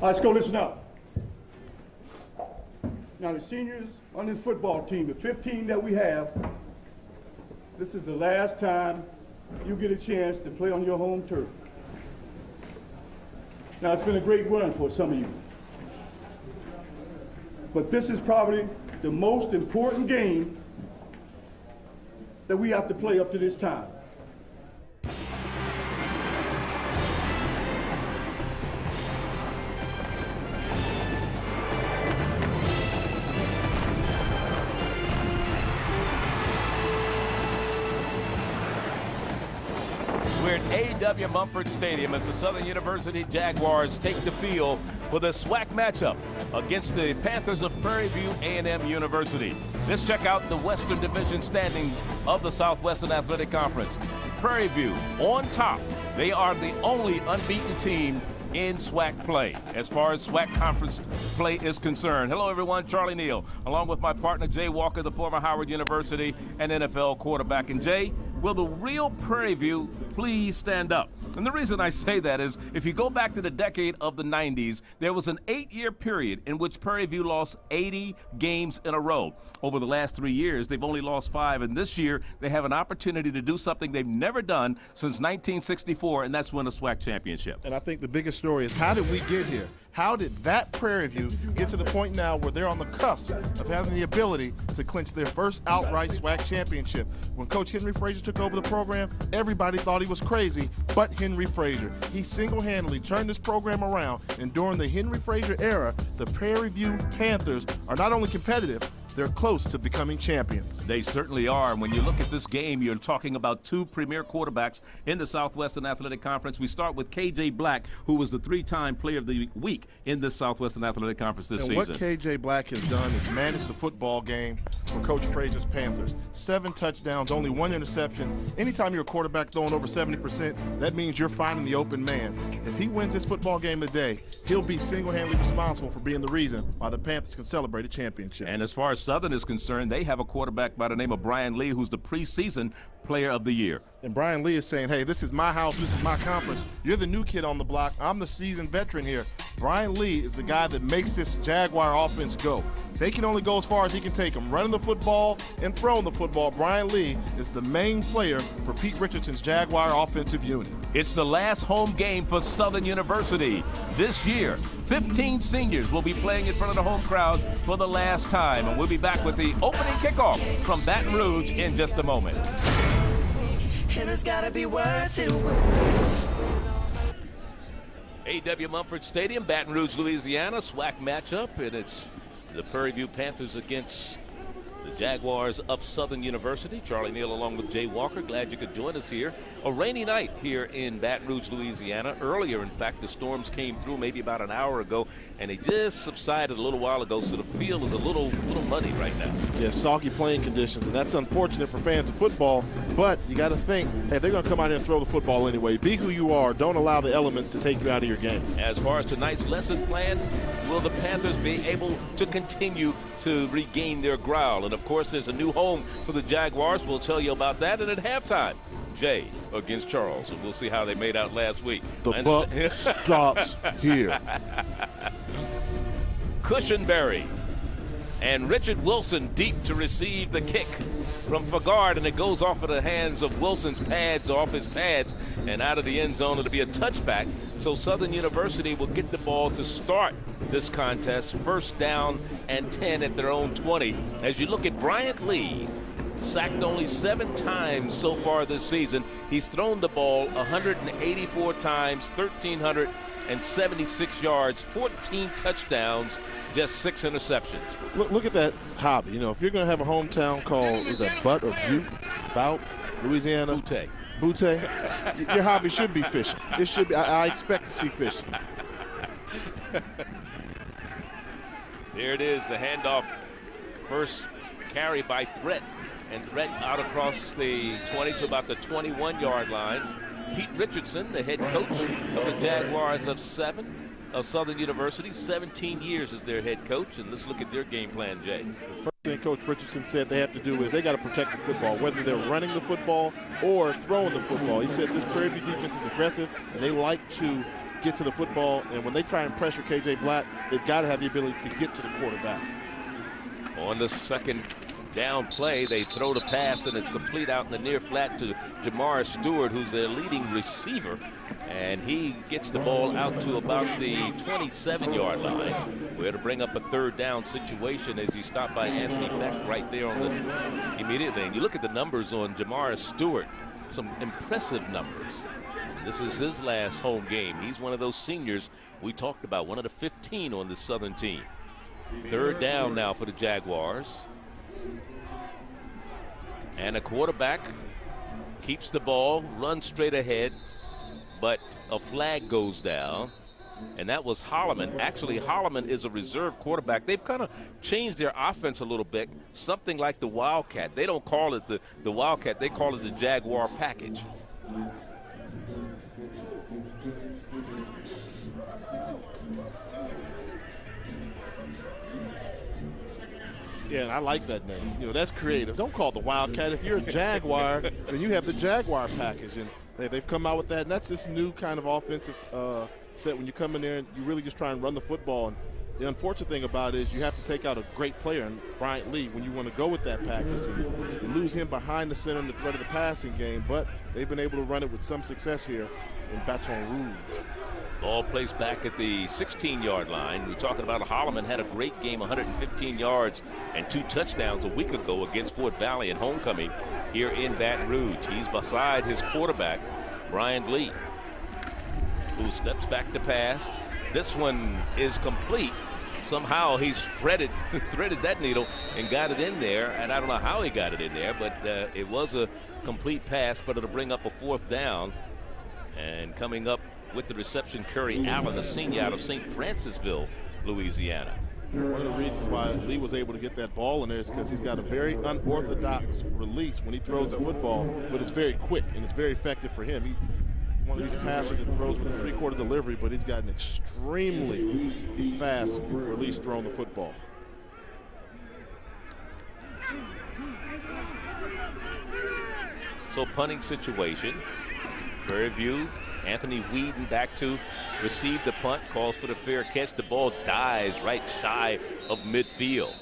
right, let's go listen up. Now the seniors on this football team, the 15 that we have, this is the last time you get a chance to play on your home turf. Now it's been a great run for some of you. But this is probably the most important game that we have to play up to this time. We're at A.W. Mumford Stadium as the Southern University Jaguars take the field for the SWAC matchup against the Panthers of Prairie View A&M University. Let's check out the Western Division standings of the Southwestern Athletic Conference. Prairie View on top. They are the only unbeaten team in SWAC play as far as SWAC conference play is concerned. Hello everyone, Charlie Neal, along with my partner Jay Walker, the former Howard University and NFL quarterback. And Jay, will the real Prairie View please stand up? And the reason I say that is if you go back to the decade of the 90s, there was an 8-year period in which Prairie View lost 80 games in a row. Over the last 3 years, they've only lost 5, and this year they have an opportunity to do something they've never done since 1964, and that's win a SWAC championship. And I think the biggest story is, how did we get here? How did that Prairie View get to the point now where they're on the cusp of having the ability to clinch their first outright SWAC championship? When Coach Henry Frazier took over the program, everybody thought he was crazy, but Henry Frazier. He single-handedly turned this program around, and during the Henry Frazier era, the Prairie View Panthers are not only competitive, they're close to becoming champions. They certainly are. And when you look at this game, you're talking about two premier quarterbacks in the Southwestern Athletic Conference. We start with K.J. Black, who was the 3-time Player of the Week in this Southwestern Athletic Conference this season. What K.J. Black has done is manage the football game for Coach Frazier's Panthers. 7 touchdowns, only 1 interception. Anytime you're a quarterback throwing over 70%, that means you're finding the open man. If he wins this football game today, he'll be single-handedly responsible for being the reason why the Panthers can celebrate a championship. And as far as Southern is concerned, they have a quarterback by the name of Brian Lee, who's the preseason Player of the Year. And Brian Lee is saying, hey, this is my house, this is my conference. You're the new kid on the block. I'm the seasoned veteran here. Brian Lee is the guy that makes this Jaguar offense go. They can only go as far as he can take them. Running the football and throwing the football, Brian Lee is the main player for Pete Richardson's Jaguar offensive unit. It's the last home game for Southern University this year. 15 seniors will be playing in front of the home crowd for the last time, and we'll be back with the opening kickoff from Baton Rouge in just a moment. And it's gotta be worth it. A.W. Mumford Stadium, Baton Rouge, Louisiana, SWAC matchup, and it's the Prairie View Panthers against the Jaguars of Southern University. Charlie Neal along with Jay Walker. Glad you could join us here. A rainy night here in Baton Rouge, Louisiana. Earlier, in fact, the storms came through maybe about an hour ago, and they just subsided a little while ago, so the field is a little muddy right now. Yeah, soggy playing conditions, and that's unfortunate for fans of football, but you got to think, hey, they're going to come out here and throw the football anyway. Be who you are. Don't allow the elements to take you out of your game. As far as tonight's lesson plan, will the Panthers be able to continue to regain their growl? And, of course, there's a new home for the Jaguars. We'll tell you about that. And at halftime, Jay against Charles. And we'll see how they made out last week. The buck stops here. Cushenberry and Richard Wilson deep to receive the kick from Fagard, and it goes off of the hands of Wilson's pads, off his pads, and out of the end zone. It'll be a touchback. So Southern University will get the ball to start this contest. First down and 10 at their own 20. As you look at Bryant Lee, sacked only 7 times so far this season. He's thrown the ball 184 times, 1,376 yards, 14 touchdowns, just 6 interceptions. Look at that hobby. You know, if you're going to have a hometown called, is that Butte or Butte? Bout, Louisiana? Butte. Butte. Your hobby should be fishing. It should be. I expect to see fishing. There it is, the handoff. First carry by Threat. And Threat out across the 20 to about the 21-yard line. Pete Richardson, the head coach of the Jaguars of Southern University, 17 years as their head coach. And let's look at their game plan, Jay. The first thing Coach Richardson said they have to do is they got to protect the football, whether they're running the football or throwing the football. He said this Prairie View defense is aggressive, and they like to get to the football, and when they try and pressure K.J. Black, they've got to have the ability to get to the quarterback. On the second down play, they throw the pass, and it's complete out in the near flat to Jamar Stewart, who's their leading receiver. And he gets the ball out to about the 27-yard line. We're to bring up a third down situation as he stopped by Anthony Beck right there on the immediately. And you look at the numbers on Jamar Stewart, some impressive numbers. This is his last home game. He's one of those seniors we talked about, one of the 15 on the Southern team. Third down now for the Jaguars. And a quarterback keeps the ball, runs straight ahead, but a flag goes down, and that was Holloman. Actually, Holloman is a reserve quarterback. They've kind of changed their offense a little bit, something like the Wildcat. They don't call it the Wildcat. They call it the Jaguar package. Yeah, and I like that name. You know, that's creative. Don't call it the Wildcat. If you're a Jaguar, then you have the Jaguar package. And they've come out with that. And that's this new kind of offensive set when you come in there and you really just try and run the football. And the unfortunate thing about it is you have to take out a great player, and Bryant Lee, when you want to go with that package. And you lose him behind the center in the threat of the passing game. But they've been able to run it with some success here in Baton Rouge. Ball placed back at the 16-yard line. We're talking about Holloman had a great game, 115 yards and 2 touchdowns a week ago against Fort Valley at homecoming here in Baton Rouge. He's beside his quarterback, Brian Lee, who steps back to pass. This one is complete. Somehow he's threaded that needle and got it in there, and I don't know how he got it in there, but it was a complete pass, but it'll bring up a 4th down. And coming up with the reception, Curry Allen, a senior out of St. Francisville, Louisiana. One of the reasons why Lee was able to get that ball in there is because he's got a very unorthodox release when he throws the football, but it's very quick and it's very effective for him. He's one of these passers that throws with a 3-quarter delivery, but he's got an extremely fast release throwing the football. So punting situation. Prairie View, Anthony Whedon back to receive the punt, calls for the fair catch. The ball dies right shy of midfield.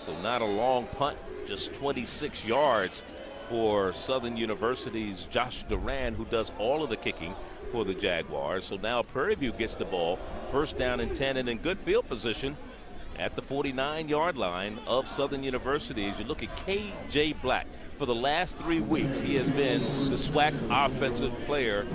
So not a long punt, just 26 yards for Southern University's Josh Duran, who does all of the kicking for the Jaguars. So now Prairie View gets the ball, 1st down and 10, and in good field position at the 49-yard line of Southern University. As you look at K.J. Black, for the last 3 weeks, he has been the SWAC Offensive Player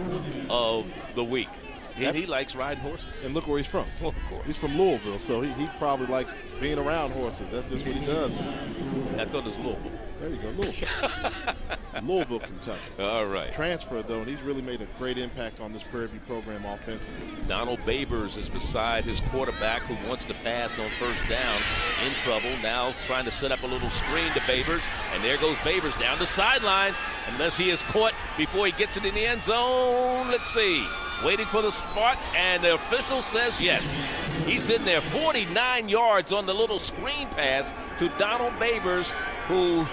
of the Week. And he likes riding horses. And look where he's from. Well, of course. He's from Louisville, so he probably likes being around horses. That's just what he does. I thought it was Louisville. There you go, Louisville. Louisville, Kentucky. All right. Transfer, though, and he's really made a great impact on this Prairie View program offensively. Donald Babers is beside his quarterback, who wants to pass on 1st down, in trouble. Now trying to set up a little screen to Babers, and there goes Babers down the sideline, unless he is caught before he gets it in the end zone. Let's see. Waiting for the spot, and the official says yes. He's in there, 49 yards on the little screen pass to Donald Babers, who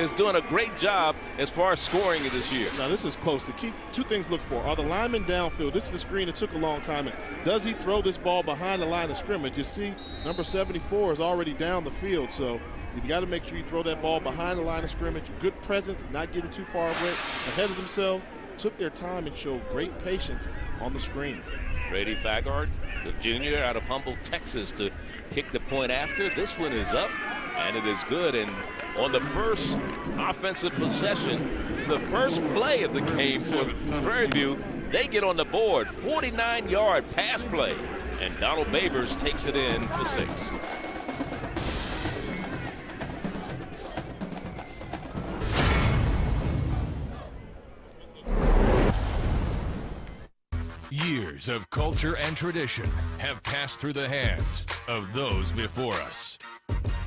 is doing a great job as far as scoring it this year. Now, this is close. The key 2 things to look for. Are the linemen downfield? This is the screen that took a long time. And does he throw this ball behind the line of scrimmage? You see, number 74 is already down the field, so you got to make sure you throw that ball behind the line of scrimmage. Good presence, not getting too far away, ahead of themselves. Took their time and showed great patience on the screen. Brady Fagard, the junior out of Humboldt, Texas, to kick the point after. This one is up, and it is good. And on the first offensive possession, the first play of the game for Prairie View, they get on the board. 49-yard pass play, and Donald Babers takes it in for 6. Years of culture and tradition have passed through the hands of those before us.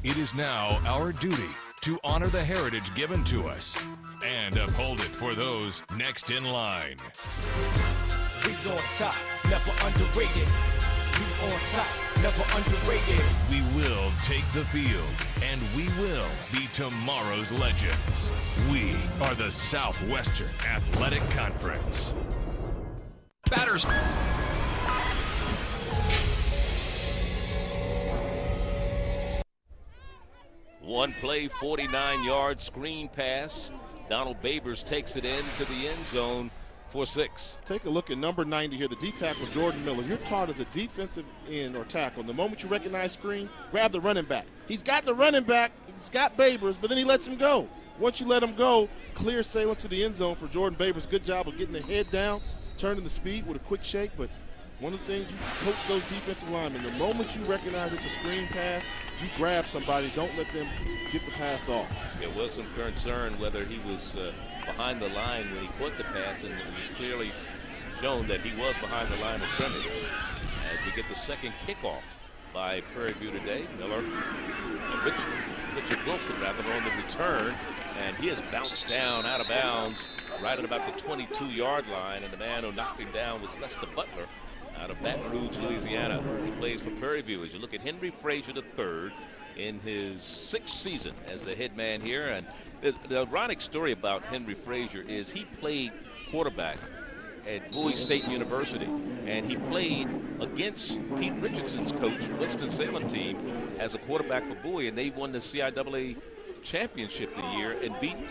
It is now our duty to honor the heritage given to us and uphold it for those next in line. We on top, never underrated. We on top, never underrated. We will take the field, and we will be tomorrow's legends. We are the Southwestern Athletic Conference. Batters. One play, 49-yard screen pass. Donald Babers takes it into the end zone for 6. Take a look at number 90 here, the D tackle, Jordan Miller. You're taught as a defensive end or tackle, the moment you recognize screen, grab the running back. He's got the running back, he's got Babers, but then he lets him go. Once you let him go, clear sailing to the end zone for Jordan Babers. Good job of getting the head down, turning the speed with a quick shake, but one of the things you coach those defensive linemen, the moment you recognize it's a screen pass, you grab somebody, don't let them get the pass off. There was some concern whether he was behind the line when he caught the pass, and it was clearly shown that he was behind the line of scrimmage. As we get the second kickoff by Prairie View today, Richard Wilson rather on the return, and he has bounced down out of bounds right at about the 22-yard line, and the man who knocked him down was Lester Butler out of Baton Rouge, Louisiana. He plays for Prairie View. As you look at Henry Frazier III in his 6th season as the head man here, and the ironic story about Henry Frazier is he played quarterback at Bowie State University, and he played against Pete Richardson's coach, Winston-Salem team, as a quarterback for Bowie, and they won the CIAA championship the year and beat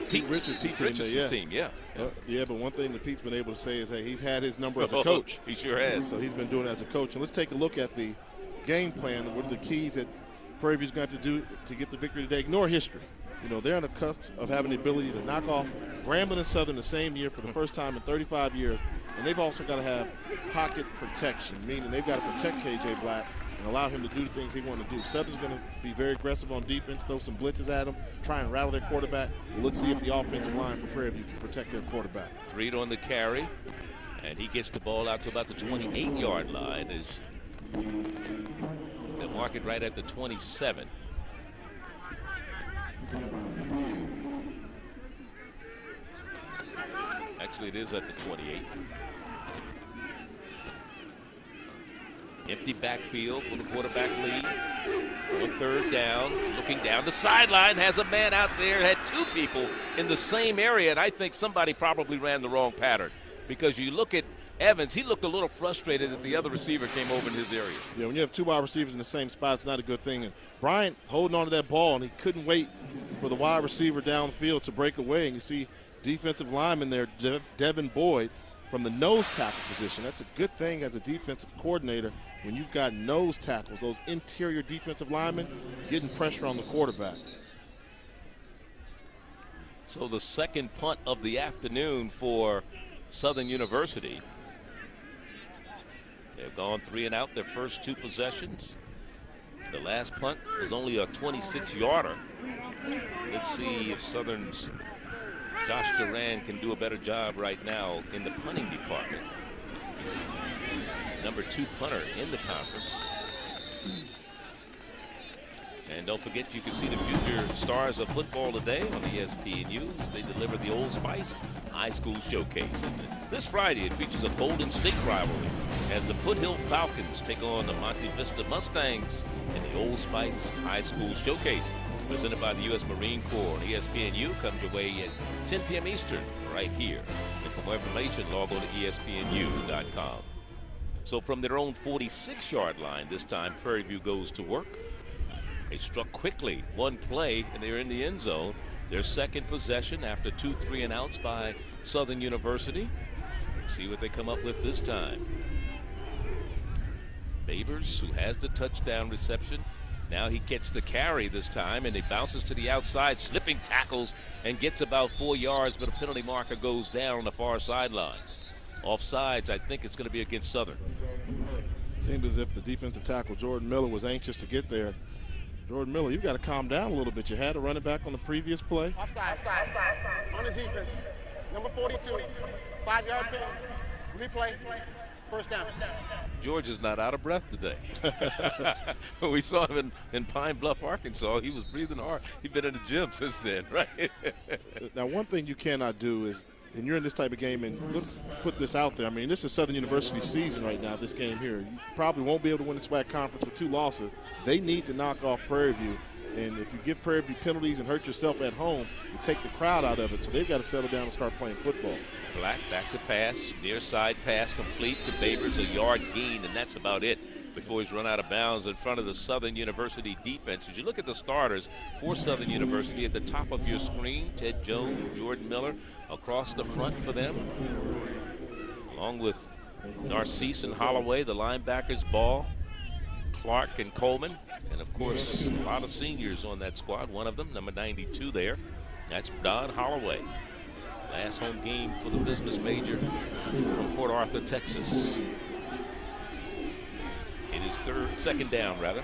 Pete Richardson's team. Yeah. But one thing that Pete's been able to say is that he's had his number as a coach. He sure has. So he's been doing it as a coach. And let's take a look at the game plan. What are the keys that Prairie View's going to have to do to get the victory today? Ignore history. You know, they're on the cusp of having the ability to knock off Grambling and Southern the same year for the first time in 35 years. And they've also got to have pocket protection, meaning they've got to protect K.J. Black and allow him to do the things he wants to do. Southern's going to be very aggressive on defense, throw some blitzes at him, try and rattle their quarterback. Well, let's see if the offensive line for Prairie View can protect their quarterback. Reed on the carry, and he gets the ball out to about the 28-yard line. They'll mark it right at the 27. Actually, it is at the 28. Empty backfield for the quarterback lead. On 3rd down, looking down the sideline, has a man out there, had 2 people in the same area, and I think somebody probably ran the wrong pattern, because you look at Evans, he looked a little frustrated that the other receiver came over in his area. Yeah, when you have 2 wide receivers in the same spot, it's not a good thing. And Bryant holding on to that ball, and he couldn't wait for the wide receiver downfield to break away, and you see defensive lineman there, Devin Boyd, from the nose tackle position. That's a good thing as a defensive coordinator when you've got nose tackles, those interior defensive linemen getting pressure on the quarterback. So the second punt of the afternoon for Southern University. They've gone 3 and out their first 2 possessions. The last punt was only a 26-yarder. Let's see if Southern's Josh Duran can do a better job right now in the punting department. He's number 2 punter in the conference. And don't forget, you can see the future stars of football today on ESPNU as they deliver the Old Spice High School Showcase. And this Friday, it features a Golden State rivalry as the Foothill Falcons take on the Monte Vista Mustangs in the Old Spice High School Showcase, presented by the U.S. Marine Corps. ESPNU comes your way at 10 p.m. Eastern right here. And for more information, log on to ESPNU.com. So from their own 46-yard line this time, Prairie View goes to work. They struck quickly, 1 play, and they're in the end zone. Their second possession after 2 3 and outs by Southern University. Let's see what they come up with this time. Babers, who has the touchdown reception. Now he gets the carry this time, and he bounces to the outside, slipping tackles, and gets about 4 yards, but a penalty marker goes down on the far sideline. Offsides, I think it's going to be against Southern. Seemed as if the defensive tackle, Jordan Miller, was anxious to get there. Jordan Miller, you've got to calm down a little bit. You had a running back on the previous play. Offside. On the defense. Number 42, 5-yard penalty. Replay. First down. George is not out of breath today. We saw him in Pine Bluff, Arkansas. He was breathing hard. He's been in the gym since then, right? Now, one thing you cannot do is, and you're in this type of game, and let's put this out there. I mean, this is Southern University's season right now, this game here. You probably won't be able to win the SWAC conference with 2 losses. They need to knock off Prairie View And if you give Prairie View penalties and hurt yourself at home, you take the crowd out of it. So they've got to settle down and start playing football. Black back to pass, near side pass complete to Babers, a yard gain, and that's about it before he's run out of bounds in front of the Southern University defense. As you look at the starters for Southern University at the top of your screen, Ted Jones, Jordan Miller across the front for them, along with Narcisse and Holloway, the linebackers, Ball, Clark, and Coleman. And, of course, a lot of seniors on that squad. One of them, number 92 there. That's Don Holloway. Last home game for the business major from Port Arthur, Texas. It is second down, rather.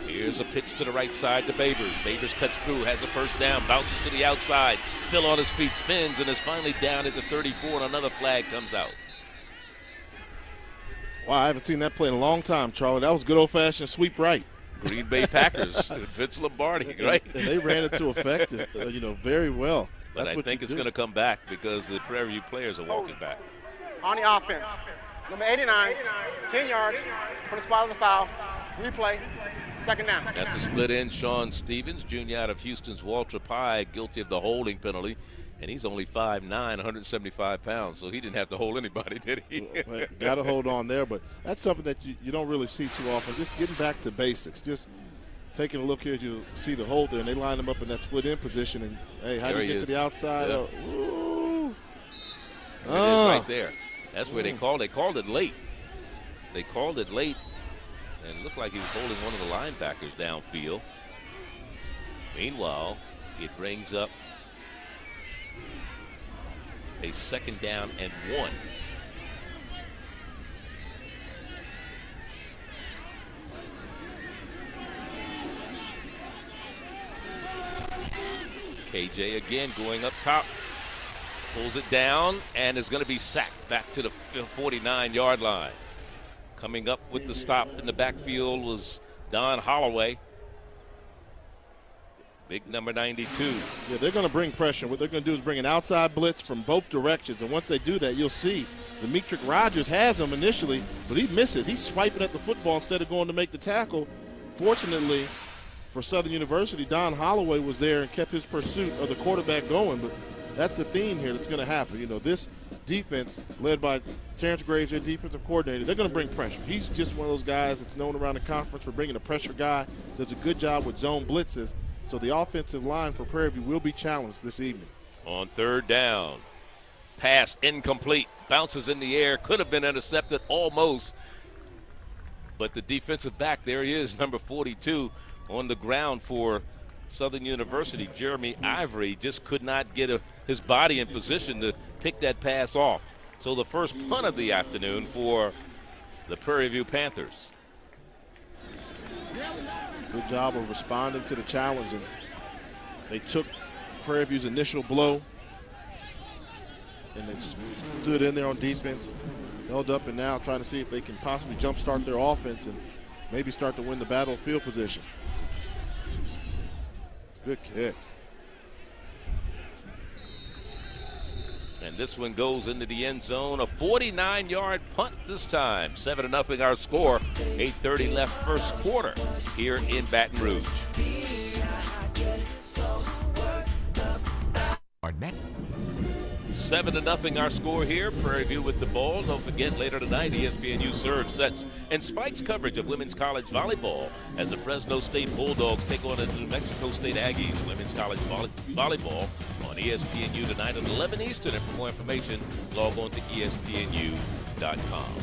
Here's a pitch to the right side to Babers. Babers cuts through, has a first down, bounces to the outside, still on his feet, spins, and is finally down at the 34, and another flag comes out. Wow, I haven't seen that play in a long time, Charlie. That was good old-fashioned sweep right. Green Bay Packers, Vince Lombardi, right? And they ran it to effect, very well. But I think it's going to come back because the Prairie View players are walking back. On the offense, number 89, 10 yards from the spot of the foul. Replay, second down. That's the split end. Sean Stevens, junior out of Houston's Walter Pye, guilty of the holding penalty. And he's only 5'9", 175 pounds, so he didn't have to hold anybody, did he? Well, got to hold on there, but that's something that you don't really see too often. Just getting back to basics. Just taking a look here, you see the holder, and they line them up in that split end position. And, hey, how do you get to the outside? Yep. Ooh. It is right there. That's where they called it. They called it late. They called it late, and it looked like he was holding one of the linebackers downfield. Meanwhile, it brings up a second down and 1. KJ again going up top, pulls it down, and is going to be sacked back to the 49-yard line. Coming up with the stop in the backfield was Don Holloway, big number 92. Yeah, they're going to bring pressure. What they're going to do is bring an outside blitz from both directions, and once they do that, you'll see Demetric Rogers has him initially, but he misses. He's swiping at the football instead of going to make the tackle. Fortunately for Southern University, Don Holloway was there and kept his pursuit of the quarterback going, but that's the theme here that's going to happen. This defense led by Terrence Graves, their defensive coordinator, they're going to bring pressure. He's just one of those guys that's known around the conference for bringing a pressure guy, does a good job with zone blitzes. So the offensive line for Prairie View will be challenged this evening. On third down, pass incomplete, bounces in the air, could have been intercepted almost. But the defensive back, there he is, number 42, on the ground for Southern University. Jeremy Ivory just could not get his body in position to pick that pass off. So the first punt of the afternoon for the Prairie View Panthers. Good job of responding to the challenge, and they took Prairie View's initial blow, and they stood in there on defense, held up, and now trying to see if they can possibly jumpstart their offense and maybe start to win the battlefield position. Good kick. And this one goes into the end zone. A 49-yard punt this time. 7-0 our score. 8:30 left first quarter here in Baton Rouge. Our next 7-0 our score here. Prairie View with the ball. Don't forget, later tonight, ESPNU serves, sets, and spikes coverage of women's college volleyball as the Fresno State Bulldogs take on the New Mexico State Aggies. Women's college volleyball on ESPNU tonight at 11 Eastern. And for more information, log on to ESPNU.com.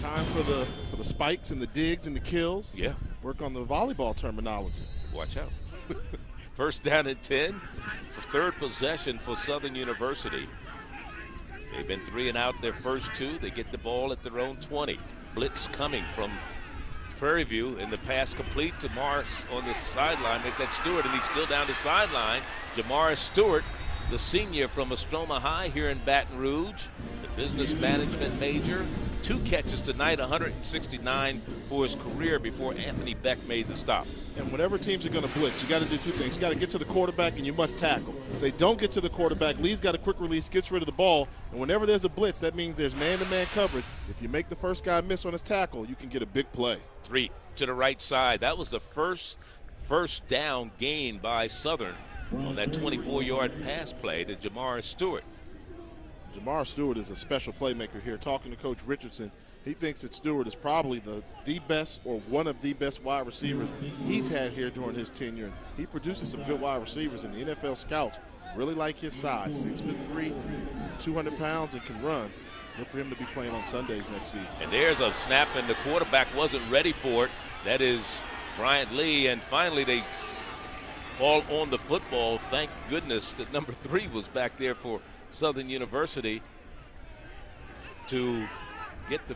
Time for the spikes and the digs and the kills. Yeah. Work on the volleyball terminology. Watch out. First down and 10. Third possession for Southern University. They've been 3 and out their first 2. They get the ball at their own 20. Blitz coming from Prairie View, and the pass complete to Morris on the sideline. Make that Stewart, and he's still down the sideline. Jamaris Stewart, the senior from Estroma High here in Baton Rouge, the business management major. 2 catches tonight, 169 for his career before Anthony Beck made the stop. And whenever teams are going to blitz, you got to do 2 things. You got to get to the quarterback, and you must tackle. If they don't get to the quarterback, Lee's got a quick release, gets rid of the ball, and whenever there's a blitz, that means there's man-to-man coverage. If you make the first guy miss on his tackle, you can get a big play. 3 to the right side. That was the first first down gain by Southern on that 24-yard pass play to Jamar Stewart. Jamar Stewart is a special playmaker here. Talking to Coach Richardson, he thinks that Stewart is probably the best or one of the best wide receivers he's had here during his tenure. He produces some good wide receivers, and the NFL scouts really like his size, 6'3", 200 pounds, and can run. Look for him to be playing on Sundays next season. And there's a snap, and the quarterback wasn't ready for it. That is Bryant Lee, and finally they fall on the football. Thank goodness that number 3 was back there for Southern University to get the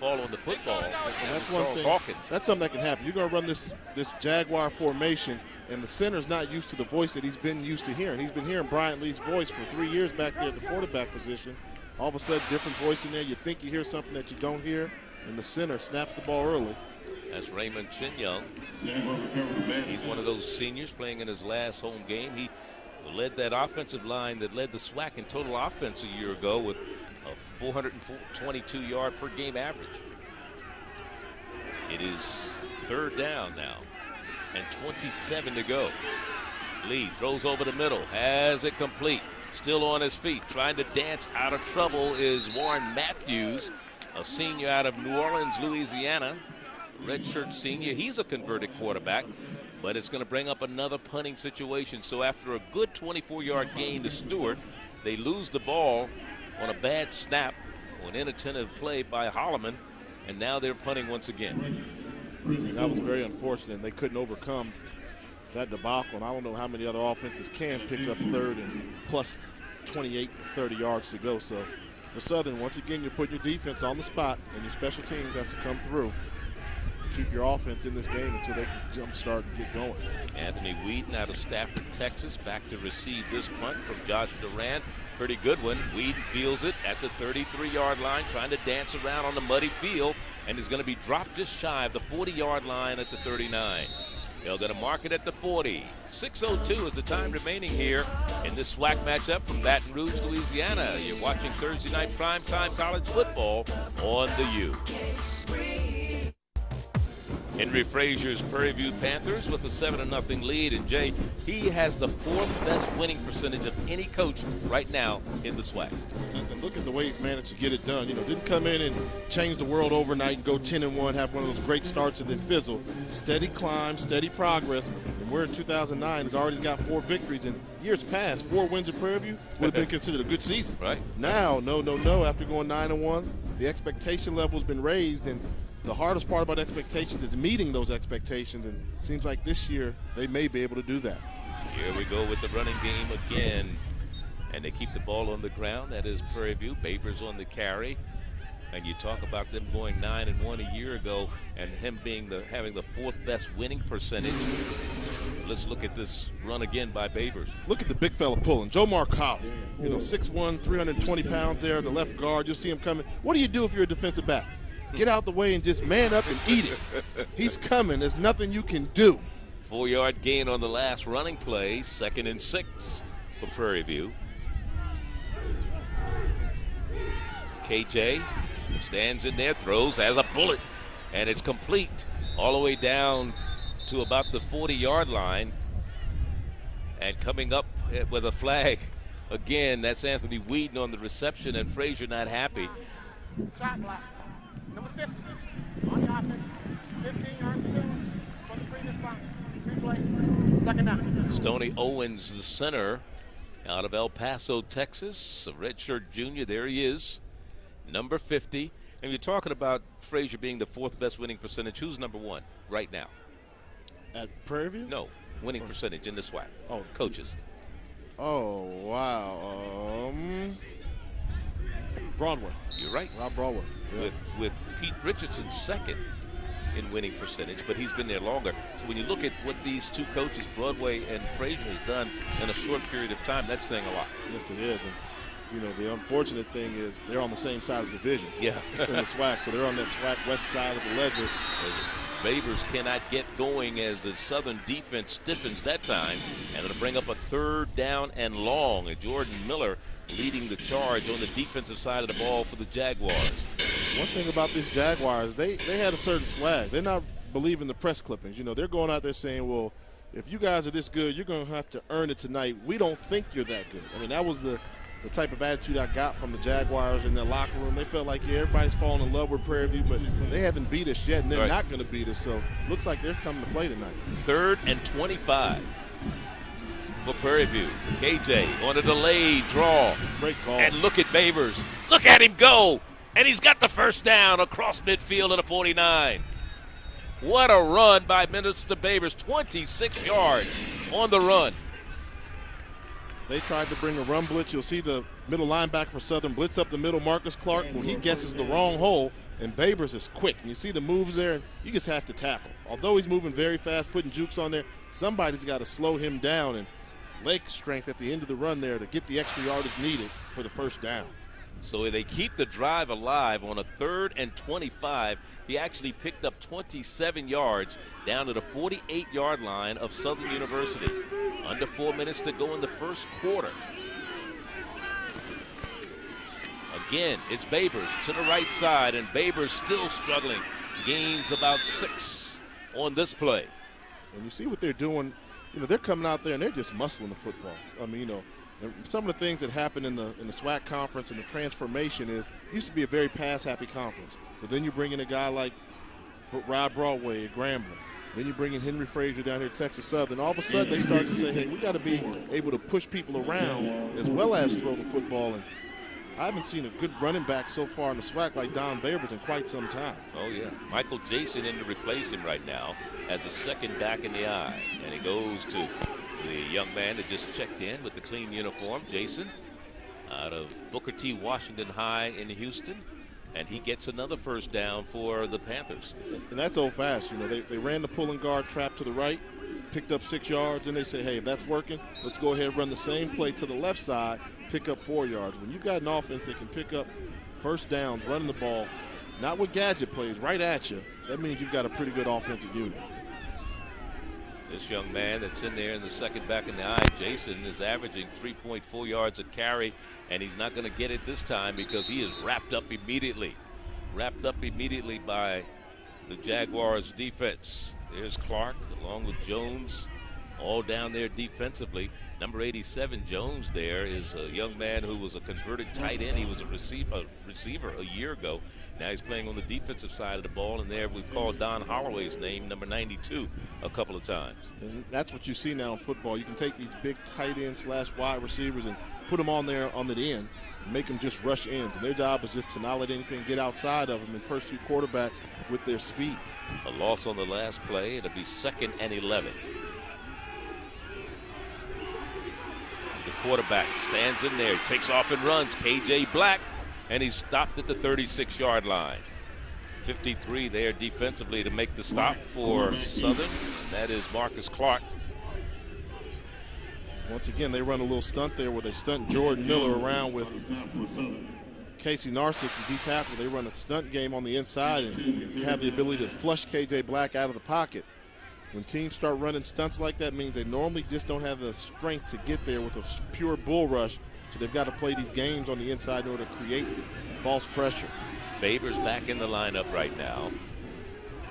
fall on the football. And that's one thing. Hawkins. That's something that can happen. You're going to run this Jaguar formation, and the center's not used to the voice that he's been used to hearing. He's been hearing Bryant Lee's voice for 3 years back there at the quarterback position. All of a sudden, different voice in there. You think you hear something that you don't hear, and the center snaps the ball early. That's Raymond Chinyoung. He's one of those seniors playing in his last home game. He led that offensive line that led the SWAC in total offense a year ago with a 422-yard per game average. It is 3rd down now and 27 to go. Lee throws over the middle, has it complete. Still on his feet, trying to dance out of trouble is Warren Matthews, a senior out of New Orleans, Louisiana. Redshirt senior. He's a converted quarterback, but it's going to bring up another punting situation. So after a good 24-yard gain to Stewart, they lose the ball on a bad snap, an inattentive play by Holloman, and now they're punting once again. That was very unfortunate. They couldn't overcome that debacle, and I don't know how many other offenses can pick up 3rd and plus 28, 30 yards to go. So for Southern, once again, you're putting your defense on the spot, and your special teams has to come through. Keep your offense in this game until they can jumpstart and get going. Anthony Whedon out of Stafford, Texas, back to receive this punt from Joshua Duran. Pretty good one. Whedon feels it at the 33-yard line, trying to dance around on the muddy field, and is going to be dropped just shy of the 40-yard line at the 39. They're going to mark it at the 40. 6:02 is the time remaining here in this SWAC matchup from Baton Rouge, Louisiana. You're watching Thursday night primetime college football on the U. Henry Frazier's Prairie View Panthers with a 7-0 lead, and Jay, he has the 4th best winning percentage of any coach right now in the SWAC. And look at the way he's managed to get it done. You know, didn't come in and change the world overnight and go 10-1, have one of those great starts and then fizzle. Steady climb, steady progress, and we're in 2009. He's already got 4 victories. In years past, 4 wins at Prairie View would have been considered a good season. Right. Now, no. After going 9-1, the expectation level has been raised, and the hardest part about expectations is meeting those expectations, and it seems like this year they may be able to do that. Here we go with the running game again, and they keep the ball on the ground. That is Prairie View. Babers on the carry, and you talk about them going 9-1 a year ago, and him being having the 4th best winning percentage. Let's look at this run again by Babers. Look at the big fella pulling. Joe Marcali, 6'1", 320 pounds there, the left guard. You'll see him coming. What do you do if you're a defensive back? Get out the way and just man up and eat it. He's coming. There's nothing you can do. 4-yard gain on the last running play. 2nd and 6 for Prairie View. KJ stands in there, throws, has a bullet, and it's complete all the way down to about the 40-yard line. And coming up with a flag again, that's Anthony Whedon on the reception, and Frazier not happy. Shot block. Number 50 on the offense. 15 yards to go from the previous block. Replay. 2nd down. Stoney Owens, the center out of El Paso, Texas. A redshirt junior. There he is. Number 50. And you're talking about Frazier being the 4th best winning percentage. Who's number 1 right now? At Prairie View? No, winning percentage in the SWAC. Oh, coaches. Oh, wow. Broadway. You're right. Rob Broadway. Yeah. With Pete Richardson 2nd in winning percentage, but he's been there longer. So when you look at what these 2 coaches, Broadway and Frazier, has done in a short period of time, that's saying a lot. Yes, it is. And, the unfortunate thing is they're on the same side of the division. Yeah. in the SWAC, so they're on that SWAC west side of the ledger. As Babers cannot get going as the Southern defense stiffens that time, and it'll bring up a 3rd down and long. And Jordan Miller leading the charge on the defensive side of the ball for the Jaguars. One thing about these Jaguars, they had a certain swag. They're not believing the press clippings. They're going out there saying, well, if you guys are this good, you're going to have to earn it tonight. We don't think you're that good. I mean, that was the type of attitude I got from the Jaguars in their locker room. They felt like, yeah, everybody's falling in love with Prairie View, but they haven't beat us yet, and they're not going to beat us. So looks like they're coming to play tonight. 3rd and 25 for Prairie View. KJ on a delayed draw. Great call. And look at Babers. Look at him go. And he's got the first down across midfield at a 49. What a run by Minister Babers. 26 yards on the run. They tried to bring a run blitz. You'll see the middle linebacker for Southern blitz up the middle, Marcus Clark. Well, he guesses the wrong hole, and Babers is quick. And you see the moves there, and you just have to tackle. Although he's moving very fast, putting jukes on there, somebody's got to slow him down, and leg strength at the end of the run there to get the extra yardage needed for the first down. So they keep the drive alive on a 3rd and 25. He actually picked up 27 yards down to the 48-yard line of Southern University. Under 4 minutes to go in the first quarter. Again, it's Babers to the right side, and Babers still struggling. Gains about 6 on this play. And you see what they're doing. You know, they're coming out there and they're just muscling the football. I mean, you know, and some of the things that happen in the SWAC conference and the transformation is, it used to be a very pass-happy conference. But then you bring in a guy like Rod Broadway at Grambling. Then you bring in Henry Frazier down here at Texas Southern. All of a sudden they start to say, hey, we got to be able to push people around as well as throw the football. And I haven't seen a good running back so far in the SWAC like Don Babers in quite some time. Oh, yeah. Michael Jason in to replace him right now as a second back in the eye. And it goes to the young man that just checked in with the clean uniform, Jason, out of Booker T. Washington High in Houston. And he gets another first down for the Panthers. And that's old fast. You know, they ran the pulling guard trap to the right, picked up 6 yards, and they say, hey, if that's working, let's go ahead and run the same play to the left side, pick up 4 yards. When you've got an offense that can pick up first downs, running the ball, not with gadget plays, right at you, that means you've got a pretty good offensive unit. This young man that's in there in the second back in the eye, Jason, is averaging 3.4 yards a carry, and he's not going to get it this time because he is wrapped up immediately by the Jaguars defense. There's Clark along with Jones, all down there defensively. Number 87, Jones, there is a young man who was a converted tight end. He was a receiver a year ago. Now he's playing on the defensive side of the ball, and there we've called Don Holloway's name, number 92, a couple of times. And that's what you see now in football. You can take these big tight end / wide receivers and put them on there on the end and make them just rush ends. And their job is just to not let anything get outside of them and pursue quarterbacks with their speed. A loss on the last play. It'll be 2nd and 11. The quarterback stands in there, takes off and runs. KJ Black, and he's stopped at the 36-yard line. 53 there defensively to make the stop for Southern. That is Marcus Clark. Once again, they run a little stunt there where they stunt Jordan Miller around with Casey Narcix, the D tackle. They run a stunt game on the inside and have the ability to flush KJ Black out of the pocket. When teams start running stunts like that, means they normally just don't have the strength to get there with a pure bull rush. So they've got to play these games on the inside in order to create false pressure. Babers back in the lineup right now.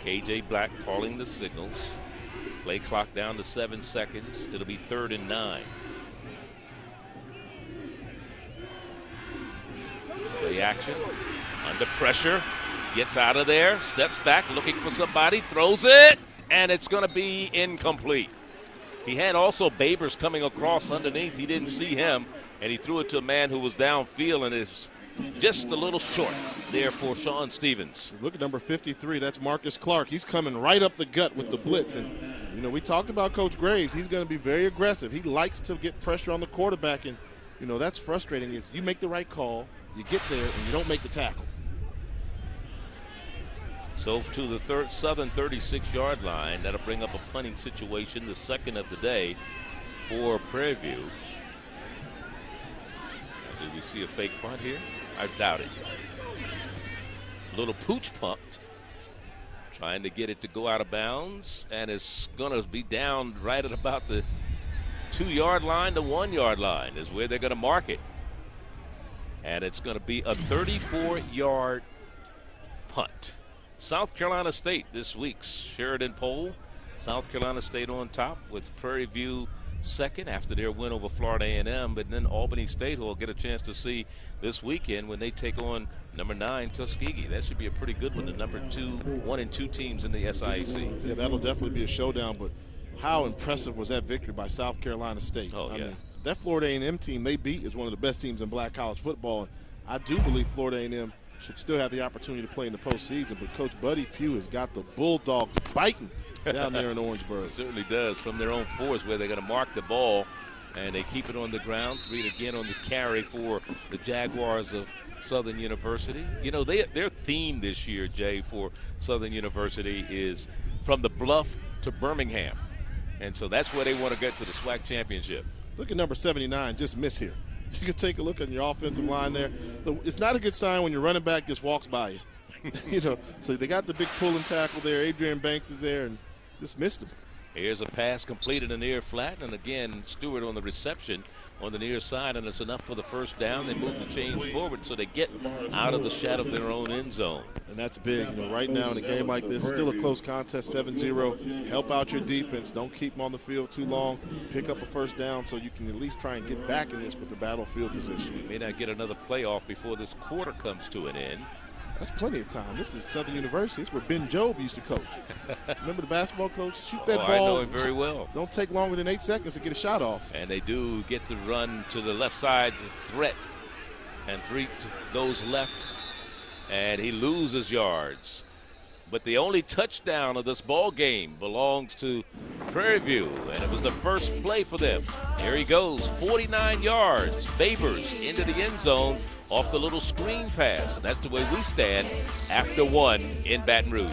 KJ Black calling the signals. Play clock down to 7 seconds. It'll be 3rd and 9. Play action. Under pressure. Gets out of there. Steps back looking for somebody. Throws it. And it's going to be incomplete. He had also Babers coming across underneath. He didn't see him. And he threw it to a man who was downfield and is just a little short there for Sean Stevens. Look at number 53. That's Marcus Clark. He's coming right up the gut with the blitz. And, you know, we talked about Coach Graves. He's going to be very aggressive. He likes to get pressure on the quarterback. And, you know, that's frustrating. Is you make the right call, you get there, and you don't make the tackle. So to the Southern 36-yard line, that'll bring up a punting situation, the second of the day for Prairie View. Now, do we see a fake punt here? I doubt it. A little pooch pumped, trying to get it to go out of bounds, and it's going to be down right at about the 2-yard line. The 1-yard line is where they're going to mark it. And it's going to be a 34-yard punt. South Carolina State this week's Sheridan poll South Carolina State on top with Prairie View second after their win over Florida A&M, but then Albany State will get a chance to see this weekend when they take on number 9 Tuskegee. That should be a pretty good one, the number 1 and 2 teams in the SIAC. Yeah, that'll definitely be a showdown, but how impressive was that victory by South Carolina State? I mean, that Florida A&M team they beat is one of the best teams in black college football. I do believe Florida A&M should still have the opportunity to play in the postseason, but Coach Buddy Pugh has got the Bulldogs biting down there in Orangeburg. It certainly does, from their own 4s where they're going to mark the ball, and they keep it on the ground. 3 again on the carry for the Jaguars of Southern University. You know, their theme this year, Jay, for Southern University is from the Bluff to Birmingham. And so that's where they want to get to the SWAC championship. Look at number 79, just miss here. You can take a look at your offensive line there. It's not a good sign when your running back just walks by you. You know, so they got the big pulling tackle there. Adrian Banks is there and just missed him. Here's a pass completed in the near flat, and again, Stewart on the reception on the near side, and it's enough for the first down. They move the chains forward so they get out of the shadow of their own end zone. And that's big. You know, right now in a game like this, still a close contest, 7-0. Help out your defense. Don't keep them on the field too long. Pick up a first down so you can at least try and get back in this with the battlefield position. We may not get another playoff before this quarter comes to an end. That's plenty of time. This is Southern University. It's where Ben Jobe used to coach. Remember the basketball coach? Shoot that ball. I know him very well. Don't take longer than 8 seconds to get a shot off. And they do get the run to the left side, the threat. And 3 goes left, and he loses yards. But the only touchdown of this ball game belongs to Prairie View, and it was the first play for them. Here he goes, 49 yards. Babers into the end zone off the little screen pass. And that's the way we stand after 1 in Baton Rouge.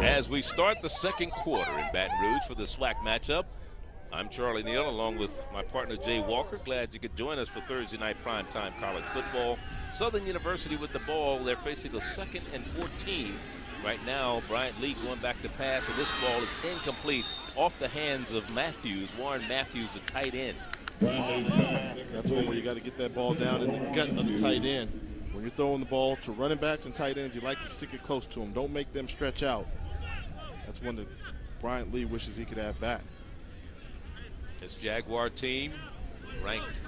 As we start the second quarter in Baton Rouge for the SWAC matchup, I'm Charlie Neal along with my partner Jay Walker. Glad you could join us for Thursday night primetime college football. Southern University with the ball. They're facing a 2nd and 14. Right now, Bryant Lee going back to pass, and this ball is incomplete off the hands of Matthews. Warren Matthews, the tight end. That's one where you got to get that ball down in the gut of the tight end. When you're throwing the ball to running backs and tight ends, you like to stick it close to them. Don't make them stretch out. That's one that Bryant Lee wishes he could have back. This Jaguar team ranked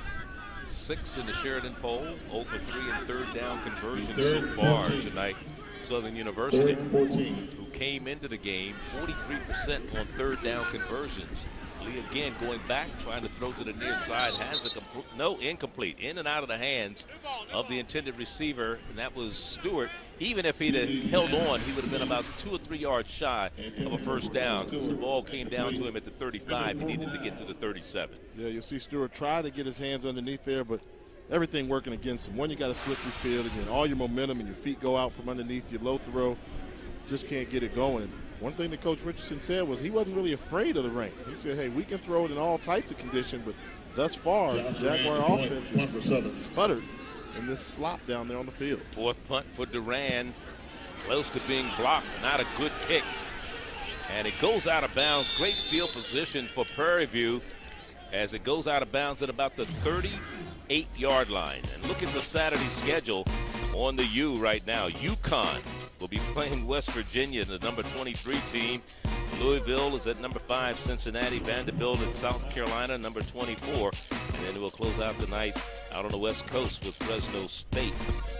6th in the Sheridan poll, 0 for 3 in third down conversions so far tonight. Southern University, who came into the game 43% on third down conversions. Lee again going back, trying to throw to the near side, has a incomplete, in and out of the hands of the intended receiver, and that was Stewart. Even if he'd have held on, he would have been about 2 or 3 yards shy of a first down because the ball came down to him at the 35. He needed to get to the 37. Yeah, you'll see Stewart try to get his hands underneath there, but everything working against him. One, you got a slippery field, and all your momentum and your feet go out from underneath your low throw. Just can't get it going. One thing that Coach Richardson said was he wasn't really afraid of the rain. He said, hey, we can throw it in all types of conditions, but thus far, the Jaguar offense has sputtered in this slop down there on the field. 4th punt for Duran, close to being blocked, not a good kick. And it goes out of bounds. Great field position for Prairie View as it goes out of bounds at about the 38-yard line. And look at the Saturday schedule on the U right now. UConn will be playing West Virginia, the number 23 team. Louisville is at number 5, Cincinnati. Vanderbilt at South Carolina, number 24. And then we'll close out the night out on the West Coast with Fresno State,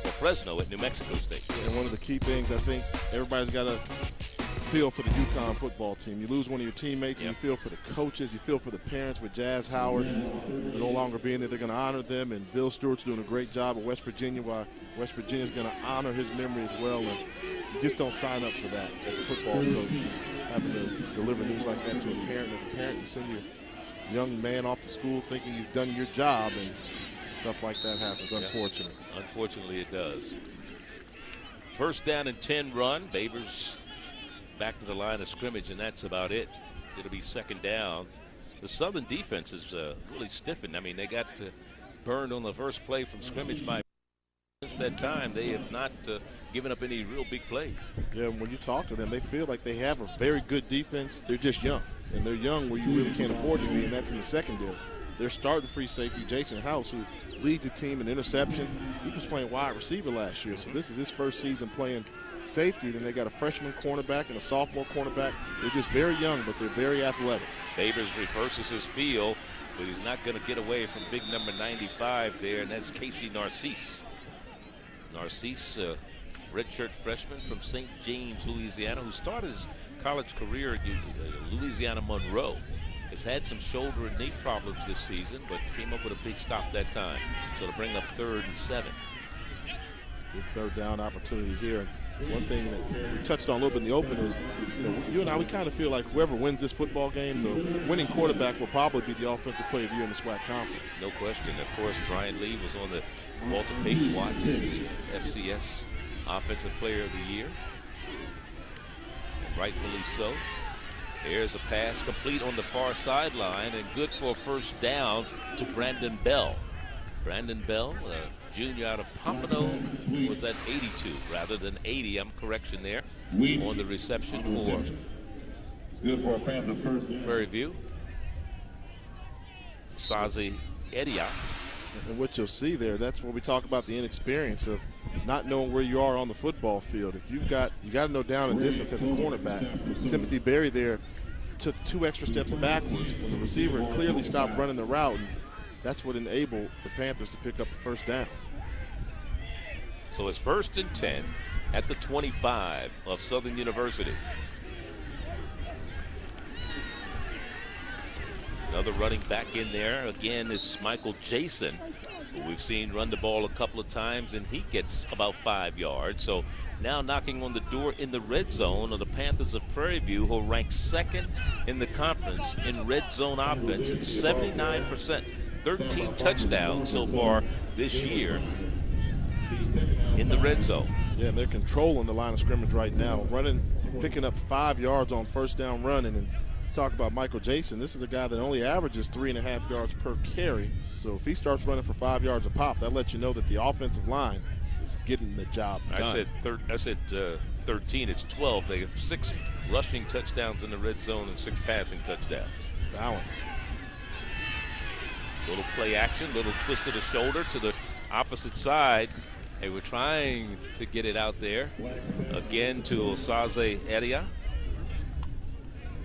or Fresno at New Mexico State. And one of the key things I think everybody's got to feel for the UConn football team. You lose one of your teammates, and you feel for the coaches, you feel for the parents with Jazz Howard no longer being there. They're going to honor them, and Bill Stewart's doing a great job at West Virginia, while West Virginia's going to honor his memory as well. And you just don't sign up for that as a football coach, having to deliver news like that to a parent. As a parent, you send your young man off to school thinking you've done your job, and stuff like that happens, unfortunately. Unfortunately, it does. First down and 10 run. Babers back to the line of scrimmage, and that's about it. It'll be 2nd down. The Southern defense is really stiffened. I mean, they got burned on the first play from scrimmage by since that time. They have not given up any real big plays. Yeah, when you talk to them, they feel like they have a very good defense. They're just young, and they're young where you really can't afford to be, and that's in the secondary. their starting free safety, Jason House, who leads the team in interceptions. He was playing wide receiver last year, so this is his first season playing safety. Then they got a freshman cornerback and a sophomore cornerback. They're just very young, but they're very athletic. Babers reverses his field, but he's not going to get away from big number 95 there, and that's Casey Narcisse. Narcisse, redshirt freshman from St. James, Louisiana, who started his college career at Louisiana Monroe. Has had some shoulder and knee problems this season, but came up with a big stop that time. So to bring up 3rd and 7. Good third down opportunity here. And one thing that we touched on a little bit in the open is, you and I, we kind of feel like whoever wins this football game, the winning quarterback will probably be the offensive player of the year in the SWAC conference. No question. Of course, Brian Lee was on the Walter Payton watch as the FCS Offensive Player of the Year. And rightfully so. There's a pass complete on the far sideline and good for a first down to Brandon Bell. Brandon Bell, a junior out of Pompano, was at 82 rather than 80. Correction there on the reception for good for a Panther first down. Prairie View. Sazi Edia. And what you'll see there, that's where we talk about the inexperience of not knowing where you are on the football field. If you got to know down and distance as a cornerback. Timothy Berry there took 2 extra steps backwards when the receiver clearly stopped running the route, and that's what enabled the Panthers to pick up the first down. So it's 1st and 10 at the 25 of Southern University. Another running back in there. Again, it's Michael Jason, who we've seen run the ball a couple of times, and he gets about 5 yards. So now knocking on the door in the red zone of the Panthers of Prairie View, who rank 2nd in the conference in red zone offense at 79%. 13 touchdowns so far this year in the red zone. Yeah, they're controlling the line of scrimmage right now, picking up 5 yards on first down running. And talk about Michael Jason, this is a guy that only averages 3.5 yards per carry. So if he starts running for 5 yards a pop, that lets you know that the offensive line is getting the job done. I said 13. It's 12. They have 6 rushing touchdowns in the red zone and 6 passing touchdowns. Balance. Little play action, little twist of the shoulder to the opposite side. They were trying to get it out there. Again to Osaze Edia.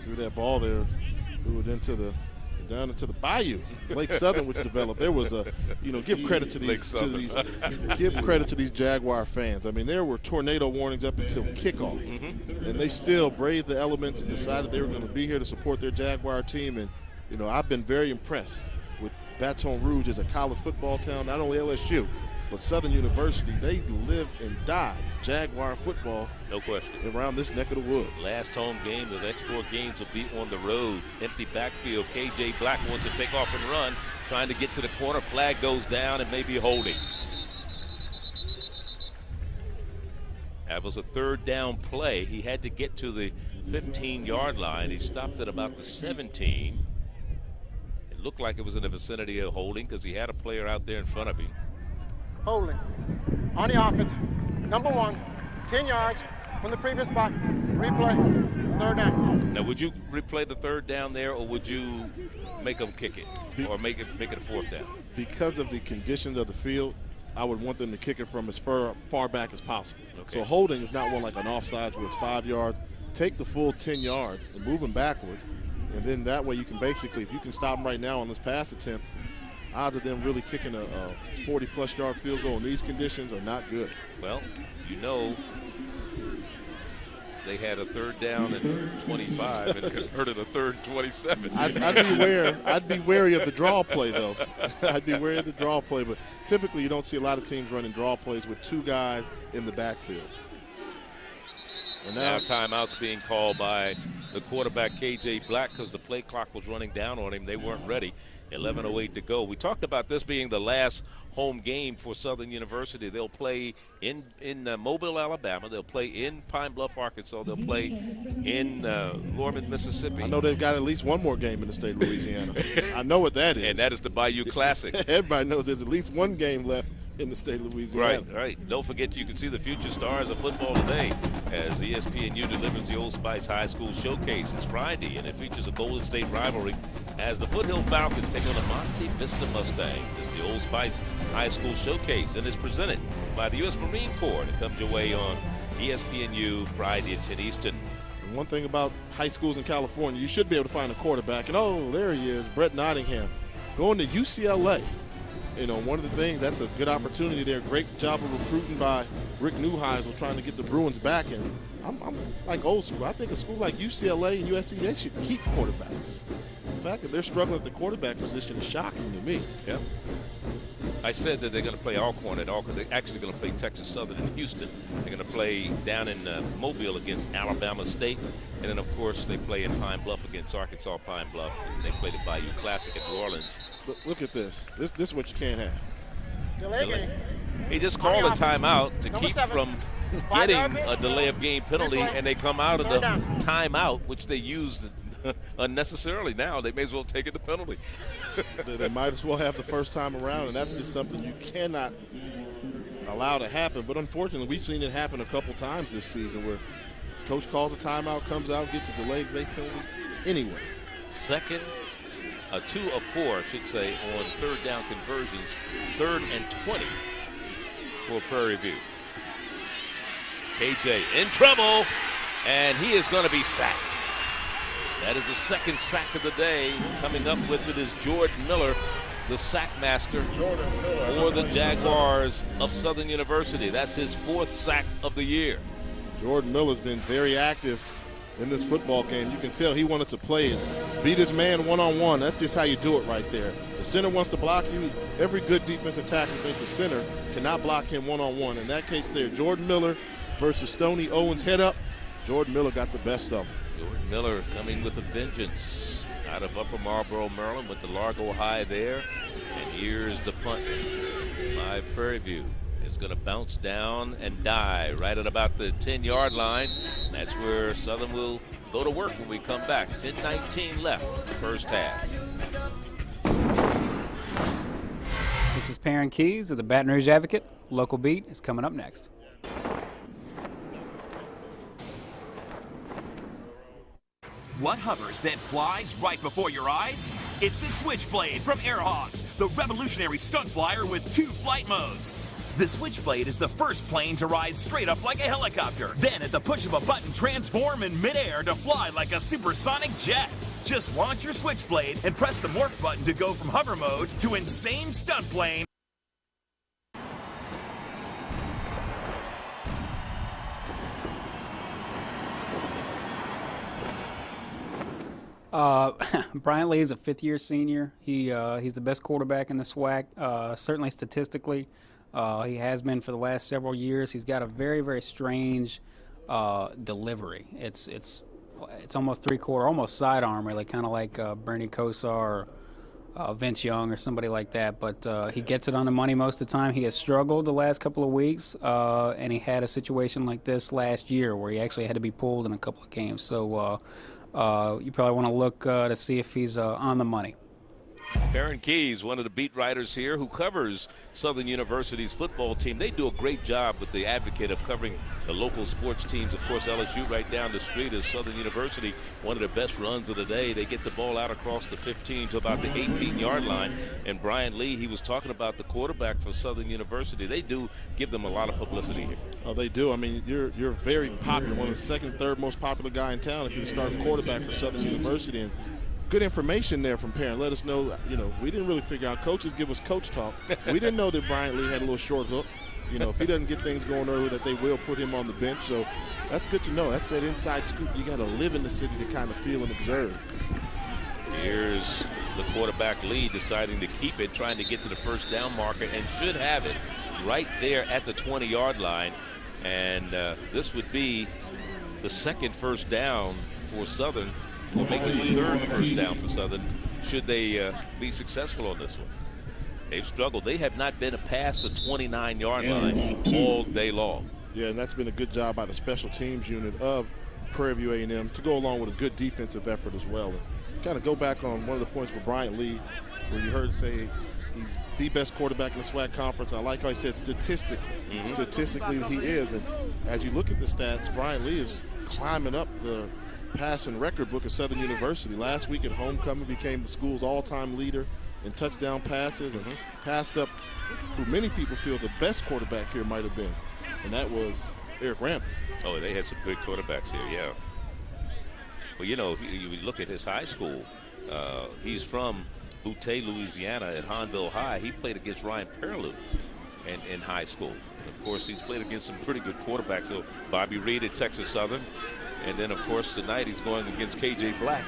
Threw that ball there, threw it down into the bayou, Lake Southern, which developed. There was a, give credit to these Jaguar fans. I mean, there were tornado warnings up until kickoff, and they still braved the elements and decided they were going to be here to support their Jaguar team. And I've been very impressed with Baton Rouge as a college football town. Not only LSU, but Southern University. They live and die Jaguar football. No question. Around this neck of the woods. Last home game, the next 4 games will be on the road. Empty backfield. KJ Black wants to take off and run, trying to get to the corner. Flag goes down and maybe holding. That was a 3rd down play. He had to get to the 15-yard line. He stopped at about the 17. It looked like it was in the vicinity of holding because he had a player out there in front of him. Holding on the offense. Number 1, 10 yards from the previous spot. Replay, 3rd down. Now, would you replay the 3rd down there, or would you make them kick it, or make it a 4th down? Because of the conditions of the field, I would want them to kick it from as far back as possible. Okay. So holding is not one like an offsides where it's 5 yards. Take the full 10 yards and move them backwards, and then that way you can basically, if you can stop them right now on this pass attempt, odds of them really kicking a 40-plus yard field goal in these conditions are not good. Well, they had a 3rd down and 25 and converted a 3rd and 27. I'd be wary of the draw play, though. I'd be wary of the draw play, but typically you don't see a lot of teams running draw plays with 2 guys in the backfield. And now timeout's being called by the quarterback, KJ Black, because the play clock was running down on him. They weren't ready. 11:08 to go. We talked about this being the last home game for Southern University. They'll play in Mobile, Alabama. They'll play in Pine Bluff, Arkansas. They'll play in Lorman, Mississippi. I know they've got at least one more game in the state of Louisiana. I know what that is. And that is the Bayou Classic. Everybody knows there's at least one game left in the state of Louisiana. Right. Don't forget you can see the future stars of football today as ESPNU delivers the Old Spice High School Showcase. It's Friday, and it features a Golden State rivalry as the Foothill Falcons take on the Monte Vista Mustangs. It's the Old Spice High School Showcase, and it's presented by the U.S. Marine Corps. And it comes your way on ESPNU Friday at 10 Eastern. And one thing about high schools in California, you should be able to find a quarterback. And, oh, there he is, Brett Nottingham, going to UCLA. You know, one of the things, that's a good opportunity there. Great job of recruiting by Rick Neuheisel trying to get the Bruins back. And I'm like old school. I think a school like UCLA and USC, they should keep quarterbacks. The fact that they're struggling at the quarterback position is shocking to me. Yeah. I said that they're going to play Alcorn at Alcorn. They're actually going to play Texas Southern in Houston. They're going to play down in Mobile against Alabama State. And then, of course, they play in Pine Bluff against Arkansas Pine Bluff. And they play the Bayou Classic at New Orleans. Look at this. This is what you can't have. Delay. He just called a timeout to keep from getting a delay of game penalty, and they come out of the timeout, which they used unnecessarily. Now they may as well take it to penalty. They might as well have the first time around, and that's just something you cannot allow to happen. But unfortunately, we've seen it happen a couple times this season where coach calls a timeout, comes out, gets a delayed penalty anyway. Second, 2 of 4, I should say, on third down conversions. 3rd and 20 for Prairie View. KJ in trouble, and he is going to be sacked. That is the second sack of the day. Coming up with it is Jordan Miller, the sack master for the Jaguars of Southern University. That's his 4th sack of the year. Jordan Miller's been very active in this football game. You can tell he wanted to play and beat his man one-on-one. That's just how you do it right there. The center wants to block you. Every good defensive tackle thinks a center cannot block him one-on-one. In that case there, Jordan Miller versus Stoney Owens head up. Jordan Miller got the best of him. Jordan Miller coming with a vengeance out of Upper Marlboro, Maryland, with the Largo High there. And here's the punt by Prairie View. It's going to bounce down and die right at about the 10-yard line. That's where Southern will go to work when we come back. 10:19 left, first half. This is Perrin Keys of the Baton Rouge Advocate. Local Beat is coming up next. What hovers that flies right before your eyes? It's the Switchblade from Airhawks, the revolutionary stunt flyer with 2 flight modes. The Switchblade is the first plane to rise straight up like a helicopter, then at the push of a button transform in midair to fly like a supersonic jet. Just launch your Switchblade and press the morph button to go from hover mode to insane stunt plane. Bryant Lee is a 5th-year senior. He's the best quarterback in the SWAC, certainly statistically. He has been for the last several years. He's got a very, very strange delivery. It's almost three-quarter, almost sidearm, really, kind of like Bernie Kosar or Vince Young or somebody like that. But he gets it on the money most of the time. He has struggled the last couple of weeks, and he had a situation like this last year where he actually had to be pulled in a couple of games. So you probably want to look to see if he's on the money. Perrin Keys, one of the beat writers here who covers Southern University's football team. They do a great job with the Advocate of covering the local sports teams. Of course, LSU right down the street is Southern University, one of the best runs of the day. They get the ball out across the 15 to about the 18-yard line. And Bryant Lee, he was talking about the quarterback for Southern University. They do give them a lot of publicity here. Oh, they do. I mean, you're very popular, one of the second, third most popular guy in town if you're the starting quarterback for Southern University. And good information there from Perrin. Let us know, we didn't really figure out. Coaches give us coach talk. We didn't know that Bryant Lee had a little short hook. If he doesn't get things going early, that they will put him on the bench. So that's good to know. That's that inside scoop. You got to live in the city to kind of feel and observe. Here's the quarterback Lee deciding to keep it, trying to get to the first down marker, and should have it right there at the 20-yard line. And this would be the second first down for Southern. Will make it the 3rd first down for Southern should they be successful on this one. They've struggled. They have not been past the 29-yard line all day long. Yeah, and that's been a good job by the special teams unit of Prairie View A&M to go along with a good defensive effort as well. And kind of go back on one of the points for Bryant Lee where you heard say He's the best quarterback in the SWAC conference. I like how he said statistically he is. And as you look at the stats, Brian Lee is climbing up the passing record book of Southern University. Last week at homecoming became the school's all-time leader in touchdown passes and passed up who many people feel the best quarterback here might have been, and that was Eric Ramp. Oh, they had some good quarterbacks here, yeah. Well, you know, you look at his high school. He's from Butte, Louisiana at Hanville High. He played against Ryan Perlew in high school. Of course, he's played against some pretty good quarterbacks. So Bobby Reed at Texas Southern. And then, of course, tonight he's going against K.J. Black.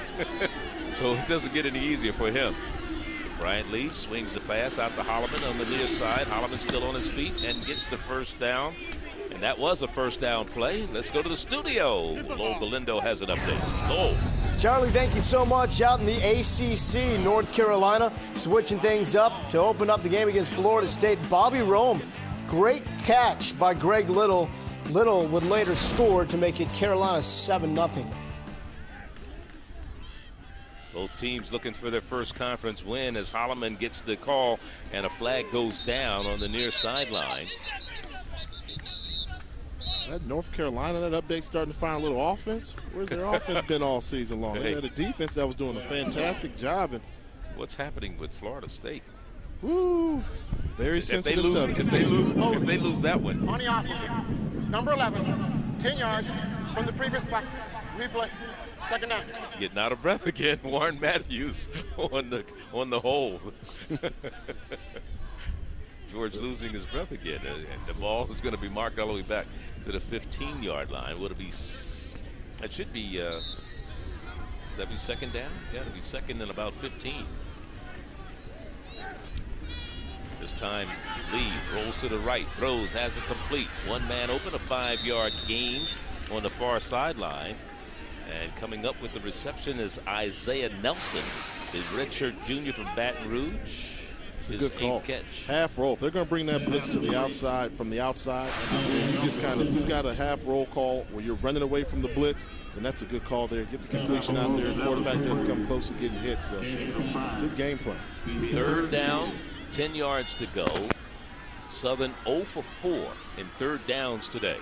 So it doesn't get any easier for him. Brian Lee swings the pass out to Holloman on the near side. Holloman still on his feet and gets the first down. And that was a first down play. Let's go to the studio. Lowell Galindo has an update. Lowell. Charlie, thank you so much. Out in the ACC, North Carolina, switching things up to open up the game against Florida State. Bobby Rome, great catch by Greg Little. Little would later score to make it Carolina 7-0. Both teams looking for their first conference win as Holloman gets the call and a flag goes down on the near sideline. That North Carolina, that update starting to find a little offense. Where's their offense been all season long? They had a defense that was doing a fantastic job. And what's happening with Florida State? Woo! Very sensitive subject. If they lose that one. On the offense, number 11, 10 yards from the previous block. Replay, second down. Getting out of breath again. Warren Matthews on the hole. George losing his breath again, and the ball is going to be marked all the way back to the 15-yard line. Would it be? It should be. Does that be second down? Yeah, it'll be second and about 15. This time, Lee rolls to the right, throws, has it complete. One man open, a 5-yard gain on the far sideline. And coming up with the reception is Isaiah Nelson, the redshirt junior from Baton Rouge. It's a good call. Catch. Half roll. If they're going to bring that blitz to the outside, from the outside, you just kind of, you've got a half roll call where you're running away from the blitz, and that's a good call there. Get the completion out there. Quarterback doesn't come close to getting hit, so good game plan. Third down, 10 yards to go. Southern 0 for 4 in third downs today.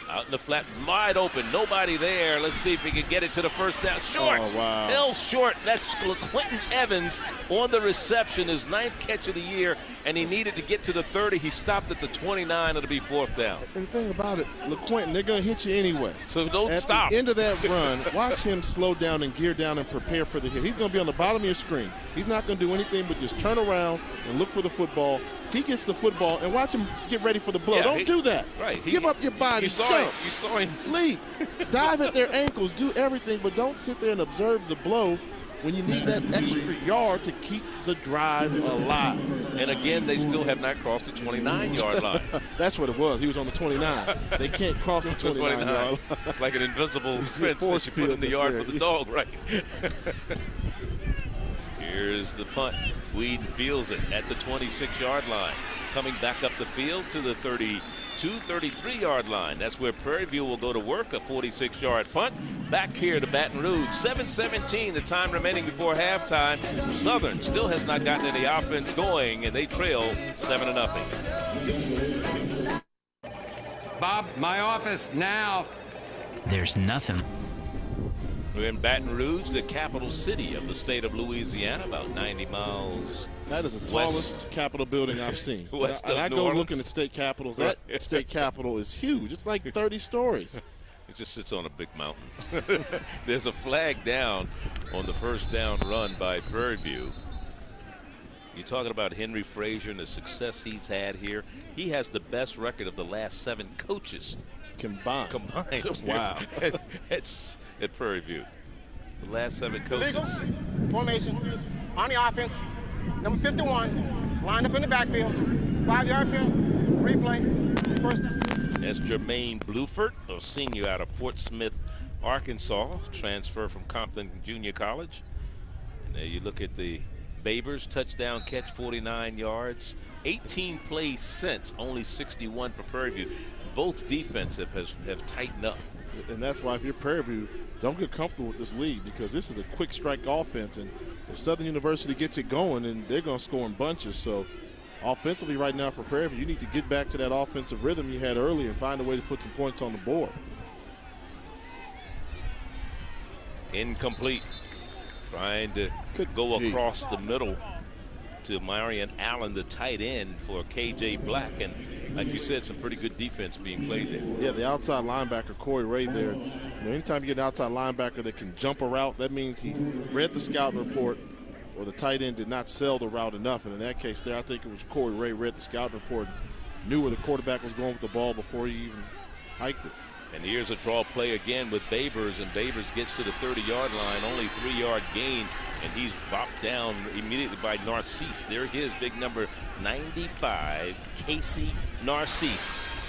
Out in the flat, wide open, nobody there. Let's see if he can get it to the first down. Short, oh, wow. Hill short. That's Quentin Evans on the reception, his 9th catch of the year, and he needed to get to the 30. He stopped at the 29. It'll be 4th down. And the thing about it, LaQuentin, they're going to hit you anyway. So don't stop. At the end of that run, watch him slow down and gear down and prepare for the hit. He's going to be on the bottom of your screen. He's not going to do anything but just turn around and look for the football. He gets the football and watch him get ready for the blow. Don't do that. Right. Give up your body. You saw him. Leap. Dive at their ankles. Do everything, but don't sit there and observe the blow when you need that extra yard to keep the drive alive. And again, they still have not crossed the 29-yard line. That's what it was. He was on the 29. They can't cross the 29-yard line. It's like an invisible fence that you put in the yard for the dog, right? Here's the punt. Whedon fields it at the 26-yard line. Coming back up the field to the 33-yard line. That's where Prairie View will go to work, a 46-yard punt. Back here to Baton Rouge. 7:17, the time remaining before halftime. Southern still has not gotten any offense going, and they trail 7-0. Bob, my office now. There's nothing. We're in Baton Rouge, the capital city of the state of Louisiana, about 90 miles. That is the tallest Capitol building I've seen. And I go looking at state capitals. That state capitol is huge. It's like 30 stories. It just sits on a big mountain. There's a flag down on the first down run by Prairie View. You're talking about Henry Frazier and the success he's had here. He has the best record of the last 7 coaches combined. Wow. At Prairie View. The last 7 coaches. Eagles, formation, on the offense, number 51, lined up in the backfield, 5-yard pin, replay, first down. That's Jermaine Bluford, a senior out of Fort Smith, Arkansas, transfer from Compton Junior College. And there you look at the Babers, touchdown catch, 49 yards. 18 plays since, only 61 for Prairie View. Both defensive have tightened up. And that's why if you're Prairie View, don't get comfortable with this lead because this is a quick strike offense. And if Southern University gets it going, and they're going to score in bunches. So offensively right now for Prairie View, you need to get back to that offensive rhythm you had earlier and find a way to put some points on the board. Incomplete. Trying to go across the middle to Marion Allen, the tight end for KJ Black. And like you said, some pretty good defense being played there. Yeah, the outside linebacker, Corey Ray there. You know, anytime you get an outside linebacker that can jump a route, that means he read the scouting report or the tight end did not sell the route enough. And in that case there, I think it was Corey Ray read the scouting report, knew where the quarterback was going with the ball before he even hiked it. And here's a draw play again with Babers, and Babers gets to the 30-yard line, only 3-yard gain, and he's bopped down immediately by Narcisse. There he is, big number 95, Casey Narcisse,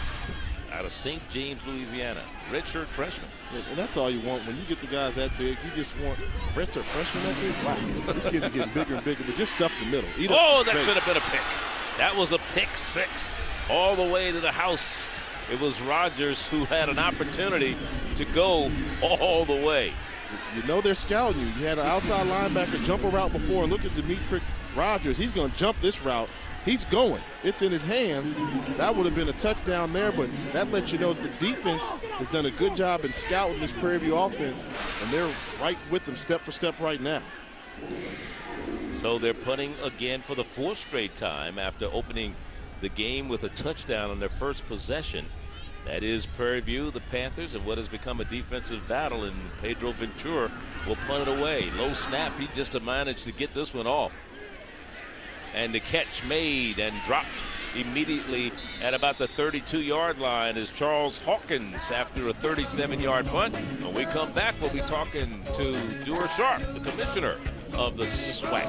out of St. James, Louisiana, redshirt freshman. And that's all you want. When you get the guys that big, you just want redshirt freshman that big. Wow, these kids are getting bigger and bigger, but just stuff the middle. Oh, that should have been a pick. That was a pick six all the way to the house. It was Rogers who had an opportunity to go all the way. You know they're scouting you. You had an outside linebacker jump a route before, and look at Demetric Rogers. He's going to jump this route. He's going. It's in his hands. That would have been a touchdown there, but that lets you know that the defense has done a good job in scouting this Prairie View offense, and they're right with them step for step right now. So they're punting again for the fourth straight time after opening the game with a touchdown on their first possession. That is Prairie View, the Panthers, and what has become a defensive battle, and Pedro Ventura will punt it away. Low snap, he just managed to get this one off. And the catch made and dropped immediately at about the 32-yard line is Charles Hawkins after a 37-yard punt. When we come back, we'll be talking to Dewar Sharp, the commissioner of the SWAC.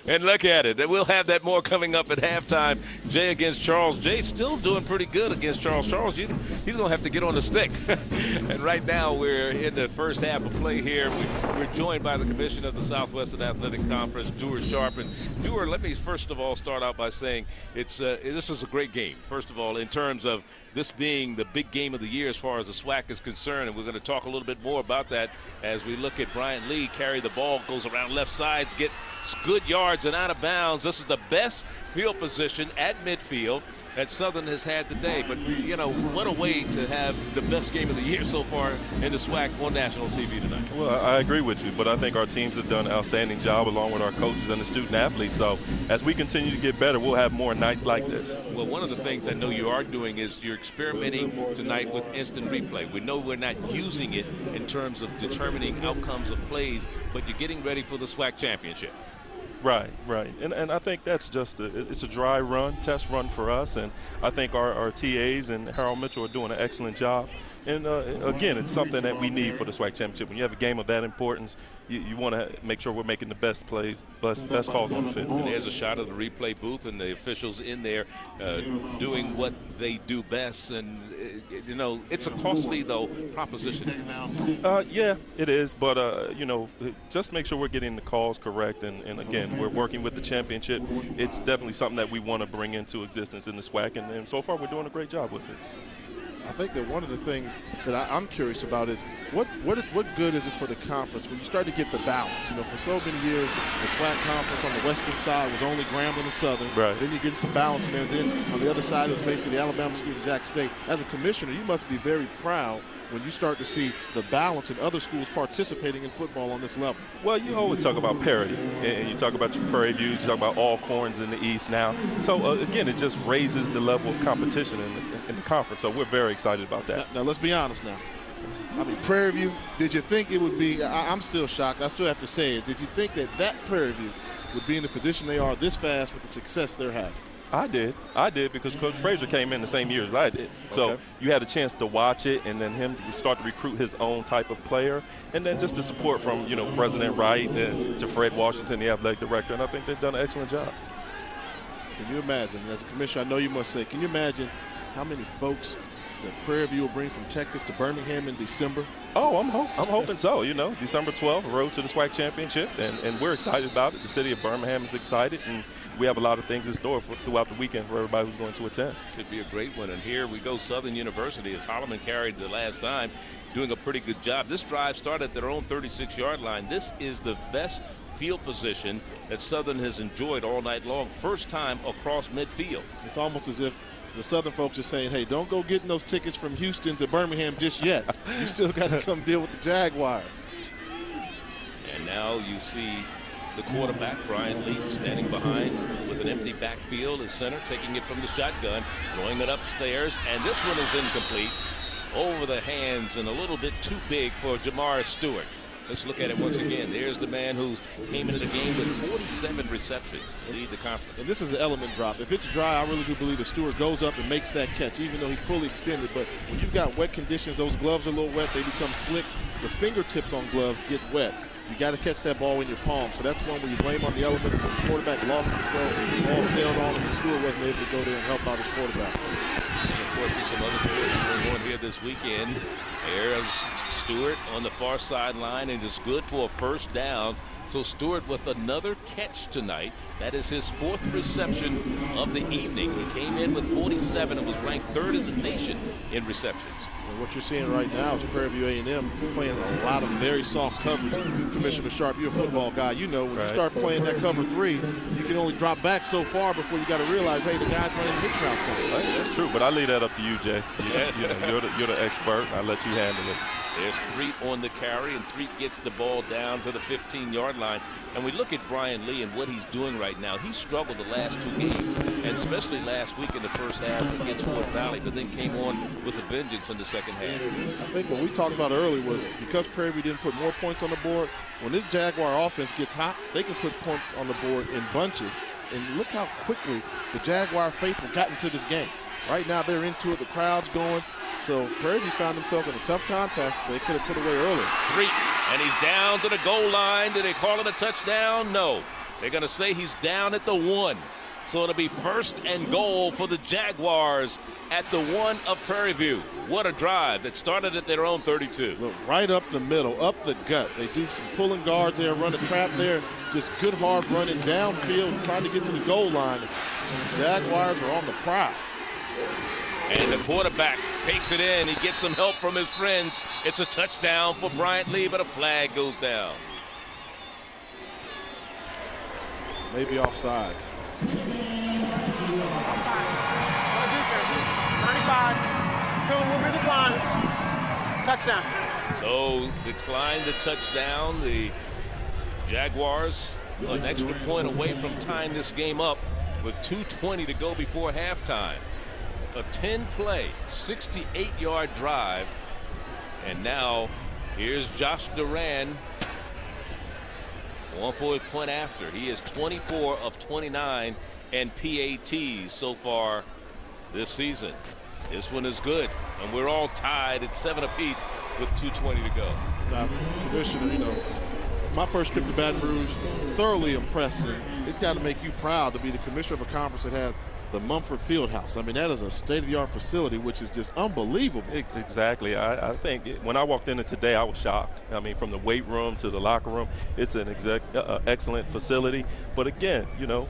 And look at it. We'll have that more coming up at halftime. Jay against Charles. Jay's still doing pretty good against Charles. Charles, he's going to have to get on the stick. And right now we're in the first half of play here. We're joined by the commissioner of the Southwestern Athletic Conference, Dewar Sharp. And Dewar, let me first of all start out by saying this is a great game. First of all, in terms of this being the big game of the year as far as the SWAC is concerned, and we're going to talk a little bit more about that as we look at Bryant Lee carry the ball, goes around left sides, get good yards and out of bounds. This is the best field position at midfield that Southern has had today. But, you know, what a way to have the best game of the year so far in the SWAC on national TV tonight. Well, I agree with you, but I think our teams have done an outstanding job along with our coaches and the student athletes. So as we continue to get better, we'll have more nights like this. Well, one of the things I know you are doing is you're experimenting tonight with instant replay. We know we're not using it in terms of determining outcomes of plays, but you're getting ready for the SWAC championship. Right. And I think that's just it's a dry run, test run for us. And I think our TAs and Harold Mitchell are doing an excellent job. And, again, it's something that we need for the SWAC championship. When you have a game of that importance, you want to make sure we're making the best plays, best calls on the field. And there's a shot of the replay booth and the officials in there doing what they do best. And, you know, it's a costly, though, proposition. Yeah, it is. But, you know, just make sure we're getting the calls correct. And again, we're working with the championship. It's definitely something that we want to bring into existence in the SWAC. And so far, we're doing a great job with it. I think that one of the things that I'm curious about is what good is it for the conference when you start to get the balance? You know, for so many years, the SWAC conference on the western side was only Grambling and Southern. Right. Then you get some balance in there. And then on the other side, it was basically the Alabama schools and Jack State. As a commissioner, you must be very proud when you start to see the balance in other schools participating in football on this level. Well, you always talk about parity, and you talk about your Prairie Views, you talk about all corns in the East now. So, again, it just raises the level of competition in the conference. So we're very excited about that. Now let's be honest now. I mean, Prairie View, did you think it would be – I'm still shocked. I still have to say it. Did you think that Prairie View would be in the position they are this fast with the success they're having? I did because Coach Frazier came in the same year as I did. So you had a chance to watch it and then him start to recruit his own type of player. And then just the support from, you know, President Wright and to Fred Washington, the athletic director. And I think they've done an excellent job. Can you imagine, as a commissioner, I know you must say, can you imagine how many folks that Prairie View will bring from Texas to Birmingham in December? Oh, I'm hoping so. You know, December 12th, road to the SWAC championship, and we're excited about it. The city of Birmingham is excited, and we have a lot of things in store throughout the weekend for everybody who's going to attend. Should be a great one. And here we go, Southern University, as Holloman carried the last time, doing a pretty good job. This drive started at their own 36-yard line. This is the best field position that Southern has enjoyed all night long. First time across midfield. It's almost as if the Southern folks are saying, hey, don't go getting those tickets from Houston to Birmingham just yet. You still got to come deal with the Jaguar. And now you see the quarterback, Brian Lee, standing behind with an empty backfield as center, taking it from the shotgun, throwing it upstairs, and this one is incomplete. Over the hands and a little bit too big for Jamar Stewart. Let's look at it once again. There's the man who came into the game with 47 receptions to lead the conference. And this is an element drop. If it's dry, I really do believe that Stewart goes up and makes that catch, even though he fully extended. But when you've got wet conditions, those gloves are a little wet, they become slick. The fingertips on gloves get wet. You got to catch that ball in your palm. So that's one where you blame on the elements because the quarterback lost his throw. The ball sailed on him, and Stewart wasn't able to go there and help out his quarterback. And of course, there's some other sports going on here this weekend. There's Stewart on the far sideline, and it's good for a first down. So Stewart with another catch tonight. That is his 4th reception of the evening. He came in with 47 and was ranked 3rd in the nation in receptions. And what you're seeing right now is Prairie View A&M playing a lot of very soft coverage. Commissioner Sharp, you're a football guy. You know when you start playing that cover 3, you can only drop back so far before you got to realize, hey, the guy's running hitch routes on. That's true, but I leave that up to you, Jay. You know, you're the expert. I'll let you handle it. There's Threet on the carry, and Threet gets the ball down to the 15-yard line. And we look at Brian Lee and what he's doing right now. He struggled the last 2 games, and especially last week in the first half against Fort Valley, but then came on with a vengeance in the second half. I think what we talked about earlier was because Prairie View didn't put more points on the board, when this Jaguar offense gets hot, they can put points on the board in bunches. And look how quickly the Jaguar faithful got into this game. Right now they're into it, the crowd's going. So Prairie View's found themselves in a tough contest they could have put away earlier. Threet, and he's down to the goal line. Did they call it a touchdown? No. They're going to say he's down at the 1. So it'll be 1st and goal for the Jaguars at the 1 of Prairie View. What a drive that started at their own 32. Look, right up the middle, up the gut. They do some pulling guards there, run a trap there. Just good hard running downfield, trying to get to the goal line. The Jaguars are on the prowl. And the quarterback takes it in. He gets some help from his friends. It's a touchdown for Bryant Lee, but a flag goes down. Maybe offsides. Offside. No defense. 95. Still will be declined. Touchdown. So decline the touchdown. The Jaguars an extra point away from tying this game up with 2:20 to go before halftime. A 10-play, 68-yard drive. And now here's Josh Duran on for a point after. He is 24 of 29 and PATs so far this season. This one is good, and we're all tied at 7 apiece with 2:20 to go. Now, Commissioner, you know, my first trip to Baton Rouge, thoroughly impressive. It's got to make you proud to be the commissioner of a conference that has the Mumford Fieldhouse. I mean, that is a state-of-the-art facility, which is just unbelievable. Exactly. I think when I walked in today, I was shocked. I mean, from the weight room to the locker room, it's an excellent facility. But again, you know,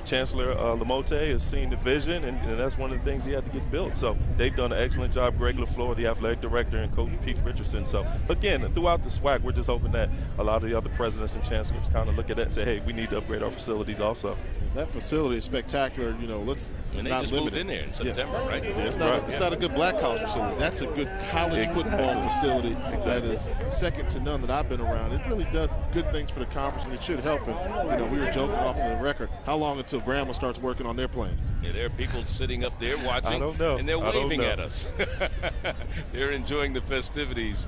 Chancellor Lamote has seen the vision, and that's one of the things he had to get built. So they've done an excellent job. Greg LaFleur, the athletic director, and Coach Pete Richardson. So again, throughout the SWAC, we're just hoping that a lot of the other presidents and chancellors kind of look at that and say, hey, we need to upgrade our facilities also. That facility is spectacular. You know, let's and they not just limit moved in there in September, right? Yeah, it's not a good black college facility. That's a good college football facility that is second to none that I've been around. It really does good things for the conference, and it should help. And you know, we were joking off the record. How long until Grandma starts working on their plans? Yeah, there are people sitting up there watching, I don't know. And they're waving at us. They're enjoying the festivities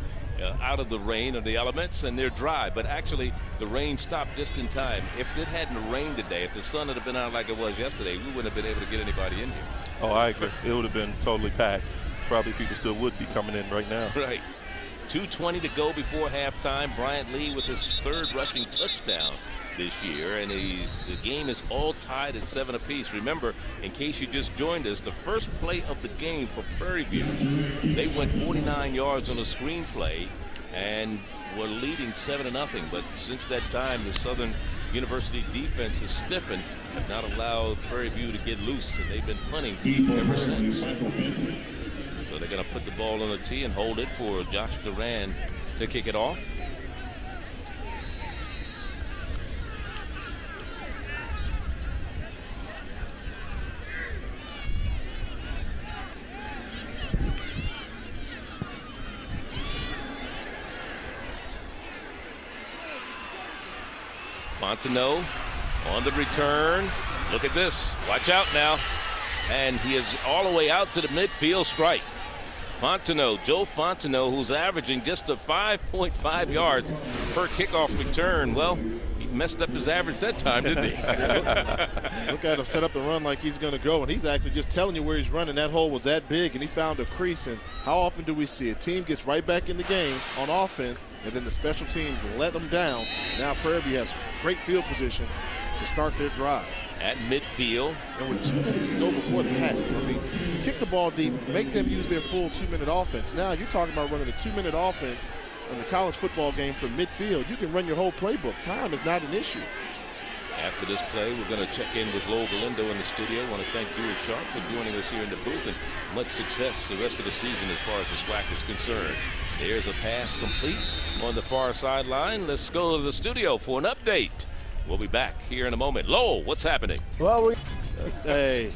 out of the rain or the elements, and they're dry. But actually, the rain stopped just in time. If it hadn't rained today, if the sun had been out like it was yesterday, we wouldn't have been able to get anybody in here. Oh, I agree. It would have been totally packed. Probably people still would be coming in right now. Right. 2:20 to go before halftime. Bryant Lee with his 3rd rushing touchdown this year, and the game is all tied at 7 apiece. Remember, in case you just joined us, the first play of the game for Prairie View, they went 49 yards on a screen play and were leading 7-0. But since that time, the Southern University defense has stiffened, have not allowed Prairie View to get loose, and they've been punting ever since. So they're going to put the ball on the tee and hold it for Josh Duran to kick it off. Fontenot on the return. Look at this. Watch out now. And he is all the way out to the midfield stripe. Fontenot, Joe Fontenot, who's averaging just a 5.5 yards per kickoff return. Well, he messed up his average that time, didn't he? Look at him set up the run like he's going to go, and he's actually just telling you where he's running. That hole was that big, and he found a crease. And how often do we see a team gets right back in the game on offense, and then the special teams let them down? Now Prairie View has great field position to start their drive. At midfield. And with 2 minutes to go before the half, I mean, kick the ball deep, make them use their full 2-minute offense. Now you're talking about running a 2-minute offense in the college football game from midfield. You can run your whole playbook. Time is not an issue. After this play, we're going to check in with Lowell Galindo in the studio. I want to thank Dewey Sharp for joining us here in the booth, and much success the rest of the season as far as the SWAC is concerned. There's a pass complete on the far sideline. Let's go to the studio for an update. We'll be back here in a moment. Lowell, what's happening? Well, hey,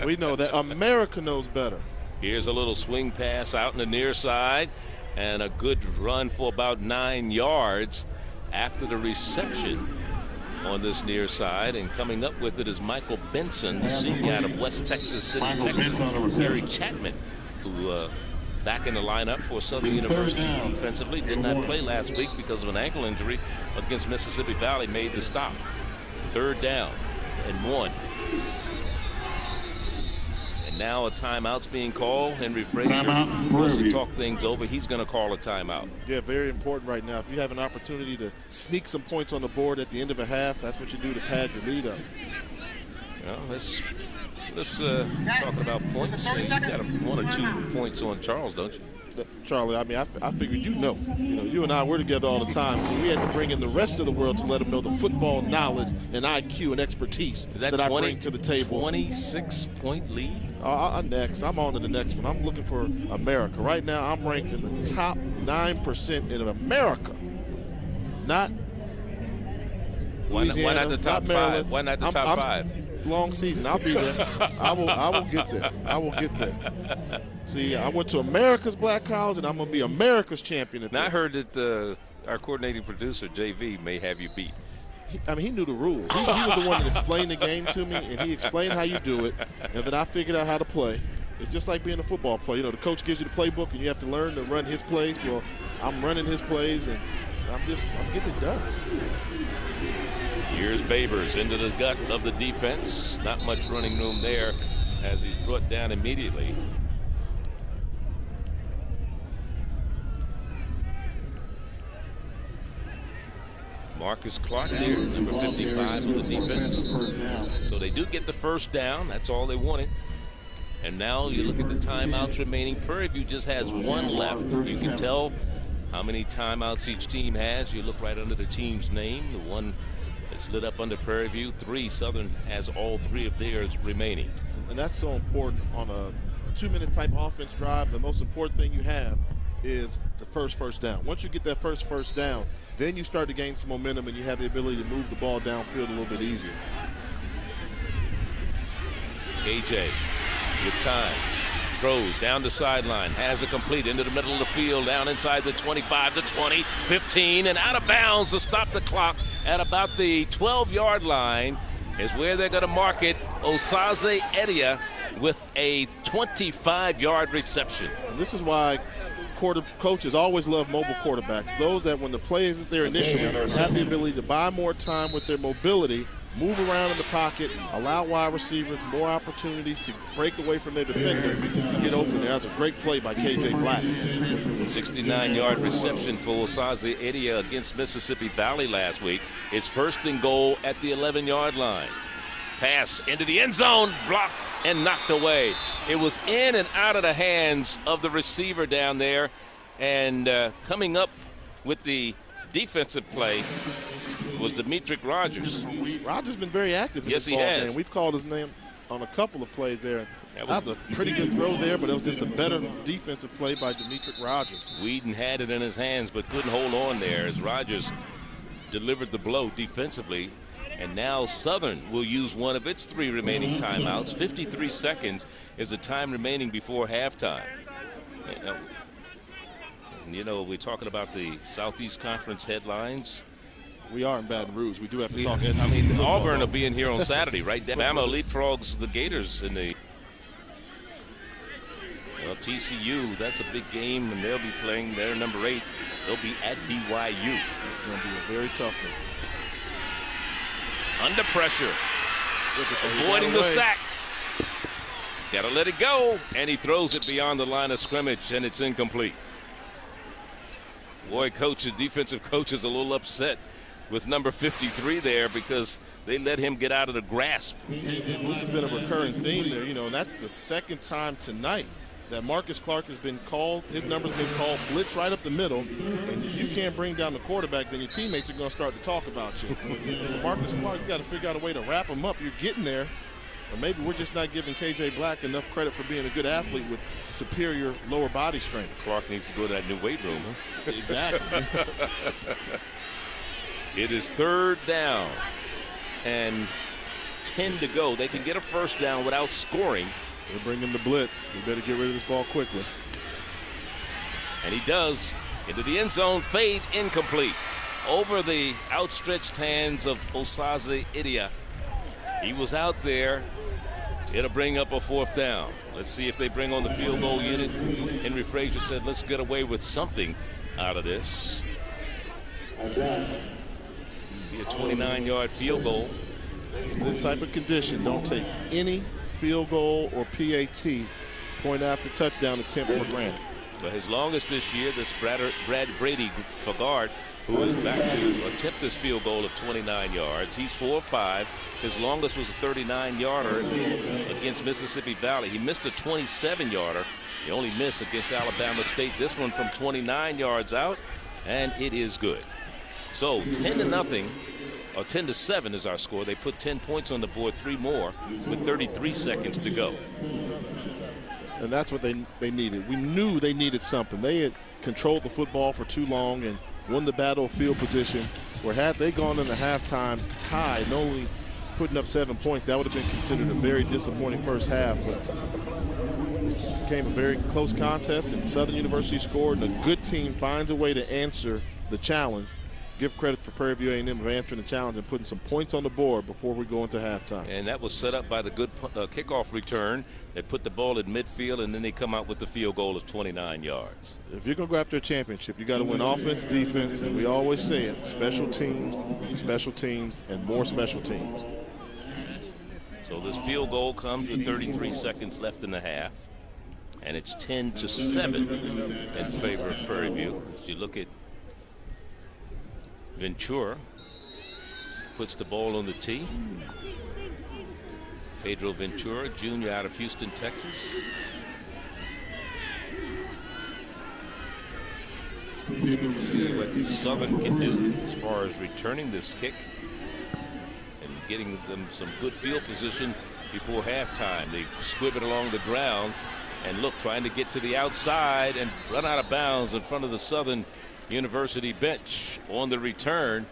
we know that. America knows better. Here's a little swing pass out in the near side, and a good run for about 9 yards after the reception on this near side. And coming up with it is Michael Benson, the senior out of West Texas City, Texas. Barry Chapman, who back in the lineup for Southern University defensively, did not play last week because of an ankle injury against Mississippi Valley, made the stop. 3rd down and 1. And now a timeout's being called. Henry Frazier wants to talk things over. He's going to call a timeout. Yeah, very important right now. If you have an opportunity to sneak some points on the board at the end of a half, that's what you do to pad your lead up. Well, let's talking about points. You got 1 or 2 points on Charles, don't you? Charlie, I mean, I figured you know, you and I were together all the time, so we had to bring in the rest of the world to let them know the football knowledge and IQ and expertise that I bring to the table. 26-point lead? Next. I'm on to the next one. I'm looking for America. Right now, I'm ranked in the top 9% in America, not Louisiana, why not the top Maryland. 5? Why not the top 5? Long season. I'll be there. I will get there. I will get there. See, I went to America's Black College, and I'm going to be America's champion at this. Now I heard that our coordinating producer, JV, may have you beat. He knew the rules. He was the one that explained the game to me, and he explained how you do it, and then I figured out how to play. It's just like being a football player. You know, the coach gives you the playbook, and you have to learn to run his plays. Well, I'm running his plays, and I'm getting it done. Here's Babers into the gut of the defense. Not much running room there as he's brought down immediately. Marcus Clark there, number 55 on the defense. So they do get the 1st down. That's all they wanted. And now you look at the timeouts remaining. Prairie View just has 1 left. You can tell how many timeouts each team has. You look right under the team's name. The one that's lit up under Prairie View. 3, Southern has all 3 of theirs remaining. And that's so important on a 2-minute type offense drive. The most important thing you have is the first down. Once you get that first down, then you start to gain some momentum and you have the ability to move the ball downfield a little bit easier. KJ with time. Throws down the sideline, has it complete into the middle of the field, down inside the 25, the 20, 15, and out of bounds to stop the clock at about the 12-yard line is where they're going to mark it. Osaze Edia with a 25-yard reception. And this is why coaches always love mobile quarterbacks. Those that when the play isn't there initially have the ability to buy more time with their mobility, move around in the pocket, allow wide receivers more opportunities to break away from their defender and get open there. That's a great play by KJ Black. 69-yard reception for Osaze Edia against Mississippi Valley last week. It's 1st and goal at the 11-yard line. Pass into the end zone, blocked and knocked away. It was in and out of the hands of the receiver down there. And coming up with the defensive play was Demetric Rogers. Rogers has been very active in this ball game. We've called his name on a couple of plays there. That was a pretty good throw there, but it was just a better defensive play by Demetric Rogers. Whedon had it in his hands but couldn't hold on there as Rogers delivered the blow defensively. And now Southern will use one of its 3 remaining timeouts. 53 seconds is the time remaining before halftime. You know, we're talking about the Southeast Conference headlines. We are in Baton Rouge. We do have to talk SEC I mean, football. Auburn will be in here on Saturday, right? Bama leapfrogs the Gators in the TCU. That's a big game, and they'll be playing their number 8. They'll be at BYU. It's going to be a very tough one. Under pressure, avoiding the sack. Got to let it go, and he throws it beyond the line of scrimmage, and it's incomplete. Boy, the defensive coach is a little upset with number 53 there because they let him get out of the grasp. This has been a recurring theme there, and that's the 2nd time tonight that Marcus Clark has been called. His number's been called blitz right up the middle, and if you can't bring down the quarterback, then your teammates are going to start to talk about you. For Marcus Clark, you got to figure out a way to wrap him up. You're getting there, or maybe we're just not giving KJ Black enough credit for being a good athlete with superior lower body strength. Clark needs to go to that new weight room, huh? Exactly. It is 3rd down and 10 to go. They can get a 1st down without scoring. They're bringing the blitz. We better get rid of this ball quickly. And he does. Into the end zone, fade incomplete. Over the outstretched hands of Osaze Edia. He was out there. It'll bring up a 4th down. Let's see if they bring on the field goal unit. Henry Frazier said, let's get away with something out of this. Be a 29-yard field goal. This type of condition, don't take any field goal or PAT, point after touchdown attempt for granted. But his longest this year, this Brad Brady for guard, who is back to attempt this field goal of 29 yards. He's 4 of 5. His longest was a 39-yarder against Mississippi Valley. He missed a 27-yarder. He only missed against Alabama State. This one from 29 yards out, and it is good. So 10-0. Or 10-7 is our score. They put 10 points on the board, 3 more, with 33 seconds to go. And that's what they needed. We knew they needed something. They had controlled the football for too long and won the battlefield position, where had they gone into halftime tied, not only putting up 7 points, that would have been considered a very disappointing first half. But this became a very close contest, and Southern University scored, and a good team finds a way to answer the challenge. Give credit for Prairie View A&M for answering the challenge and putting some points on the board before we go into halftime. And that was set up by the good kickoff return. They put the ball at midfield, and then they come out with the field goal of 29 yards. If you're going to go after a championship, you got to win offense, defense, and we always say it, special teams, and more special teams. So this field goal comes with 33 seconds left in the half, and it's 10-7 in favor of Prairie View. As you look at Ventura, puts the ball on the tee. Pedro Ventura, Jr. out of Houston, Texas. Let's see what Southern can do as far as returning this kick and getting them some good field position before halftime. They squib it along the ground and look, trying to get to the outside and run out of bounds in front of the Southern University bench. On the return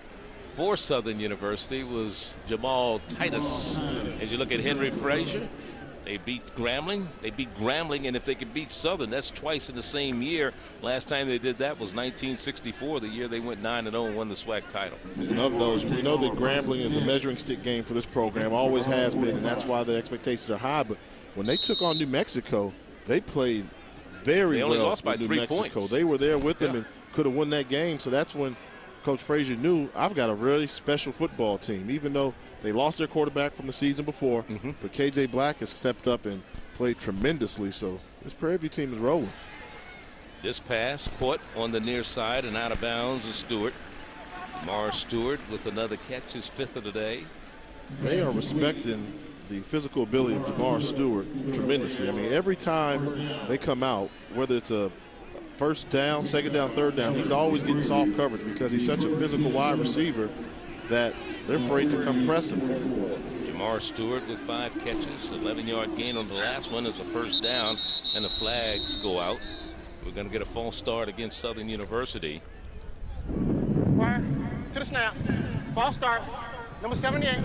for Southern University was Jamal Titus. As you look at Henry Frazier, they beat Grambling. They beat Grambling, and if they could beat Southern, that's twice in the same year. Last time they did that was 1964, the year they went 9-0 and won the SWAC title. And of those, we know that Grambling is a measuring stick game for this program, always has been, and that's why the expectations are high. But when they took on New Mexico, they played very well. They only lost by New 3 Mexico. points. They were there with them and could have won that game. So that's when Coach Frazier knew, I've got a really special football team, even though they lost their quarterback from the season before. But KJ Black has stepped up and played tremendously. So this Prairie View team is rolling. This pass caught on the near side and out of bounds is Stewart. Mars Stewart with another catch, his 5th of the day. They are respecting the physical ability of Jamar Stewart tremendously. I mean, every time they come out, whether it's a first down, second down, third down, he's always getting soft coverage because he's such a physical wide receiver that they're afraid to come press him. Jamar Stewart with 5 catches, 11-yard gain on the last one is a first down, and the flags go out. We're going to get a false start against Southern University. Fire to the snap. False start. Number 78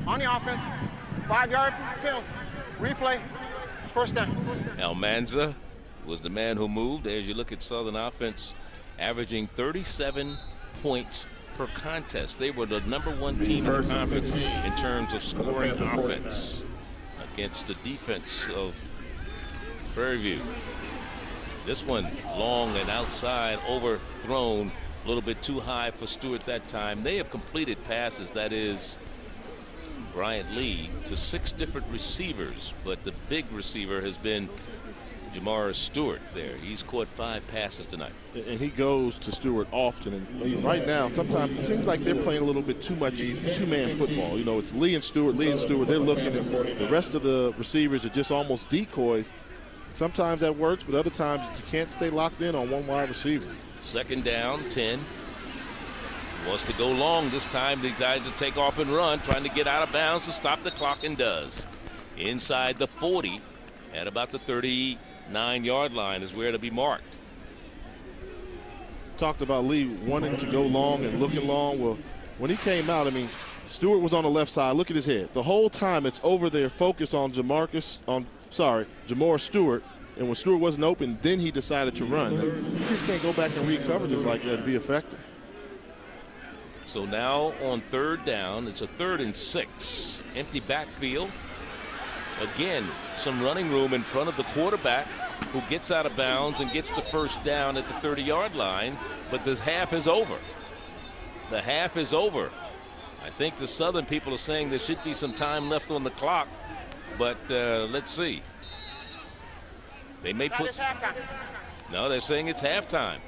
on the offense. 5-yard penalty. Replay. First down. Almanza was the man who moved. As you look at Southern offense, averaging 37 points per contest. They were the #1 team in the conference in terms of scoring offense against the defense of Prairie View. This one long and outside, overthrown, a little bit too high for Stewart that time. They have completed passes, that is Bryant Lee, to 6 different receivers, but the big receiver has been Jamar Stewart there. He's caught 5 passes tonight. And he goes to Stewart often. And right now, sometimes it seems like they're playing a little bit too much two-man football. You know, it's Lee and Stewart. They're looking at the rest of the receivers are just almost decoys. Sometimes that works, but other times you can't stay locked in on one wide receiver. Second down, 10. Wants to go long this time. He decides to take off and run, trying to get out of bounds to stop the clock, and does. Inside the 40 at about the 39-yard line is where to be marked. Talked about Lee wanting to go long and looking long. Well, when he came out, I mean, Stewart was on the left side. Look at his head. The whole time it's over there, focus on Jamar Stewart. And when Stewart wasn't open, then he decided to run. You just can't go back and read coverages like that and be effective. So now on 3rd down, it's a 3rd and 6. Empty backfield. Again, some running room in front of the quarterback, who gets out of bounds and gets the first down at the 30-yard line. But the half is over. The half is over. I think the Southern people are saying there should be some time left on the clock, but let's see. They may put. No, they're saying it's halftime.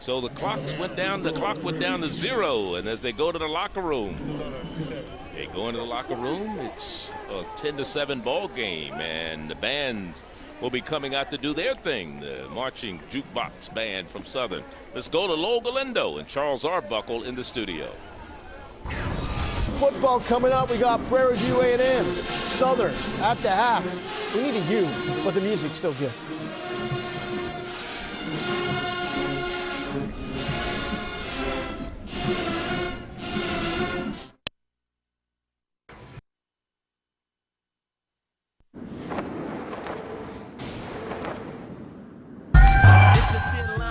So the clock went down to 0, and as they go to the locker room, it's a 10-7 ball game, and the band will be coming out to do their thing, the marching jukebox band from Southern. Let's go to Lowell Galindo and Charles Arbuckle in the studio. Football coming up. We got Prairie View A&M, Southern at the half. We need a U, but the music's still good.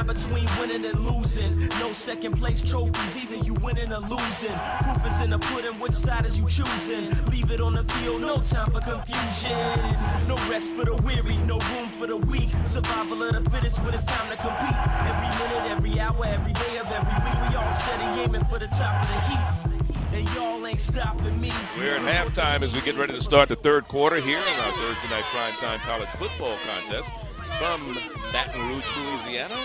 Between winning and losing, no second place trophies, either you winning or losing. Proof is in the pudding, which side is you choosing? Leave it on the field, no time for confusion. No rest for the weary, no room for the weak. Survival of the fittest when it's time to compete. Every minute, every hour, every day of every week, we all steady aiming for the top of the heap. And y'all ain't stopping me. We're at halftime as we get ready to start the 3rd quarter here in our Thursday night primetime college football contest from Baton Rouge, Louisiana.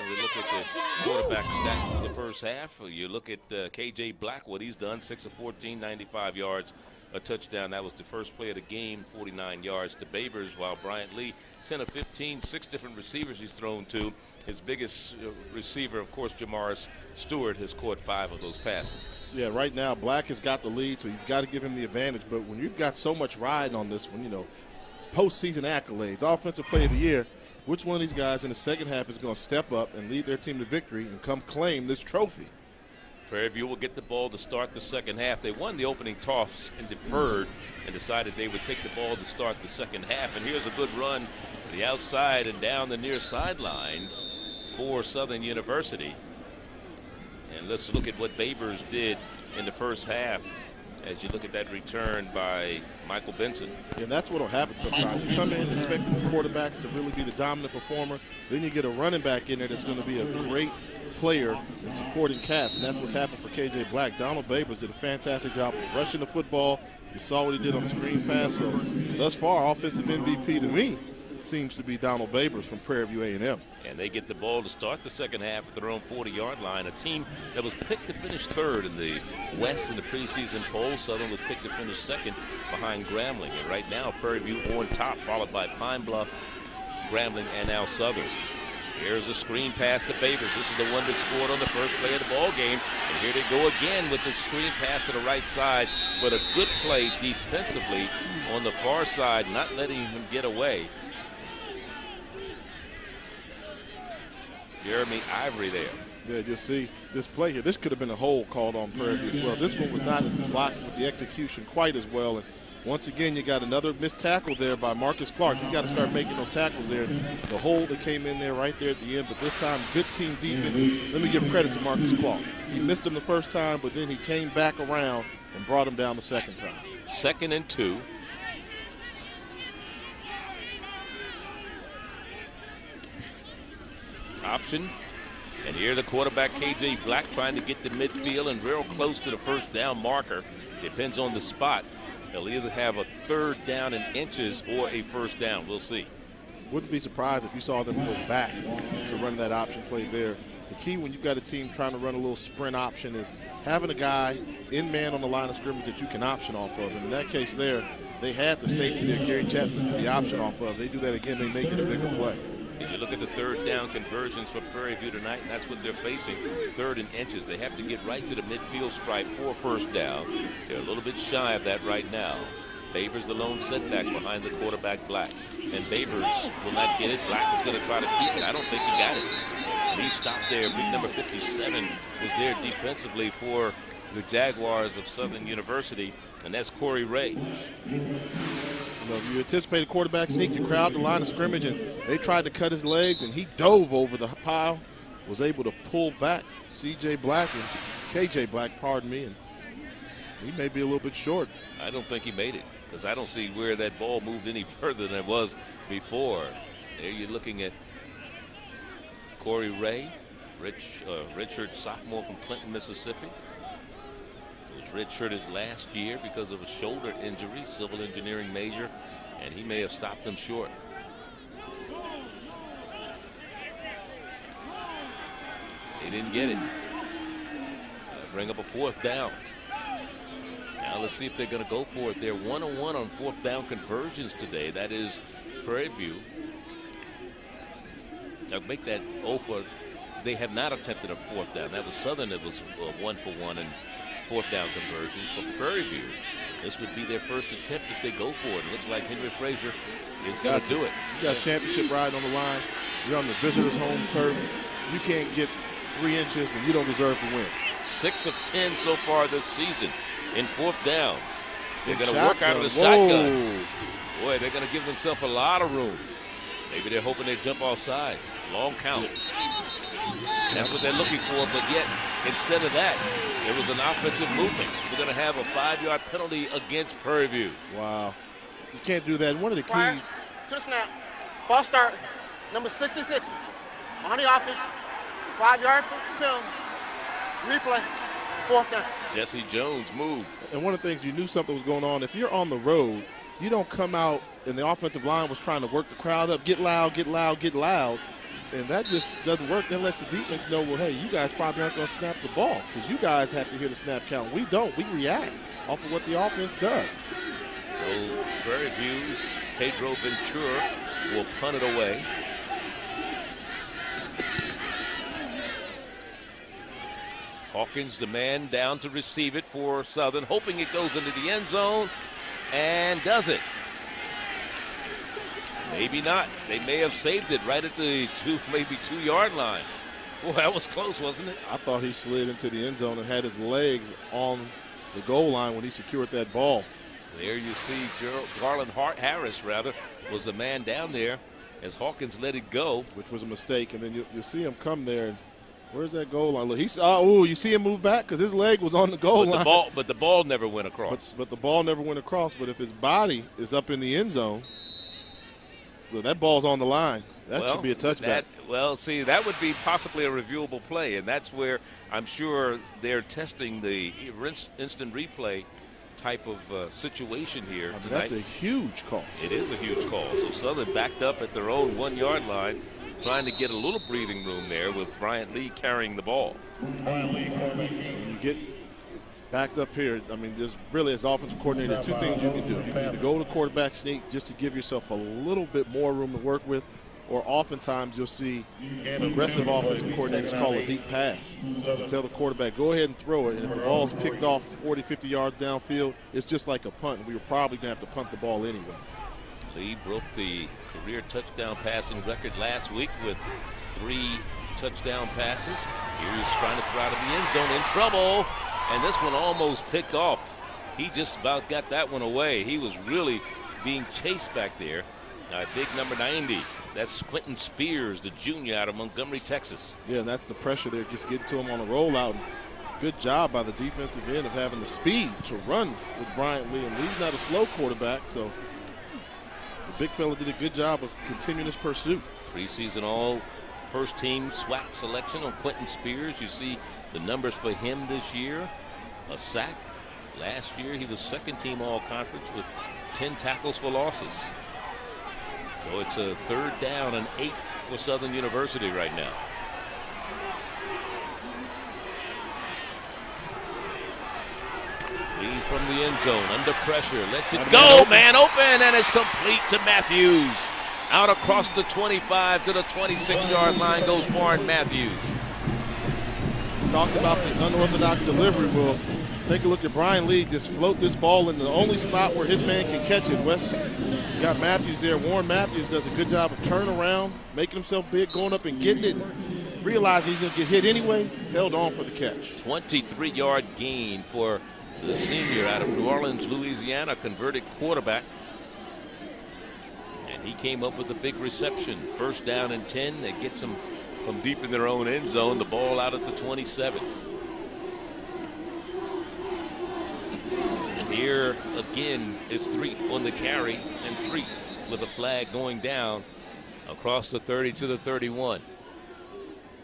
We look at the quarterback stat for the first half. You look at K.J. Black, what he's done, 6 of 14, 95 yards, a touchdown. That was the first play of the game, 49 yards to Babers, while Bryant Lee, 10 of 15, 6 different receivers he's thrown to. His biggest receiver, of course, Jamar Stewart, has caught 5 of those passes. Yeah, right now Black has got the lead, so you've got to give him the advantage. But when you've got so much riding on this one, you know, postseason accolades, offensive player of the year, which one of these guys in the second half is going to step up and lead their team to victory and come claim this trophy? Prairie View will get the ball to start the second half. They won the opening toss and deferred and decided they would take the ball to start the second half. And here's a good run to the outside and down the near sidelines for Southern University. And let's look at what Babers did in the first half as you look at that return by Michael Benson. And that's what will happen sometimes. You come in expecting the quarterbacks to really be the dominant performer. Then you get a running back in there that's going to be a great player and supporting cast, and that's what happened for K.J. Black. Donald Babers did a fantastic job of rushing the football. You saw what he did on the screen pass. So thus far, offensive MVP to me seems to be Donald Babers from Prairie View A&M. And they get the ball to start the second half at their own 40-yard line. A team that was picked to finish third in the West in the preseason poll. Southern was picked to finish second behind Grambling. And right now, Prairie View on top, followed by Pine Bluff, Grambling, and now Southern. Here's a screen pass to Babers. This is the one that scored on the first play of the ball game. And here they go again with the screen pass to the right side. But a good play defensively on the far side, not letting him get away. Jeremy Ivory there. Yeah, you'll see this play here. This could have been a hold called on Prairie View as well. This one was not as blocked with the execution quite as well. And once again, you got another missed tackle there by Marcus Clark. He's got to start making those tackles there. The hold that came in there right there at the end, but this time, good team defense. Let me give credit to Marcus Clark. He missed him the first time, but then he came back around and brought him down the second time. 2nd and 2. Option. And here the quarterback, K.J. Black, trying to get to midfield and real close to the first down marker. Depends on the spot. They'll either have a 3rd down in inches or a 1st down. We'll see. Wouldn't be surprised if you saw them go back to run that option play there. The key when you've got a team trying to run a little sprint option is having a guy in man on the line of scrimmage that you can option off of. And in that case there, they had the safety there, Gary Chapman, the option off of. They do that again, they make it a bigger play. If you look at the 3rd down conversions for Prairie View tonight, and that's what they're facing, 3rd and inches. They have to get right to the midfield stripe for 1st down. They're a little bit shy of that right now. Babers the lone setback behind the quarterback, Black. And Babers will not get it. Black is going to try to keep it. I don't think he got it. And he stopped there. Big number 57 was there defensively for the Jaguars of Southern University, and that's Corey Ray. You know, you anticipate a quarterback sneak, you crowd the line of scrimmage, and they tried to cut his legs, and he dove over the pile, was able to pull back C.J. Black and K.J. Black, pardon me, and he may be a little bit short. I don't think he made it because I don't see where that ball moved any further than it was before. There you're looking at Corey Ray, redshirt sophomore from Clinton, Mississippi. Was redshirted last year because of a shoulder injury, civil engineering major, and he may have stopped them short. They didn't get it. Bring up a 4th down. Now let's see if they're going to go for it. They're 1-on-1 on 4th down conversions today. That is Prairie View. Now make that 0 for. They have not attempted a 4th down. That was Southern that was 1 for 1 and 4th down conversions. For Prairie View, this would be their first attempt if they go for it. It looks like Henry Frazier is going to do it. You got a championship ride on the line. You're on the visitor's home turf. You can't get 3 inches, and you don't deserve to win. 6 of 10 so far this season in 4th downs. They're going to work out of the shotgun. Boy, they're going to give themselves a lot of room. Maybe they're hoping they jump off sides. Long count. That's what they're looking for, but yet, instead of that, there was an offensive movement. We're going to have a 5-yard penalty against Prairie View. Wow. You can't do that. And one of the keys. To the snap. False start. Number 66 on the offense. 5-yard penalty. Replay. 4th down. Jesse Jones moved. And one of the things you knew something was going on. If you're on the road, you don't come out and the offensive line was trying to work the crowd up, get loud, get loud, get loud. And that just doesn't work. That lets the defense know, well, hey, you guys probably aren't going to snap the ball because you guys have to hear the snap count. We don't. We react off of what the offense does. So Prairie View's Pedro Ventura will punt it away. Hawkins, the man down to receive it for Southern, hoping it goes into the end zone, and does it. Maybe not. They may have saved it right at the maybe 2-yard line. Boy, that was close, wasn't it? I thought he slid into the end zone and had his legs on the goal line when he secured that ball. There you see Garland Harris, was the man down there as Hawkins let it go. Which was a mistake, and then you see him come there. And where's that goal line? Look, you see him move back because his leg was on the goal line. But the ball never went across. But the ball never went across. But if his body is up in the end zone, well, that ball's on the line. That should be a touchback. That would be possibly a reviewable play, and that's where I'm sure they're testing the instant replay type of situation here tonight. That's a huge call. It is a huge call. So Southern backed up at their own 1-yard line, trying to get a little breathing room there with Bryant Lee carrying the ball. When you get backed up here, I mean, there's really, as offensive coordinator, two things you can do. You can either go to quarterback sneak just to give yourself a little bit more room to work with, or oftentimes you'll see aggressive offensive coordinators call a deep pass. You tell the quarterback, go ahead and throw it, and if the ball's picked off 40, 50 yards downfield, it's just like a punt, and we were probably going to have to punt the ball anyway. Lee broke the career touchdown passing record last week with 3 touchdown passes. Here he's trying to throw out of the end zone, in trouble, and this one almost picked off. He just about got that one away. He was really being chased back there. Big number 90. That's Quentin Spears, the junior out of Montgomery, Texas. Yeah, and that's the pressure there, just getting to him on a rollout. Good job by the defensive end of having the speed to run with Bryant Lee. And Lee's not a slow quarterback, so the big fella did a good job of continuing his pursuit. Preseason all first team SWAC selection on Quentin Spears. You see the numbers for him this year. A sack. Last year he was second team all conference with 10 tackles for losses. So it's a 3rd down and 8 for Southern University right now. Lee from the end zone, under pressure, lets it go, man open, and it's complete to Matthews. Out across the 25 to the 26-yard line goes Warren Matthews. Talked about the unorthodox delivery. Well, take a look at Brian Lee just float this ball in the only spot where his man can catch it. West got Matthews there. Warren Matthews does a good job of turning around, making himself big, going up and getting it. Realized he's going to get hit anyway, held on for the catch. 23-yard gain for the senior out of New Orleans, Louisiana, converted quarterback. And he came up with a big reception. 1st down and 10. That gets them from deep in their own end zone. The ball out at the 27. Here again is 3 on the carry and 3 with a flag going down across the 30 to the 31.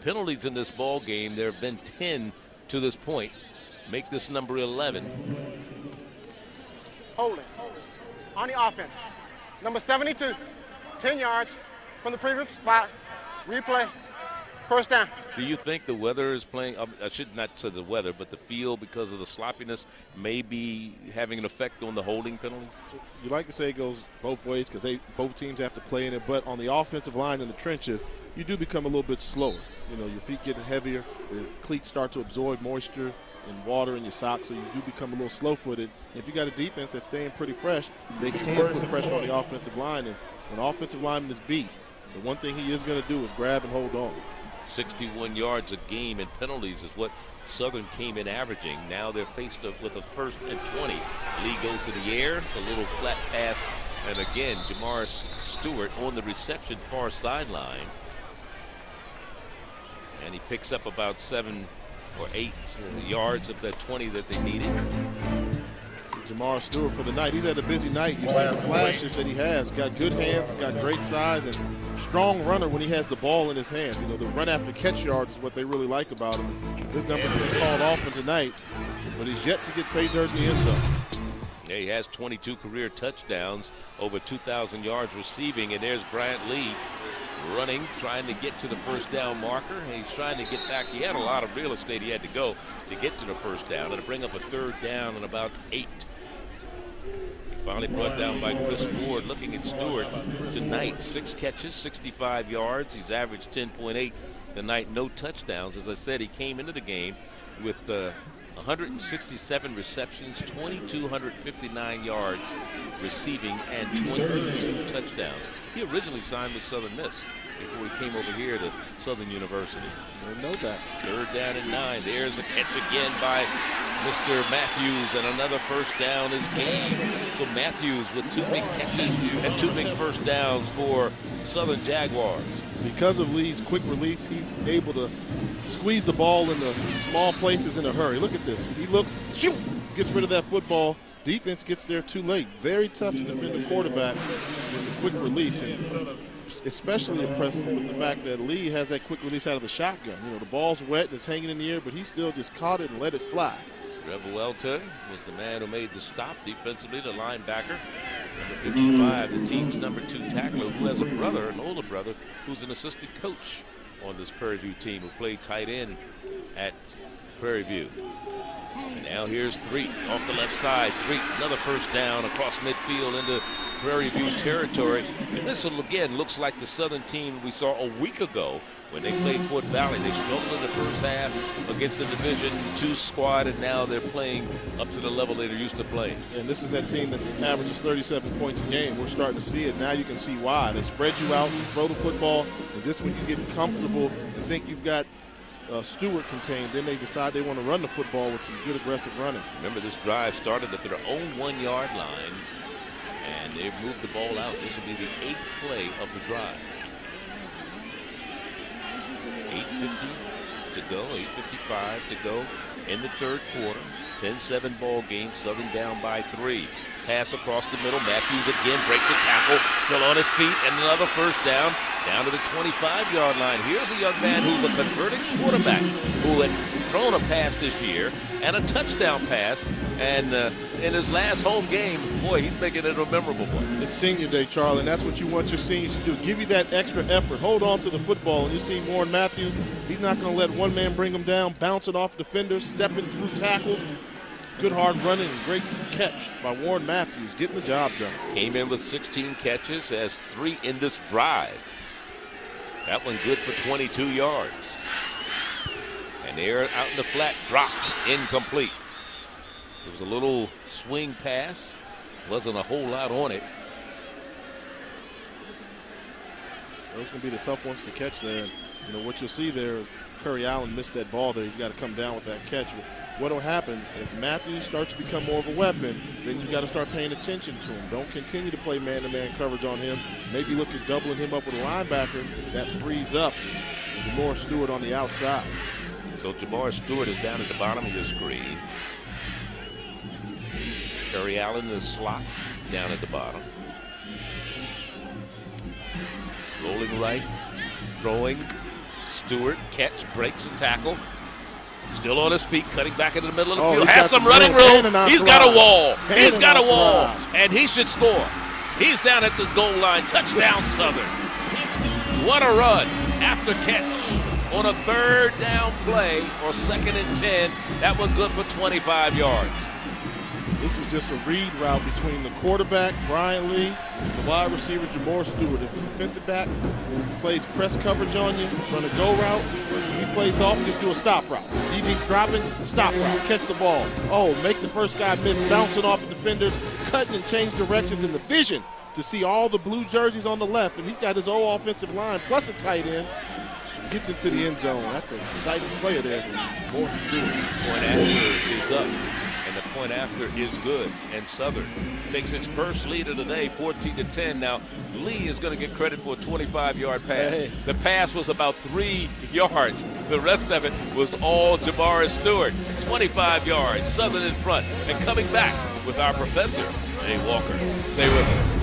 Penalties in this ball game, there have been 10 to this point. Make this number 11. Holding on the offense. Number 72, 10 yards from the previous spot. Replay. 1st down. Do you think the weather is playing? I should not say the weather, but the field, because of the sloppiness, may be having an effect on the holding penalties? You like to say it goes both ways because both teams have to play in it, but on the offensive line in the trenches, you do become a little bit slower. You know, your feet get heavier, the cleats start to absorb moisture and water in your socks, so you do become a little slow-footed. If you got a defense that's staying pretty fresh, they can put pressure on the offensive line, and when an offensive lineman is beat, the one thing he is going to do is grab and hold on. 61 yards a game in penalties is what Southern came in averaging. Now they're faced up with a 1st and 20. Lee goes to the air, a little flat pass, and again, Jamar Stewart on the reception far sideline. And he picks up about 7 or 8 yards of that 20 that they needed. Jamar Stewart for the night. He's had a busy night. You see the flashes that he has. Got good hands, he's got great size, and strong runner when he has the ball in his hand. You know, the run after catch yards is what they really like about him. This number's been called off for tonight, but he's yet to get pay dirt in the end zone. Yeah, he has 22 career touchdowns, over 2,000 yards receiving, and there's Bryant Lee running, trying to get to the 1st down marker. He's trying to get back. He had a lot of real estate he had to go to get to the 1st down and to bring up a 3rd down and about 8. Finally brought down by Chris Ford. Looking at Stewart tonight, 6 catches, 65 yards. He's averaged 10.8 tonight, no touchdowns. As I said, he came into the game with 167 receptions, 2,259 yards receiving, and 22 touchdowns. He originally signed with Southern Miss before he came over here to Southern University. I know that. 3rd down and 9. There's a catch again by Mr. Matthews, and another 1st down is gained. So Matthews with 2 big catches and 2 big 1st downs for Southern Jaguars. Because of Lee's quick release, he's able to squeeze the ball into small places in a hurry. Look at this. He looks, shoot, gets rid of that football. Defense gets there too late. Very tough to defend the quarterback with a quick release. And especially impressed with the fact that Lee has that quick release out of the shotgun. You know, the ball's wet, it's hanging in the air, but he still just caught it and let it fly. Revuelta was the man who made the stop defensively, the linebacker. Number 55, the team's number 2 tackler, who has a brother, an older brother, who's an assistant coach on this Prairie View team, who played tight end at Prairie View. And now here's 3 off the left side. 3, another first down across midfield into Prairie View territory. And this one, again, looks like the Southern team we saw a week ago when they played Fort Valley. They struggled in the first half against the Division II squad, and now they're playing up to the level they're used to playing. And this is that team that averages 37 points a game. We're starting to see it. Now you can see why. They spread you out to throw the football, and just when you get comfortable and think you've got Stewart contained, then they decide they want to run the football with some good aggressive running. Remember, this drive started at their own 1-yard line, and they've moved the ball out. This will be the 8th play of the drive. 8:50 to go, 8:55 to go in the third quarter. 10-7 ball game, Southern down by 3. Pass across the middle. Matthews again breaks a tackle, still on his feet, and another first down to the 25-yard line. Here's a young man who's a converted quarterback who had thrown a pass this year and a touchdown pass, and in his last home game, boy, he's making it a memorable one. It's senior day, Charlie, and that's what you want your seniors to do. Give you that extra effort. Hold on to the football, and you see Warren Matthews, he's not going to let one man bring him down, bouncing off defenders, stepping through tackles. Good hard running and great catch by Warren Matthews, getting the job done. Came in with 16 catches, has 3 in this drive. That one good for 22 yards. And they're out in the flat, dropped, incomplete. It was a little swing pass. Wasn't a whole lot on it. Those going to be the tough ones to catch there. You know, what you'll see there is Curry Allen missed that ball there. He's got to come down with that catch. What will happen as Matthews starts to become more of a weapon, then you got to start paying attention to him. Don't continue to play man-to-man coverage on him. Maybe look at doubling him up with a linebacker. That frees up Jamar Stewart on the outside. So Jamar Stewart is down at the bottom of your screen. Curry Allen in the slot down at the bottom. Rolling right, throwing. Stewart, catch, breaks a tackle. Still on his feet, cutting back into the middle of the field. Has some running room. He's got a wall. He's got a wall. And he should score. He's down at the goal line. Touchdown, Southern. What a run after catch on a 3rd down play or 2nd and 10. That one good for 25 yards. This was just a read route between the quarterback, Brian Lee, and the wide receiver, Jamar Stewart. If the defensive back plays press coverage on you, run a go route. If he plays off, just do a stop route. DB's dropping, stop route, catch the ball. Oh, make the first guy miss, bouncing off the defenders, cutting and change directions in the vision to see all the blue jerseys on the left, and he's got his whole offensive line plus a tight end. Gets into the end zone. That's an exciting player there for Jamar Stewart. Point after is up. And the point after is good, and Southern takes its first lead of the day, 14-10. Now, Lee is going to get credit for a 25-yard pass. Hey. The pass was about 3 yards. The rest of it was all Jamar Stewart. 25 yards, Southern in front. And coming back with our professor, Jay Walker. Stay with us.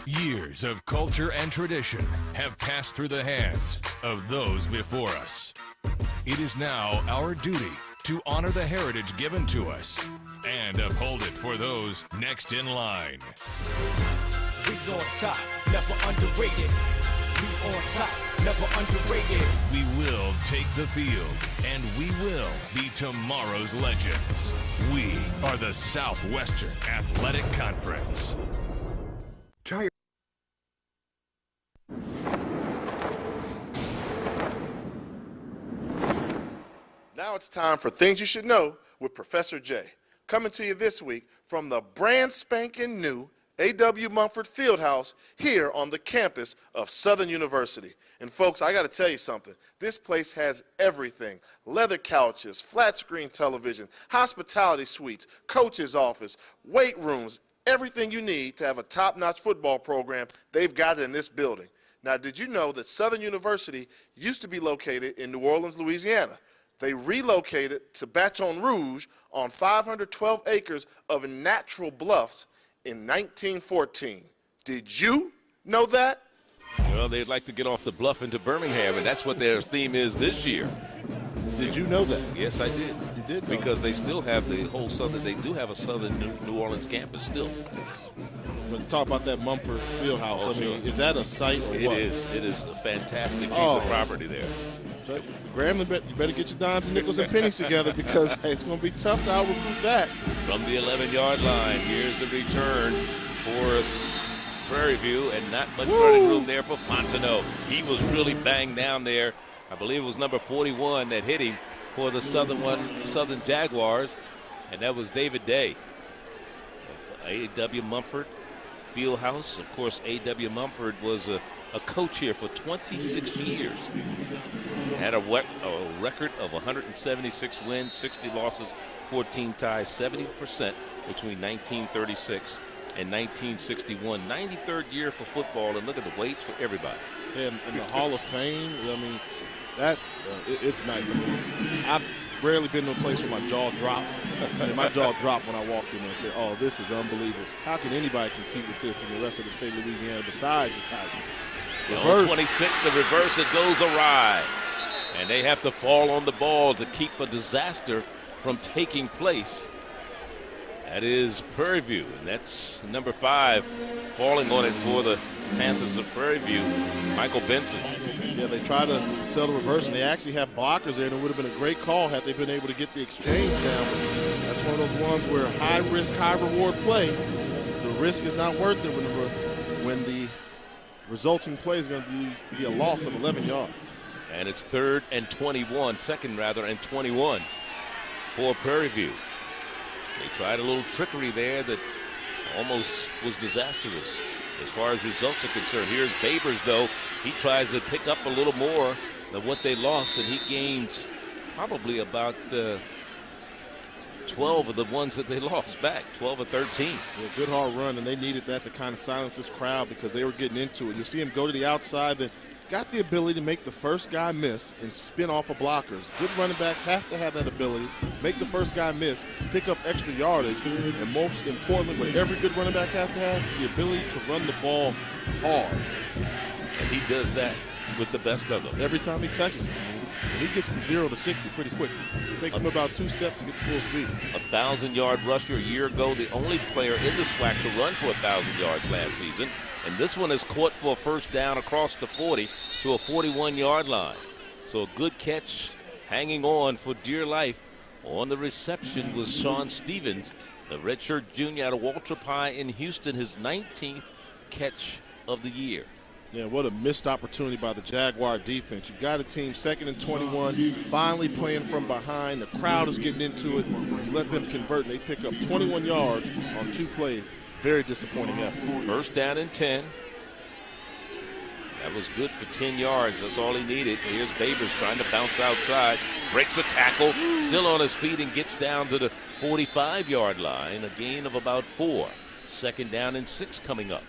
Years of culture and tradition have passed through the hands of those before us. It is now our duty to honor the heritage given to us and uphold it for those next in line. We on top, never underrated. We on top, never underrated. We will take the field, and we will be tomorrow's legends. We are the Southwestern Athletic Conference. Now it's time for Things You Should Know with Professor J. Coming to you this week from the brand spanking new A.W. Mumford Fieldhouse here on the campus of Southern University. And folks, I got to tell you something. This place has everything. Leather couches, flat screen television, hospitality suites, coach's office, weight rooms, everything you need to have a top-notch football program, they've got it in this building. Now, did you know that Southern University used to be located in New Orleans, Louisiana? They relocated to Baton Rouge on 512 acres of natural bluffs in 1914. Did you know that? Well, they'd like to get off the bluff into Birmingham, and that's what their theme is this year. Did you know that? Yes, I did. You did know because they still have the whole southern. They do have a southern New Orleans campus still. But talk about that Mumford Fieldhouse. Oh, I mean, is that a site or It what? is. It is a fantastic piece of property there. So, Graham, you better get your dimes and nickels and pennies together because it's going to be tough to outrecruit that. From the 11-yard line, here's the return for Prairie View, and not much running room there for Fontenot. He was really banged down there. I believe it was number 41 that hit him for the Southern Jaguars, and that was David Day. A.W. Mumford Fieldhouse. Of course, A.W. Mumford was a coach here for 26 years. Had a record of 176 wins, 60 losses, 14 ties, 70% between 1936 and 1961. 93rd year for football, and look at the weights for everybody. And in the Hall of Fame, I mean, that's it's nice. I mean, I've rarely been to a place where my jaw dropped. And my jaw dropped when I walked in there and said, oh, this is unbelievable. How can anybody compete with this in the rest of the state of Louisiana besides the Titans? On 26, the reverse, it goes awry. And they have to fall on the ball to keep a disaster from taking place. That is Prairie View, and that's number 5 falling on it for the Panthers of Prairie View, Michael Benson. Yeah, they try to sell the reverse, and they actually have blockers there, and it would have been a great call had they been able to get the exchange down. But that's one of those ones where high risk, high reward play. The risk is not worth it when the resulting play is going to be a loss of 11 yards. And it's 3rd and 21, second rather, and 21 for Prairie View. They tried a little trickery there that almost was disastrous as far as results are concerned. Here's Babers, though. He tries to pick up a little more than what they lost, and he gains probably about 12 of the ones that they lost back, 12 or 13. Yeah, good hard run, and they needed that to kind of silence this crowd because they were getting into it. You see him go to the outside, then got the ability to make the first guy miss and spin off of blockers. Good running backs have to have that ability. Make the first guy miss, pick up extra yardage, and most importantly, what every good running back has to have, the ability to run the ball hard. And he does that with the best of them. Every time he touches it. And he gets to 0 to 60 pretty quickly. It takes him about 2 steps to get to full speed. 1,000-yard rusher a year ago, the only player in the SWAC to run for 1,000 yards last season. And this one is caught for a first down across the 40 to a 41-yard line. So a good catch, hanging on for dear life. On the reception was Sean Stevens, the redshirt junior out of Waltrip High in Houston, his 19th catch of the year. Yeah, what a missed opportunity by the Jaguar defense. You've got a team 2nd and 21, finally playing from behind. The crowd is getting into it. You let them convert, and they pick up 21 yards on 2 plays. Very disappointing effort. First down and 10. That was good for 10 yards. That's all he needed. Here's Babers trying to bounce outside. Breaks a tackle. Still on his feet and gets down to the 45-yard line. A gain of about 4. Second down and 6 coming up.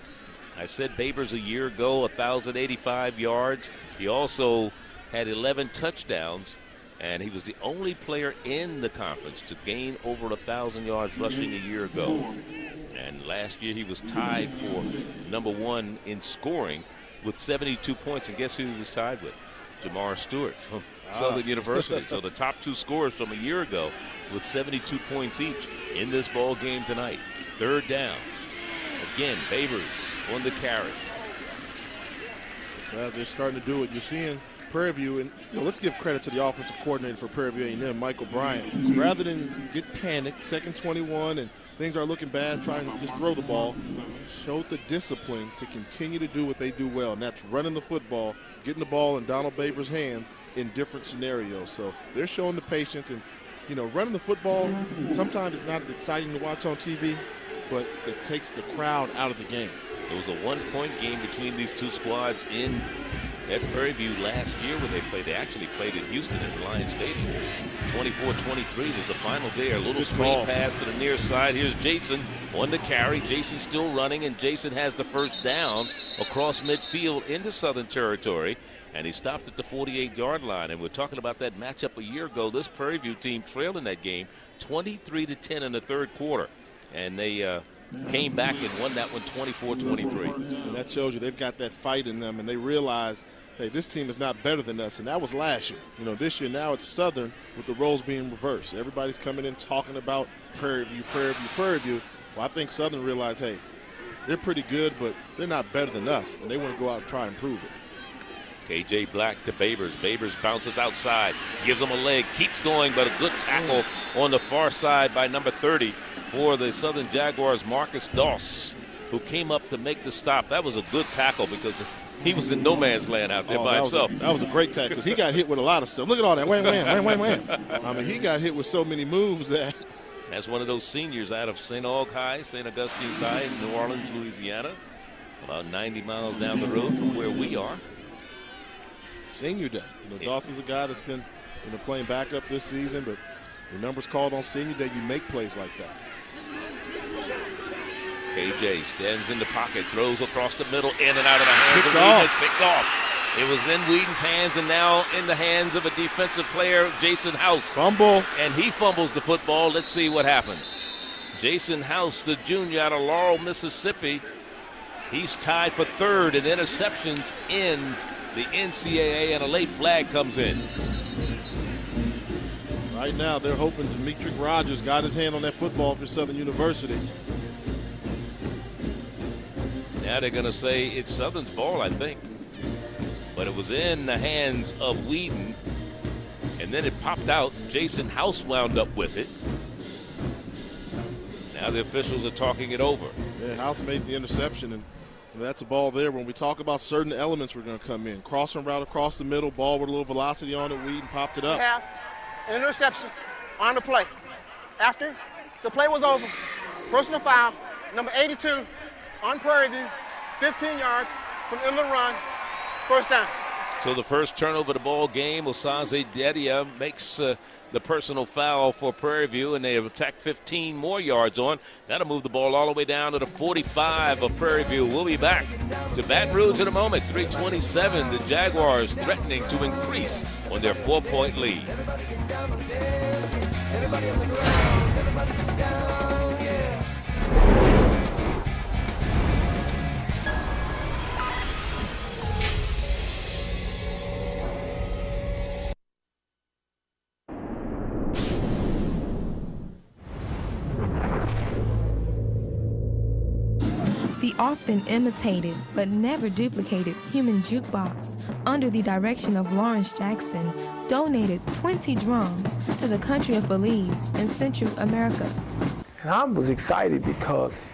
I said Babers a year ago, 1,085 yards. He also had 11 touchdowns, and he was the only player in the conference to gain over 1,000 yards rushing a year ago. And last year he was tied for number 1 in scoring with 72 points. And guess who he was tied with? Jamar Stewart from Southern University. So the top 2 scorers from a year ago with 72 points each in this ball game tonight. Third down. Again, Babers on the carry. Well, they're starting to do it. You're seeing Prairie View, and let's give credit to the offensive coordinator for Prairie View A&M, Michael Bryant. Rather than get panicked, 2nd 21, and things are looking bad, trying to just throw the ball, showed the discipline to continue to do what they do well, and that's running the football, getting the ball in Donald Babers' hands in different scenarios. So they're showing the patience, and running the football, sometimes it's not as exciting to watch on TV, but it takes the crowd out of the game. It was a 1-point game between these 2 squads at Prairie View last year when they played. They actually played in Houston at Reliance Stadium. 24-23 was the final there. A little screen pass to the near side. Here's Jason on the carry. Jason still running, and Jason has the first down across midfield into Southern Territory. And he stopped at the 48-yard line. And we're talking about that matchup a year ago. This Prairie View team trailed in that game 23-10 in the 3rd quarter. And they came back and won that one 24-23. And that shows you they've got that fight in them, and they realize, hey, this team is not better than us, and that was last year. You know, this year now it's Southern with the roles being reversed. Everybody's coming in talking about Prairie View, Prairie View, Prairie View. Well, I think Southern realized, hey, they're pretty good, but they're not better than us, and they want to go out and try and prove it. KJ Black to Babers. Babers bounces outside, gives him a leg, keeps going, but a good tackle on the far side by number 30 for the Southern Jaguars, Marcus Doss, who came up to make the stop. That was a good tackle because he was in no man's land out there by himself. That was a great tackle because he got hit with a lot of stuff. Look at all that. Wham, wham, wham, wham, wham. I mean, he got hit with so many moves that. That's one of those seniors out of St. Aug High, St. Augustine's High in New Orleans, Louisiana, about 90 miles down the road from where we are. Senior day. You know, Dawson's a guy that's been playing backup this season, but the numbers called on senior day, you make plays like that. KJ stands in the pocket, throws across the middle, in and out of the hands of Whedon. It's picked off. It was in Whedon's hands and now in the hands of a defensive player, Jason House. Fumble. And he fumbles the football. Let's see what happens. Jason House, the junior out of Laurel, Mississippi. He's tied for third in interceptions in the NCAA, and a late flag comes in. Right now, they're hoping Demetric Rogers got his hand on that football for Southern University. Now they're going to say it's Southern's ball, I think. But it was in the hands of Whedon, and then it popped out. Jason House wound up with it. Now the officials are talking it over. Yeah, House made the interception, and that's a ball there. When we talk about certain elements, we're going to come in. Crossing route across the middle, ball with a little velocity on it. Whedon popped it up. Have an interception on the play. After the play was over, personal foul, number 82 on Prairie View, 15 yards from in the run, first down. So the first turnover of the ball game, Osaze Dedia makes the personal foul for Prairie View, and they attack 15 more yards on. That'll move the ball all the way down to the 45 of Prairie View. We'll be back to Baton Rouge in a moment. 3:27, the Jaguars threatening to increase on their 4-point lead. Everybody on the ground, everybody get down, yeah. The often imitated but never duplicated human jukebox, under the direction of Lawrence Jackson, donated 20 drums to the country of Belize in Central America. And I was excited because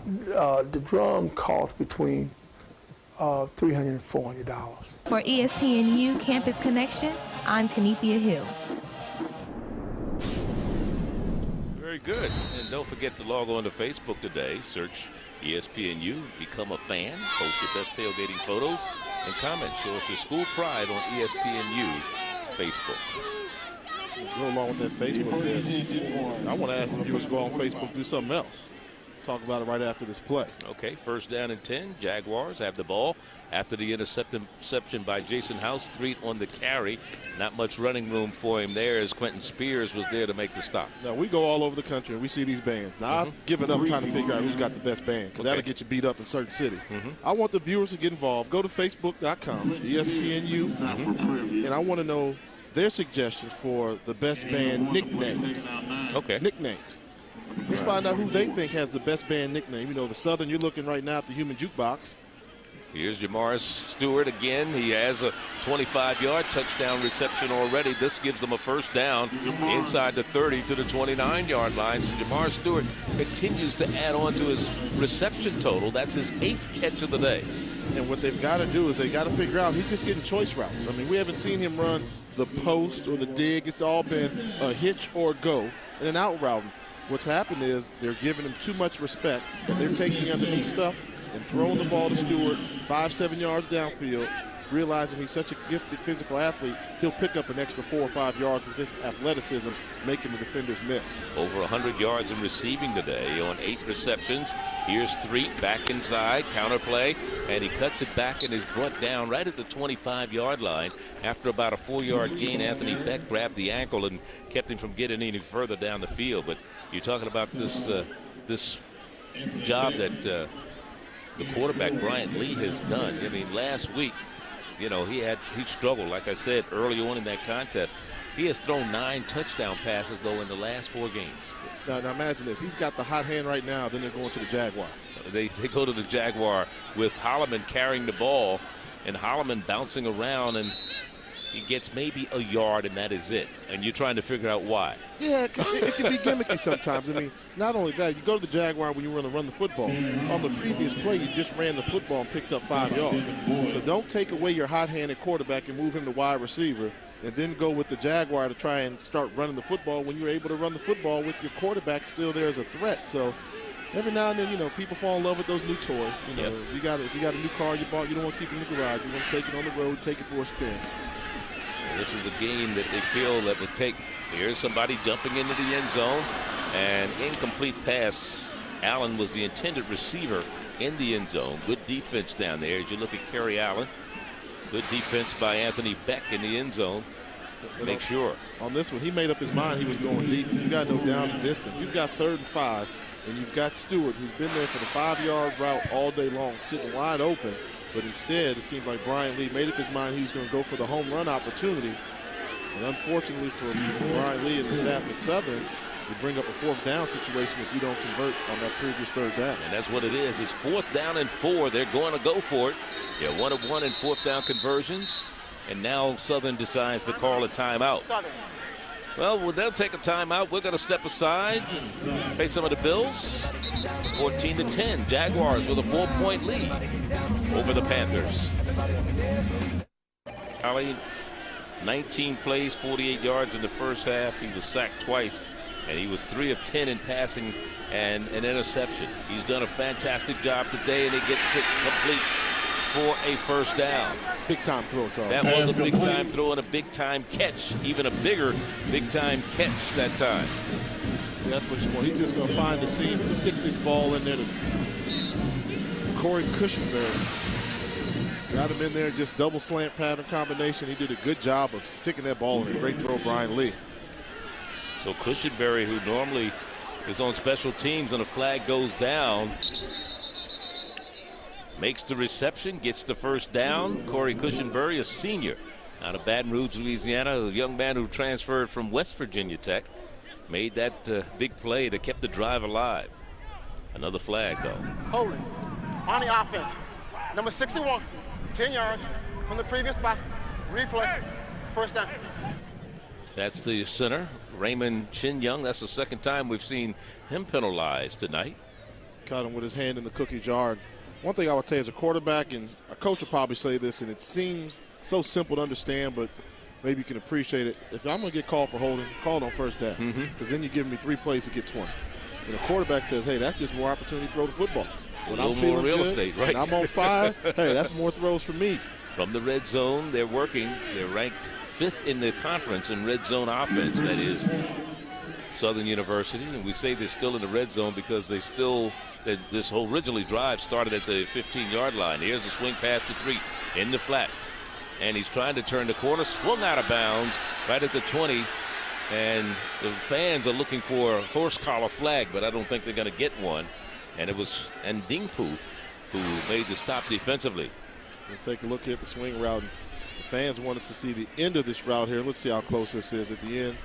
the drum cost between $300 and $400. For ESPNU Campus Connection, I'm Kenethia Hills. Very good. And don't forget to log on to Facebook today. Search ESPNU, become a fan, post your best tailgating photos, and comment. Show us your school pride on ESPNU Facebook. Go along with that Facebook there. I want to ask the viewers to go on Facebook, do something else. Talk about it right after this play. Okay, first down and 10. Jaguars have the ball after the interception by Jason House. 3 on the carry. Not much running room for him there as Quentin Spears was there to make the stop. Now, we go all over the country and we see these bands. Now, I've given up trying to figure out who's got the best band because that'll get you beat up in certain cities. I want the viewers to get involved. Go to Facebook.com, ESPNU, and I want to know their suggestions for the best band nicknames. Okay. Nicknames. Let's find out who they think has the best band nickname. You know, the Southern, you're looking right now at the Human Jukebox. Here's Jamar Stewart again. He has a 25-yard touchdown reception already. This gives them a first down inside the 30 to the 29-yard line. So Jamar Stewart continues to add on to his reception total. That's his 8th catch of the day. And what they've got to do is they've got to figure out, he's just getting choice routes. I mean, we haven't seen him run the post or the dig. It's all been a hitch or go and an out route. What's happened is they're giving him too much respect, and they're taking underneath stuff and throwing the ball to Stewart 5-7 yards downfield, realizing he's such a gifted physical athlete, he'll pick up an extra 4 or 5 yards with his athleticism, making the defenders miss. Over 100 yards in receiving today on 8 receptions. Here's Street back inside, counter play, and he cuts it back and is brought down right at the 25-yard line. After about a 4-yard gain, Anthony Beck grabbed the ankle and kept him from getting any further down the field. But you're talking about this job that the quarterback, Bryant Lee, has done. I mean, last week, you know, he struggled, like I said, early on in that contest. He has thrown 9 touchdown passes, though, in the last 4 games. Now imagine this. He's got the hot hand right now, then they're going to the Jaguar. They go to the Jaguar with Holloman carrying the ball and Holloman bouncing around, and he gets maybe a yard, and that is it. And you're trying to figure out why. Yeah, it can be gimmicky sometimes. I mean, not only that, you go to the Jaguar when you want to run the football. On the previous play, you just ran the football and picked up 5 yards. So don't take away your hot-handed quarterback and move him to wide receiver and then go with the Jaguar to try and start running the football when you're able to run the football with your quarterback still there as a threat. So every now and then, you know, people fall in love with those new toys. You know, if you got a new car you bought, you don't want to keep it in the garage. You want to take it on the road, take it for a spin. This is a game that they feel that would take. Here's somebody jumping into the end zone, and incomplete pass. Allen was the intended receiver in the end zone. Good defense down there as you look at Kerry Allen. Good defense by Anthony Beck in the end zone. Make sure. On this one, he made up his mind he was going deep. You got no down and distance. You've got 3rd and 5, and you've got Stewart, who's been there for the 5-yard route all day long, sitting wide open. But instead, it seems like Brian Lee made up his mind he was going to go for the home run opportunity. And unfortunately for Brian Lee and the staff at Southern, you bring up a 4th down situation if you don't convert on that previous 3rd down. And that's what it is. It's 4th down and 4. They're going to go for it. They're 1 of 1 in 4th down conversions. And now Southern decides to call a timeout. Well, they'll take a timeout. We're going to step aside and pay some of the bills. 14-10. Jaguars with a 4-point lead over the Panthers. Ali, 19 plays, 48 yards in the first half. He was sacked twice, and he was 3 of 10 in passing and an interception. He's done a fantastic job today, and he gets it complete for a 1st down. Big-time throw, Charles. That was a big-time throw and a big-time catch, even a bigger big-time catch that time. Yeah, that's what you want. He's just going to find the seam to stick this ball in there to Corey Cushenberry. Got him in there, just double slant pattern combination. He did a good job of sticking that ball in. A great throw, Brian Lee. So Cushenberry, who normally is on special teams and a flag goes down, makes the reception, gets the 1st down. Corey Cushenberry, a senior out of Baton Rouge, Louisiana, a young man who transferred from West Virginia Tech, made that big play that kept the drive alive. Another flag, though. Holding on the offense. Number 61, 10 yards from the previous spot. Replay, 1st down. That's the center, Raymond Chin-Young. That's the 2nd time we've seen him penalized tonight. Caught him with his hand in the cookie jar. One thing I would tell you as a quarterback, and a coach will probably say this, and it seems so simple to understand, but maybe you can appreciate it. If I'm going to get called for holding, call it on 1st down, because then you're giving me 3 plays to get 20. And the quarterback says, hey, that's just more opportunity to throw the football. When a little I'm feeling more real good estate, right? And I'm on fire, hey, that's more throws for me. From the red zone, they're working. They're ranked 5th in the conference in red zone offense. That is Southern University. And we say they're still in the red zone because they still, this whole originally drive started at the 15-yard line. Here's a swing pass to 3 in the flat. And he's trying to turn the corner, swung out of bounds right at the 20. And the fans are looking for a horse collar flag, but I don't think they're going to get one. And it was Ndingpu who made the stop defensively. We'll take a look here at the swing route. The fans wanted to see the end of this route here. Let's see how close this is at the end.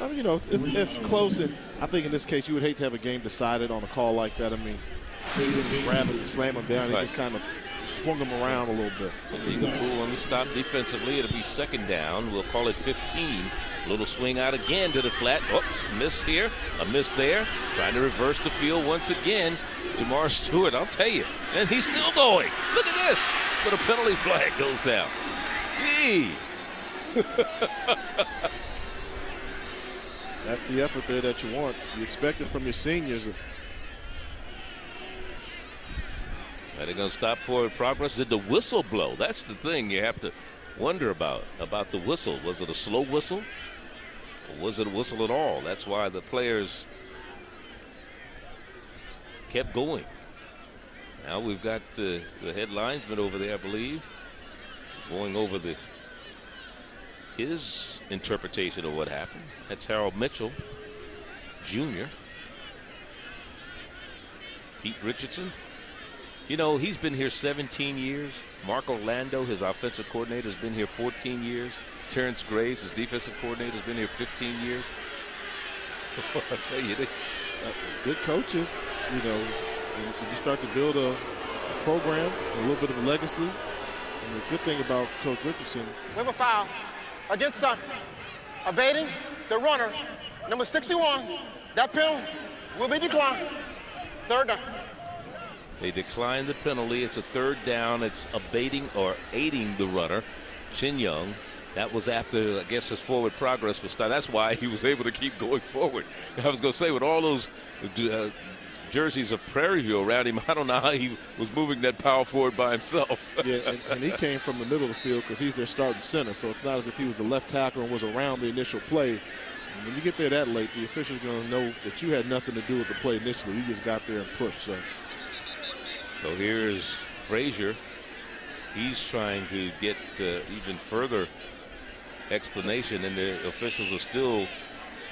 I mean, you know, it's close, and I think in this case you would hate to have a game decided on a call like that. I mean, he didn't grab it and slam him down. He just kind of swung him around a little bit. Ndingpu on the stop defensively. It'll be 2nd down. We'll call it 15. Little swing out again to the flat. Oops, miss here, a miss there. Trying to reverse the field once again. DeMar Stewart, I'll tell you. And he's still going. Look at this. But a penalty flag goes down. Yee. That's the effort there that you want. You expect it from your seniors. Are they going to stop forward progress? Did the whistle blow? That's the thing you have to wonder about the whistle. Was it a slow whistle? Or was it a whistle at all? That's why the players kept going. Now we've got the head linesman over there, I believe, going over his interpretation of what happened. That's Harold Mitchell, Jr. Pete Richardson. You know, he's been here 17 years. Mark Orlando, his offensive coordinator, has been here 14 years. Terrence Graves, his defensive coordinator, has been here 15 years. I tell you, good coaches, you know, when you start to build a program, a little bit of a legacy. And the good thing about Coach Richardson. We have a foul against Sun. Evading the runner, number 61. That penalty will be declined. Third down. They declined the penalty. It's a third down. It's aiding the runner, Chin Young. That was after, I guess, his forward progress was started. That's why he was able to keep going forward. I was going to say, with all those jerseys of Prairie View around him, I don't know how he was moving that power forward by himself. Yeah, and he came from the middle of the field because he's their starting center, so it's not as if he was the left tackle and was around the initial play. And when you get there that late, the official's going to know that you had nothing to do with the play initially. You just got there and pushed. So here's Frazier. He's trying to get even further explanation, and the officials are still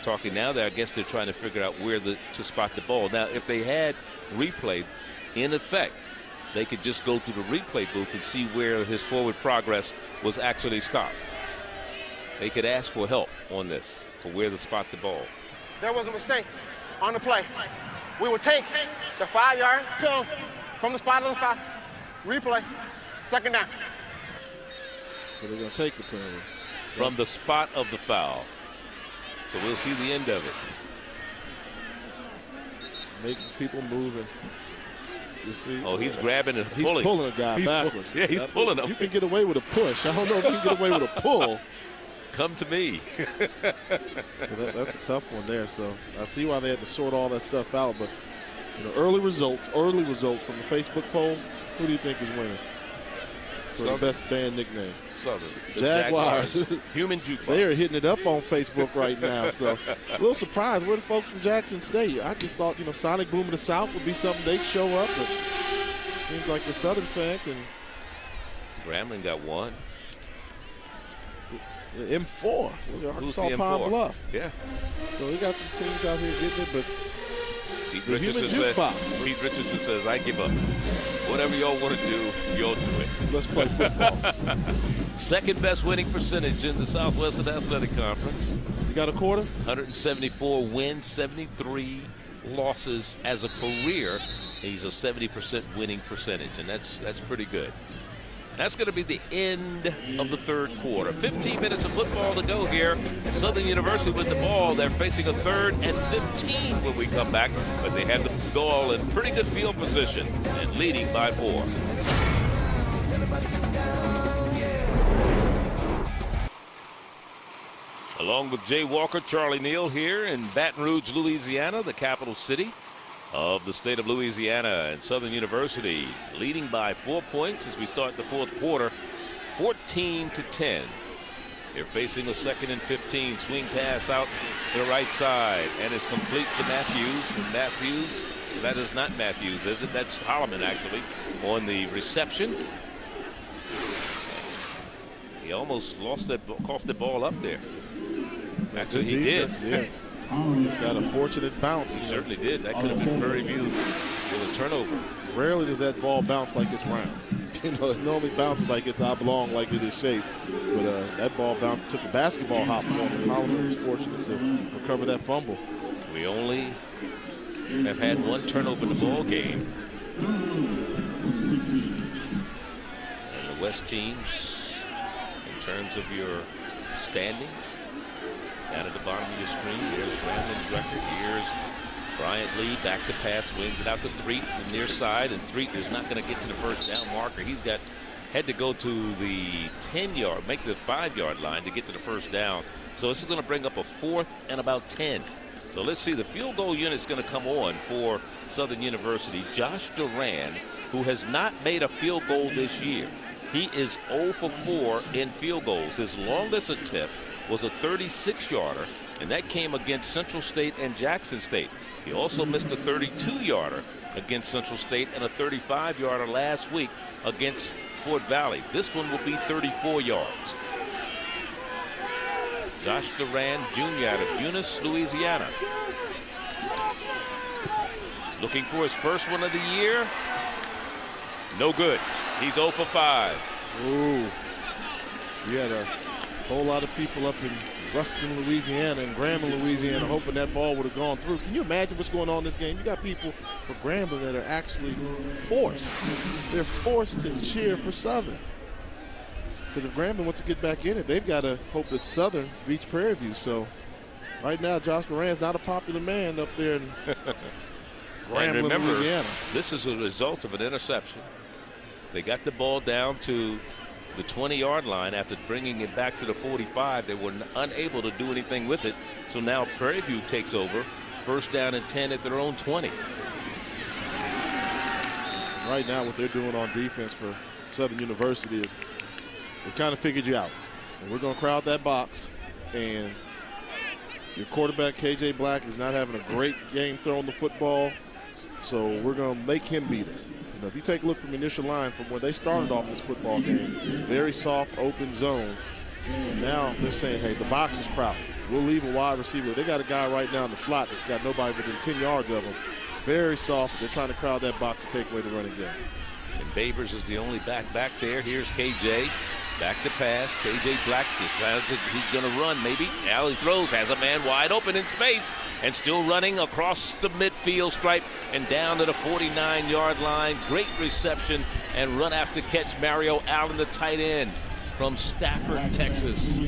talking now. I guess they're trying to figure out where to spot the ball. Now, if they had replay in effect, they could just go to the replay booth and see where his forward progress was actually stopped. They could ask for help on this, for where to spot the ball. There was a mistake on the play. We would take the 5-yard penalty from the spot of the foul. Replay. Second down. So they're going to take the penalty. From the spot of the foul. So we'll see the end of it. Making people move. And you see. Oh, he's grabbing and pulling. He's pulling a guy backwards. Yeah, he's pulling him. You can get away with a push. I don't know if you can get away with a pull. Come to me. That's a tough one there. So I see why they had to sort all that stuff out. But you know, early results from the Facebook poll. Who do you think is winning? For the best band nickname. Southern. Jaguars. Human jukebox. They are hitting it up on Facebook right now. So a little surprised. Where the folks from Jackson State? I just thought, you know, Sonic Boom in the South would be something they'd show up. But seems like the Southern fans. And Grambling got one. The M4. Arkansas Pine Bluff. Yeah. So we got some teams out here getting it, but Pete Richardson says, I give up. Whatever y'all want to do, y'all do it. Let's play football. Second best winning percentage in the Southwestern Athletic Conference. You got a quarter? 174 wins, 73 losses as a career. He's a 70% winning percentage, and that's pretty good. That's going to be the end of the third quarter. 15 minutes of football to go here. Southern University with the ball. They're facing a 3rd and 15 when we come back, but they have the ball in pretty good field position and leading by 4. Along with Jay Walker, Charlie Neal here in Baton Rouge, Louisiana, the capital city of the state of Louisiana, and Southern University leading by 4 points as we start the fourth quarter, 14-10. They're facing a 2nd and 15. Swing pass out to the right side, and it's complete to Matthews. And Matthews, that is not Matthews, is it? That's Holloman actually on the reception. He almost coughed the ball up there. Actually, he did. Yeah. He's got a fortunate bounce. He certainly did. That could have been Prairie View with a turnover. Rarely does that ball bounce like it's round. You know, it normally bounces like it's oblong, like it is shaped. But that ball bounced, took a basketball hop for him. Holloman was fortunate to recover that fumble. We only have had one turnover in the ball game. And the West teams, in terms of your standings, down at the bottom of your screen, here's Brandon's record. Here's Bryant Lee, back to pass, swings it out to Threet, the near side, and Threet is not going to get to the first down marker. He's had to go to the 10-yard, make the 5-yard line to get to the first down. So this is going to bring up a 4th and about 10. So let's see, the field goal unit's going to come on for Southern University. Josh Duran, who has not made a field goal this year. He is 0 for 4 in field goals. His longest attempt was a 36-yarder, and that came against Central State and Jackson State. He also missed a 32-yarder against Central State and a 35-yarder last week against Fort Valley. This one will be 34 yards. Josh Duran Jr. out of Eunice, Louisiana. Looking for his first one of the year. No good. He's 0 for 5. Ooh. You had a whole lot of people up in Ruston, Louisiana and Grambling, Louisiana hoping that ball would have gone through. Can you imagine what's going on in this game? You got people for Grambling that are actually forced. They're forced to cheer for Southern. Because if Grambling wants to get back in it, they've got to hope that Southern beats Prairie View. So right now, Josh Moran's not a popular man up there in Grambling, and remember, Louisiana. This is a result of an interception. They got the ball down to the 20-yard line after bringing it back to the 45. They were unable to do anything with it. So now Prairie View takes over. First down and 10 at their own 20. Right now what they're doing on defense for Southern University is we kind of figured you out. And we're going to crowd that box. And your quarterback, KJ Black, is not having a great game throwing the football. So we're going to make him beat us. You know, if you take a look from the initial line from where they started off this football game, very soft, open zone. And now they're saying, hey, the box is crowded. We'll leave a wide receiver. They got a guy right now in the slot that's got nobody within 10 yards of him. Very soft. They're trying to crowd that box to take away the running game. And Babers is the only back there. Here's KJ. Back to pass. KJ Black decides that he's going to run maybe. Now he throws, has a man wide open in space, and still running across the midfield stripe and down to the 49-yard line. Great reception and run after catch. Mario Allen, the tight end from Stafford, Texas.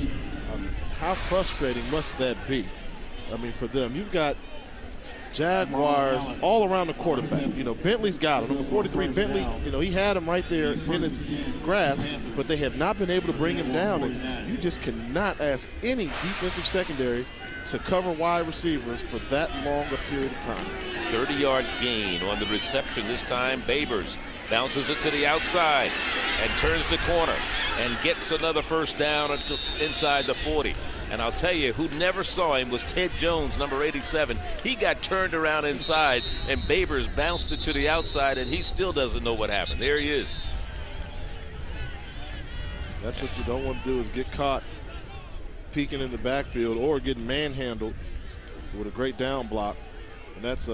How frustrating must that be? I mean, for them, you've got Jaguars all around the quarterback. You know, Bentley's got him. Number 43, Bentley, you know, he had him right there in his grasp, but they have not been able to bring him down. And you just cannot ask any defensive secondary to cover wide receivers for that long a period of time. 30-yard gain on the reception this time. Babers bounces it to the outside and turns the corner and gets another first down inside the 40. And I'll tell you, who never saw him was Ted Jones, number 87. He got turned around inside, and Babers bounced it to the outside, and he still doesn't know what happened. There he is. That's what you don't want to do, is get caught peeking in the backfield or getting manhandled with a great down block. And that's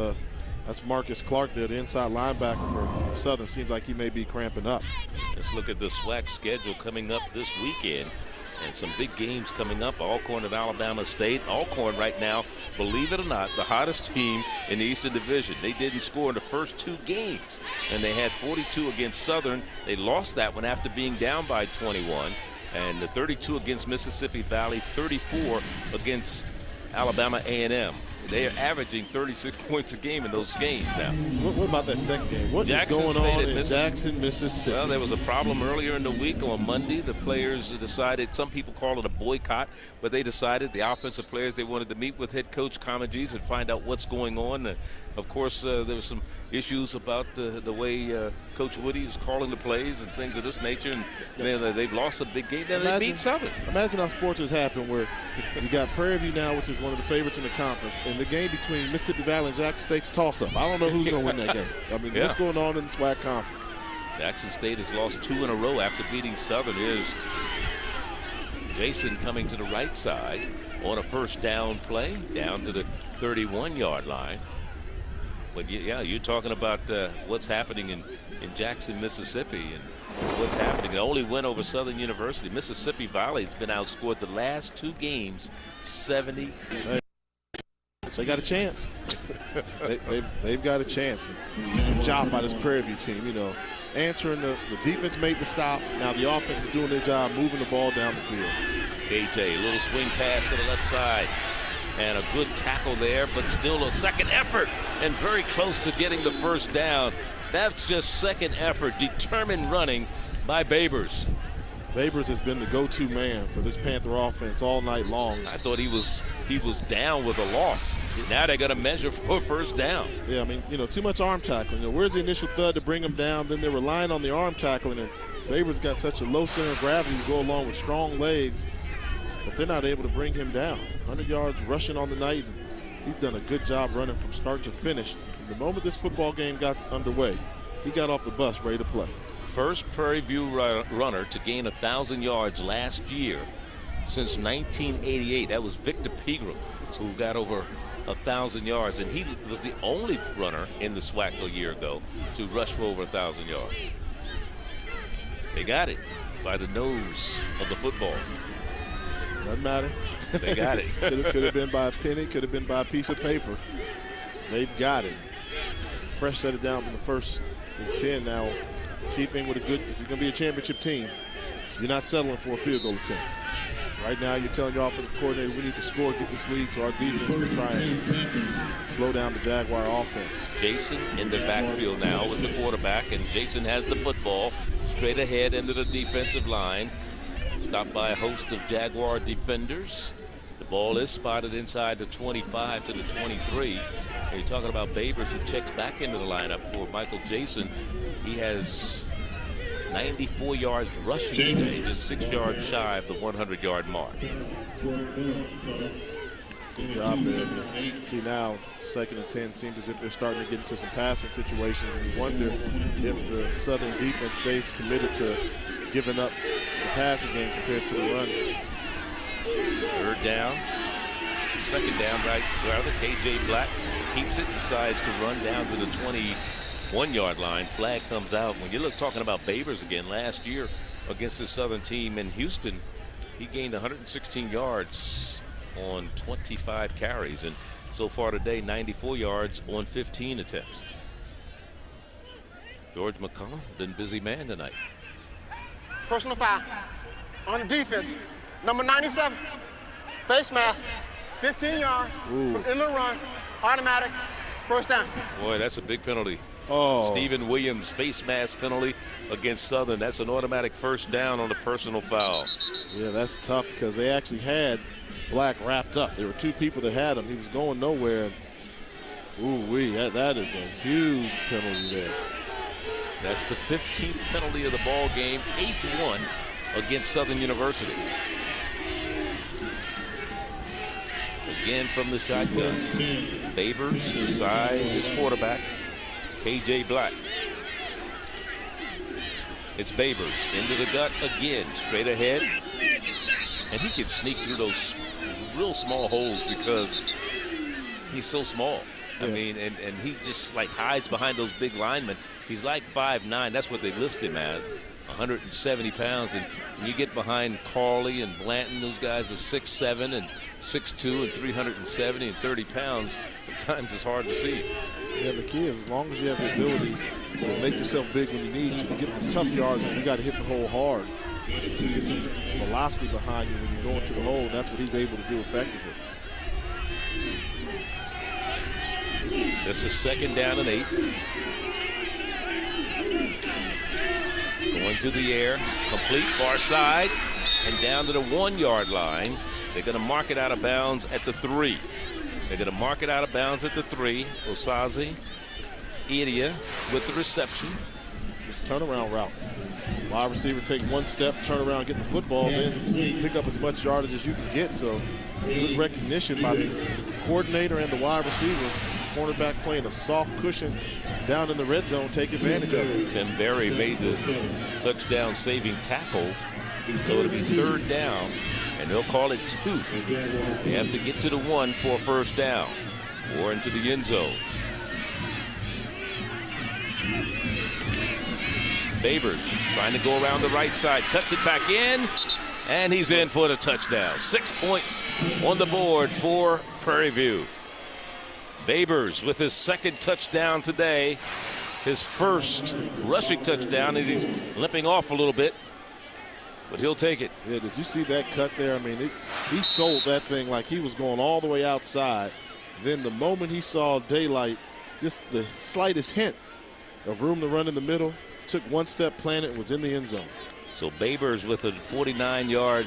Marcus Clark there, the inside linebacker for Southern. Seems like he may be cramping up. Let's look at the SWAC schedule coming up this weekend. And some big games coming up. Alcorn at Alabama State. Alcorn right now, believe it or not, the hottest team in the Eastern Division. They didn't score in the first 2 games. And they had 42 against Southern. They lost that one after being down by 21. And the 32 against Mississippi Valley, 34 against Alabama A&M. They are averaging 36 points a game in those games now. What about that second game? What is going on in Jackson, Mississippi? Well, there was a problem earlier in the week on Monday. The players decided, some people call it a boycott, but they decided, the offensive players, they wanted to meet with head coach Comagese and find out what's going on. Of course, there were some issues about the way Coach Woody was calling the plays and things of this nature, and they've lost a big game. Then they beat Southern. Imagine how sports has happened where you got Prairie View now, which is one of the favorites in the conference, and the game between Mississippi Valley and Jackson State's toss-up. I don't know who's going to win that game. I mean, what's going on in the SWAC conference? Jackson State has lost 2 in a row after beating Southern. Here's Jason coming to the right side on a first down play, down to the 31-yard line. But yeah, you're talking about what's happening in Jackson, Mississippi, and what's happening. The only win over Southern University. Mississippi Valley has been outscored the last 2 games, 70. They got a chance. they've got a chance. Good job by this Prairie View team. You know, answering the defense made the stop. Now the offense is doing their job, moving the ball down the field. KJ, a little swing pass to the left side. And a good tackle there, but still a second effort and very close to getting the first down. That's just second effort, determined running by Babers. Babers has been the go-to man for this Panther offense all night long. I thought he was down with a loss. Now they got to measure for a first down. Yeah, I mean, you know, too much arm tackling. You know, where's the initial thud to bring him down? Then they're relying on the arm tackling, and Babers got such a low center of gravity to go along with strong legs, but they're not able to bring him down. 100 yards rushing on the night, and he's done a good job running from start to finish. From the moment this football game got underway, he got off the bus ready to play. First Prairie View runner to gain 1,000 yards last year since 1988. That was Victor Pegram, who got over 1,000 yards, and he was the only runner in the SWAC a year ago to rush for over 1,000 yards. They got it by the nose of the football. Doesn't matter. They got it. Could have been by a penny, could have been by a piece of paper. They've got it. Fresh set it down to the 1st and 10 now. Key thing with if you're going to be a championship team, you're not settling for a field goal attempt. Right now, you're telling your offensive coordinator, we need to score, get this lead so our defense can try and slow down the Jaguar offense. Jason in the backfield now with the quarterback, and Jason has the football straight ahead into the defensive line. Stopped by a host of Jaguar defenders. The ball is spotted inside the 25 to the 23. And you're talking about Babers, who checks back into the lineup for Michael Jason. He has 94 yards rushing today, just 6 yards shy of the 100-yard mark. Good job there. See now, 2nd and 10 seems as if they're starting to get into some passing situations, and you wonder if the Southern defense stays committed to giving up the passing game compared to the run. 3rd down, 2nd down, right? Rather, KJ Black keeps it, decides to run down to the 21-yard line. Flag comes out. When you look talking about Babers again, last year against the Southern team in Houston, he gained 116 yards on 25 carries, and so far today 94 yards on 15 attempts. George McCollum been busy man tonight. Personal foul on the defense. Number 97, face mask, 15 yards from in the run, automatic, 1st down. Boy, that's a big penalty. Oh. Stephen Williams, face mask penalty against Southern. That's an automatic 1st down on a personal foul. Yeah, that's tough because they actually had Black wrapped up. There were 2 people that had him. He was going nowhere. Ooh-wee, that is a huge penalty there. That's the 15th penalty of the ball game, 8th one against Southern University. Again from the shotgun. Babers beside his quarterback, KJ Black. It's Babers into the gut again, straight ahead. And he can sneak through those real small holes because he's so small. I mean, and he just like hides behind those big linemen. He's like 5'9". That's what they list him as, 170 pounds. And you get behind Carley and Blanton, those guys are 6'7" and 6'2" and 370 and 30 pounds. Sometimes it's hard to see. Yeah, the key is as long as you have the ability to make yourself big when you need to, get the tough yards, and you got to hit the hole hard. You get some velocity behind you when you go into the hole, and that's what he's able to do effectively. This is 2nd down and 8. Going to the air, complete, far side, and down to the 1-yard line. They're going to mark it out of bounds at the 3. They're going to mark it out of bounds at the 3. Osaze, Idia with the reception. It's a turnaround route. Wide receiver take 1 step, turn around, get the football, then pick up as much yardage as you can get. So good recognition by the coordinator and the wide receiver. Cornerback playing a soft cushion down in the red zone, take advantage of it. Tim Berry made the touchdown saving tackle. So it'll be 3rd down, and they'll call it 2. They have to get to the 1 for a 1st down or into the end zone. Babers trying to go around the right side, cuts it back in, and he's in for the touchdown. 6 points on the board for Prairie View. Babers with his 2nd touchdown today, his 1st rushing touchdown, and he's limping off a little bit, but he'll take it. Yeah, did you see that cut there? I mean, he sold that thing like he was going all the way outside. Then the moment he saw daylight, just the slightest hint of room to run in the middle, took 1 step, planted, was in the end zone. So Babers with a 49-yard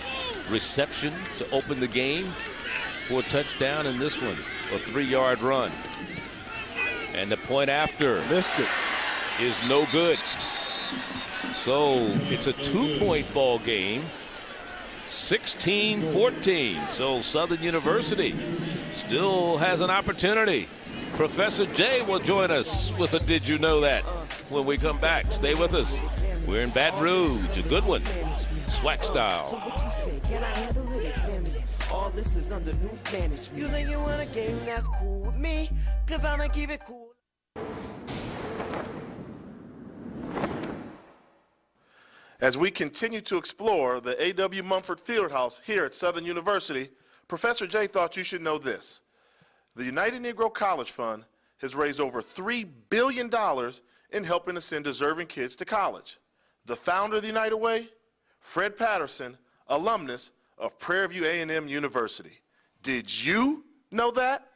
reception to open the game for a touchdown, in this one, a 3-yard run. And the point after missed it. Is no good. So it's a 2-point ball game, 16-14. So Southern University still has an opportunity. Professor Jay will join us with a Did You Know That when we come back. Stay with us. We're in Baton Rouge, a good one, SWAC style. all this is under new management. You think you want a game that's cool with me? Cause I'ma keep it cool. As we continue to explore the A.W. Mumford Fieldhouse here at Southern University, Professor Jay thought you should know this. The United Negro College Fund has raised over $3 billion in helping to send deserving kids to college. The founder of the United Way, Fred Patterson, alumnus of Prairie View A&M University. Did you know that?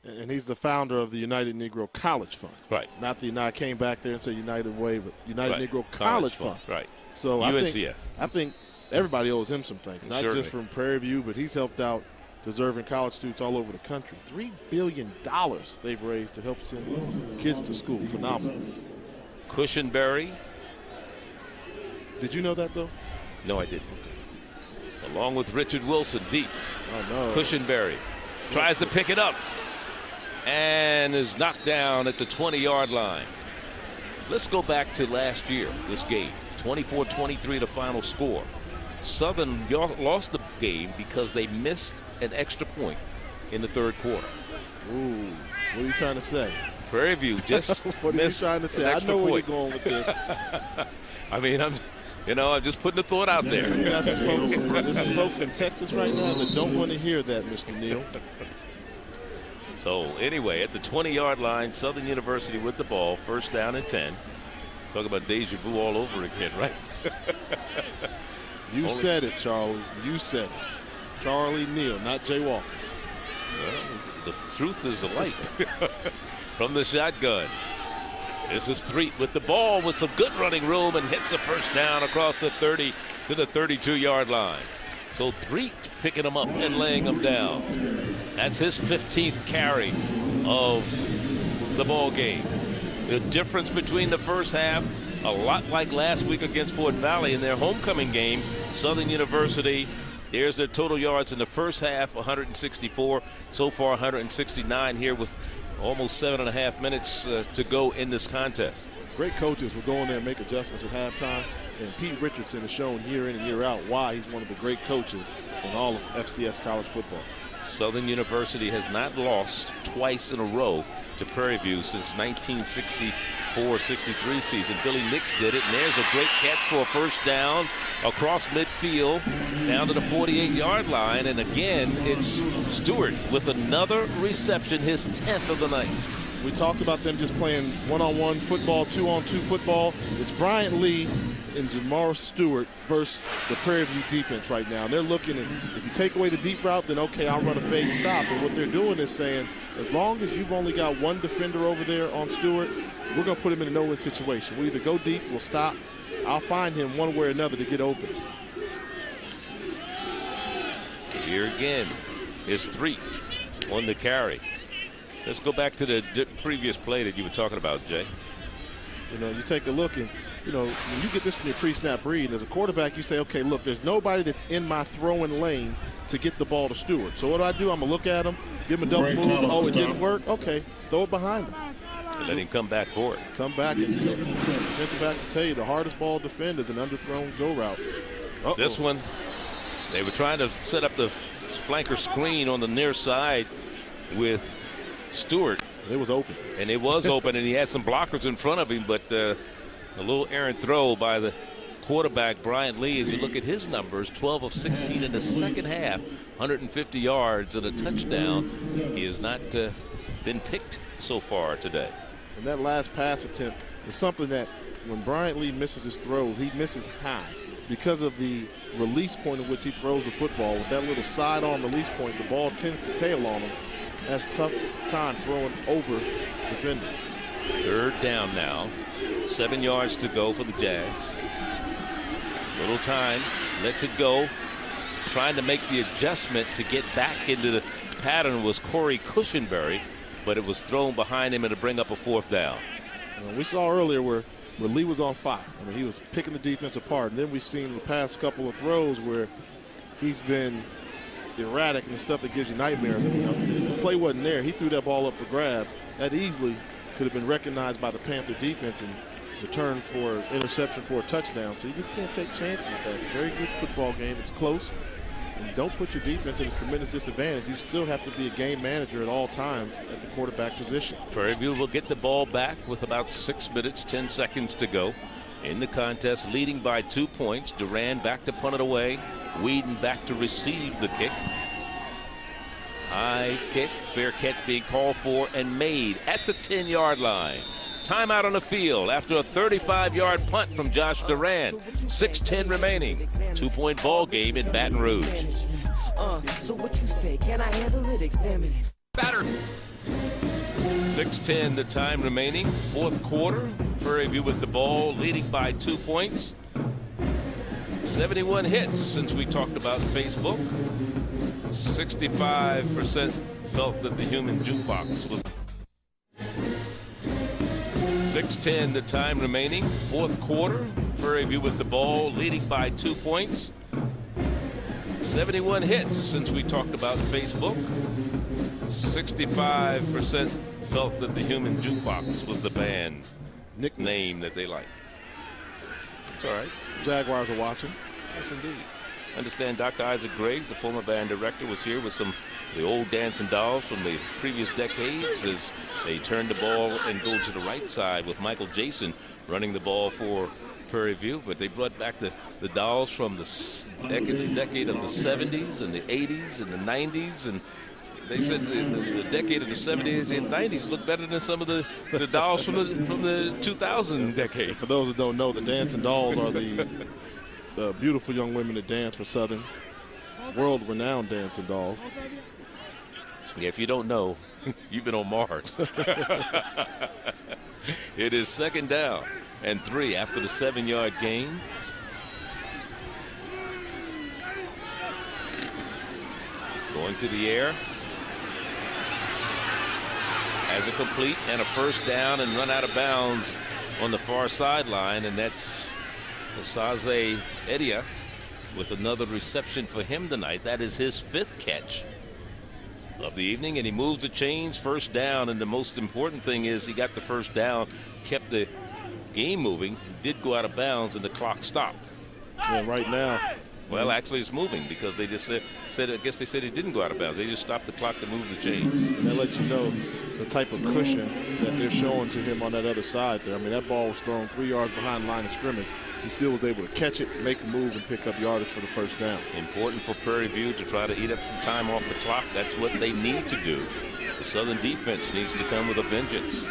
And he's the founder of the United Negro College Fund. Right. Not the United, came back there and said United Way, but United Right. Negro College Fund. Right. So UNCF. I think everybody owes him some things, not Certainly. just from Prairie View, but he's helped out deserving college students all over the country. $3 billion they've raised to help send kids to school. Phenomenal. Cushenberry. Did you know that, though? No, I didn't. Along with Richard Wilson, deep. Oh, no. Cushenberry tries to pick it up and is knocked down at the 20-yard line. Let's go back to last year, this game. 24-23 the final score. Southern lost the game because they missed an extra point in the third quarter. Ooh, what are you trying to say? Prairie View just what are you trying to say? I know where you're going with this. I mean, I'm just putting the thought out there. You got there's some folks in Texas right now that don't want to hear that, Mr. Neal. So anyway, at the 20-yard line, Southern University with the ball, first down and 10. Talk about deja vu all over again, right? You said it, Charlie. You said it. Charlie Neal, not Jay Walker. Well, the truth is a light. From the shotgun. This is Threet with the ball with some good running room and hits a first down across the 30 to the 32-yard line. So Threet picking him up and laying him down. That's his 15th carry of the ball game. The difference between the first half, a lot like last week against Fort Valley in their homecoming game. Southern University, here's their total yards in the first half, 164. So far, 169 here with almost 7.5 minutes to go in this contest. Great coaches will go in there and make adjustments at halftime. And Pete Richardson has shown year in and year out why he's one of the great coaches in all of FCS college football. Southern University has not lost twice in a row to Prairie View since 1964-63 season. Billy Nix did it, and there's a great catch for a first down across midfield down to the 48-yard line. And again, it's Stewart with another reception, his 10th of the night. We talked about them just playing one-on-one football, two-on-two football. It's Bryant Lee and Jamar Stewart versus the Prairie View defense right now. And they're looking at, if you take away the deep route, then okay, I'll run a fade stop. And what they're doing is saying, as long as you've only got one defender over there on Stewart, we're going to put him in a no-win situation. We'll either go deep, we'll stop. I'll find him one way or another to get open. Here again is Threet on the carry. Let's go back to the previous play that you were talking about, Jay. You know, you take a look and, you know, when you get this from your pre-snap read, as a quarterback, you say, okay, look, there's nobody that's in my throwing lane to get the ball to Stewart. So what do? I'm going to look at him, give him a double move. Oh, it didn't work? Okay, throw it behind him. And let him come back for it. Come back. And defensive backs to tell you the hardest ball to defend is an underthrown go route. This one, they were trying to set up the flanker screen on the near side with Stewart. It was open. And it was open, and he had some blockers in front of him, but a little errant throw by the quarterback, Bryant Lee. As you look at his numbers, 12 of 16 in the second half, 150 yards and a touchdown. He has not been picked so far today. And that last pass attempt is something that when Bryant Lee misses his throws, he misses high because of the release point at which he throws the football. With that little sidearm release point, the ball tends to tail on him. Has tough time throwing over defenders. Third down now. 7 yards to go for the Jags. Little time. Lets it go. Trying to make the adjustment to get back into the pattern was Corey Cushenberry, but it was thrown behind him and to bring up a fourth down. We saw earlier where Lee was on fire. I mean, he was picking the defense apart. And then we've seen the past couple of throws where he's been erratic and the stuff that gives you nightmares. I mean, the play wasn't there. He threw that ball up for grabs. That easily could have been recognized by the Panther defense and returned for interception for a touchdown. So you just can't take chances with that. It's a very good football game. It's close. and don't put your defense at a tremendous disadvantage. You still have to be a game manager at all times at the quarterback position. Prairie View will get the ball back with about 6 minutes, 10 seconds to go in the contest, leading by 2 points. Duran back to punt it away. Whedon back to receive the kick. High kick, fair catch being called for and made at the 10-yard line. Timeout on the field after a 35-yard punt from Josh Duran. 6:10 remaining. 2-point ball game in Baton Rouge. So what you say? Can I handle it? Examine it. Batter. 6:10 the time remaining. Fourth quarter. Prairie View with the ball, leading by 2 points. 71 hits since we talked about Facebook. 65% felt that the human jukebox was. 6:10 the time remaining. Fourth quarter. Prairie View with the ball, leading by 2 points. 71 hits since we talked about Facebook. 65% felt that the human jukebox was the band nickname that they liked. It's all right. Jaguars are watching. Yes, indeed. I understand Dr. Isaac Graves, the former band director, was here with some of the old dancing dolls from the previous decades as they turned the ball and go to the right side with Michael Jason running the ball for Prairie View. But they brought back the dolls from the decade of the 70s and the 80s and the 90s. And they said the decade of the 70s and 90s looked better than some of the dolls from the 2000 decade. For those that don't know, the dancing dolls are the beautiful young women that dance for Southern, world-renowned dancing dolls. Yeah, if you don't know, you've been on Mars. It is 2nd down and 3 after the 7-yard gain. Going to the air. Has a complete and a 1st down and run out of bounds on the far sideline, and that's Osaze Edia with another reception for him tonight. That is his 5th catch of the evening, and he moves the chains. 1st down, and the most important thing is he got the 1st down, kept the game moving, did go out of bounds, and the clock stopped. And right now, well, actually it's moving because they just said I guess they said he didn't go out of bounds. They just stopped the clock to move the chains. And that lets you know the type of cushion that they're showing to him on that other side there. I mean, that ball was thrown 3 yards behind the line of scrimmage. He still was able to catch it, make a move, and pick up yardage for the 1st down. Important for Prairie View to try to eat up some time off the clock. That's what they need to do. The Southern defense needs to come with a vengeance.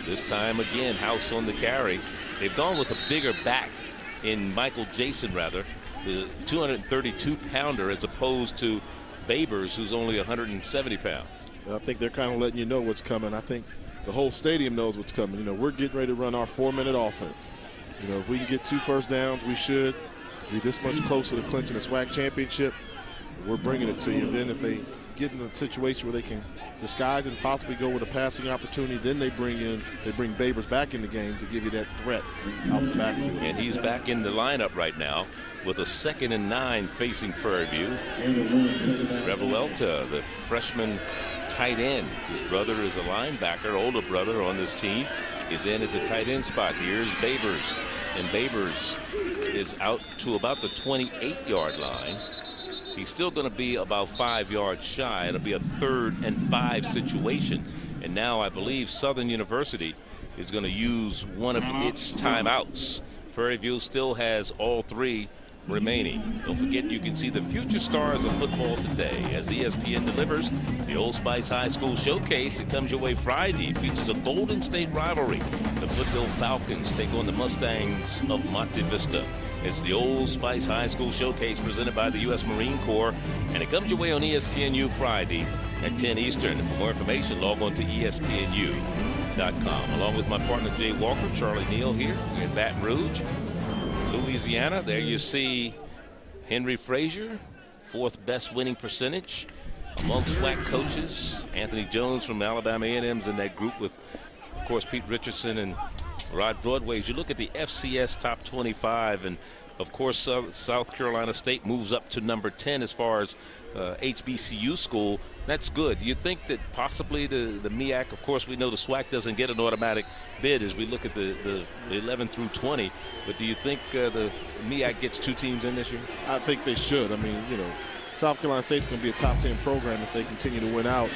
This time again, House on the carry. They've gone with a bigger back in Michael Jason, rather, the 232-pounder, as opposed to Babers, who's only 170 pounds. I think they're kind of letting you know what's coming. I think the whole stadium knows what's coming. You know, we're getting ready to run our 4-minute offense. You know, if we can get 2 first downs, we should be this much closer to clinching the SWAC championship. We're bringing it to you. Then if they get in a situation where they can disguise and possibly go with a passing opportunity, then they bring Babers back in the game to give you that threat out the backfield. And he's back in the lineup right now with a 2nd and 9 facing Prairie View. Revuelta, the freshman tight end, whose brother is a linebacker, older brother on this team, is in at the tight end spot. Here's Babers, and Babers is out to about the 28-yard line. He's still going to be about 5 yards shy. It'll be a 3rd and 5 situation. And now I believe Southern University is going to use one of its timeouts. Prairie View still has all 3 remaining. Don't forget, you can see the future stars of football today as ESPN delivers the Old Spice High School Showcase. It comes your way Friday. It features a Golden State rivalry. The Foothill Falcons take on the Mustangs of Monte Vista. It's the Old Spice High School Showcase presented by the U.S. Marine Corps, and it comes your way on ESPNU Friday at 10 Eastern. And for more information, log on to ESPNU.com. Along with my partner Jay Walker, Charlie Neal here in Baton Rouge, Louisiana. There you see Henry Frazier, 4th best winning percentage among SWAC coaches. Anthony Jones from Alabama A&M's in that group with, of course, Pete Richardson and Rod Broadway. As you look at the FCS top 25, and Of course, South Carolina State moves up to number 10 as far as HBCU school. That's good. You think that possibly the MEAC, of course, we know the SWAC doesn't get an automatic bid as we look at the 11 through 20, but do you think the MEAC gets 2 teams in this year? I think they should. I mean, you know, South Carolina State's going to be a top 10 program if they continue to win out.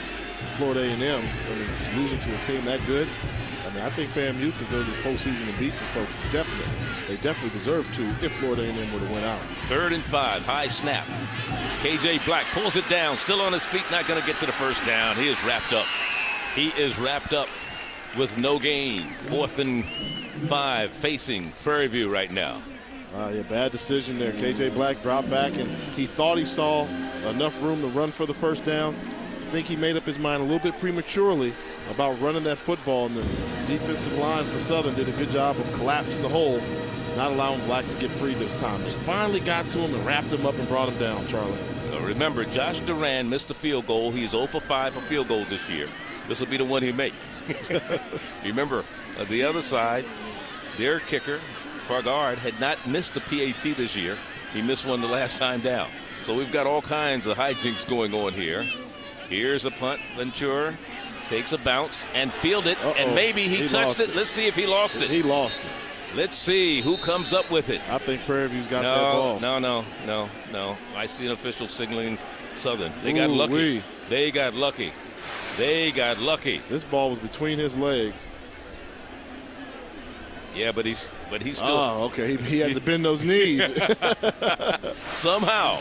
Florida A&M, I mean, losing to a team that good, I mean, I think FAMU could go to the postseason and beat some folks. Definitely. They definitely deserve to if Florida A&M were to win out. 3rd and 5, high snap. KJ Black pulls it down, still on his feet, not going to get to the first down. He is wrapped up. He is wrapped up with no gain. 4th and 5 facing Prairie View right now. Yeah, bad decision there. KJ Black dropped back, and he thought he saw enough room to run for the first down. I think he made up his mind a little bit prematurely about running that football, and the defensive line for Southern did a good job of collapsing the hole, not allowing Black to get free this time. Just finally got to him and wrapped him up and brought him down, Charlie. Remember, Josh Duran missed a field goal. He's 0 for 5 for field goals this year. This will be the one he make. Remember, the other side, their kicker, Fargard, had not missed a PAT this year. He missed one the last time down. So we've got all kinds of hijinks going on here. Here's a punt. Ventura takes a bounce and fielded, and maybe he touched it. Let's see if he lost it. He lost it. Let's see who comes up with it. I think Prairie View's got that ball. No. I see an official signaling Southern. They got lucky. They got lucky. They got lucky. This ball was between his legs. Yeah, but he's still. Oh, okay. He had to bend those knees. Somehow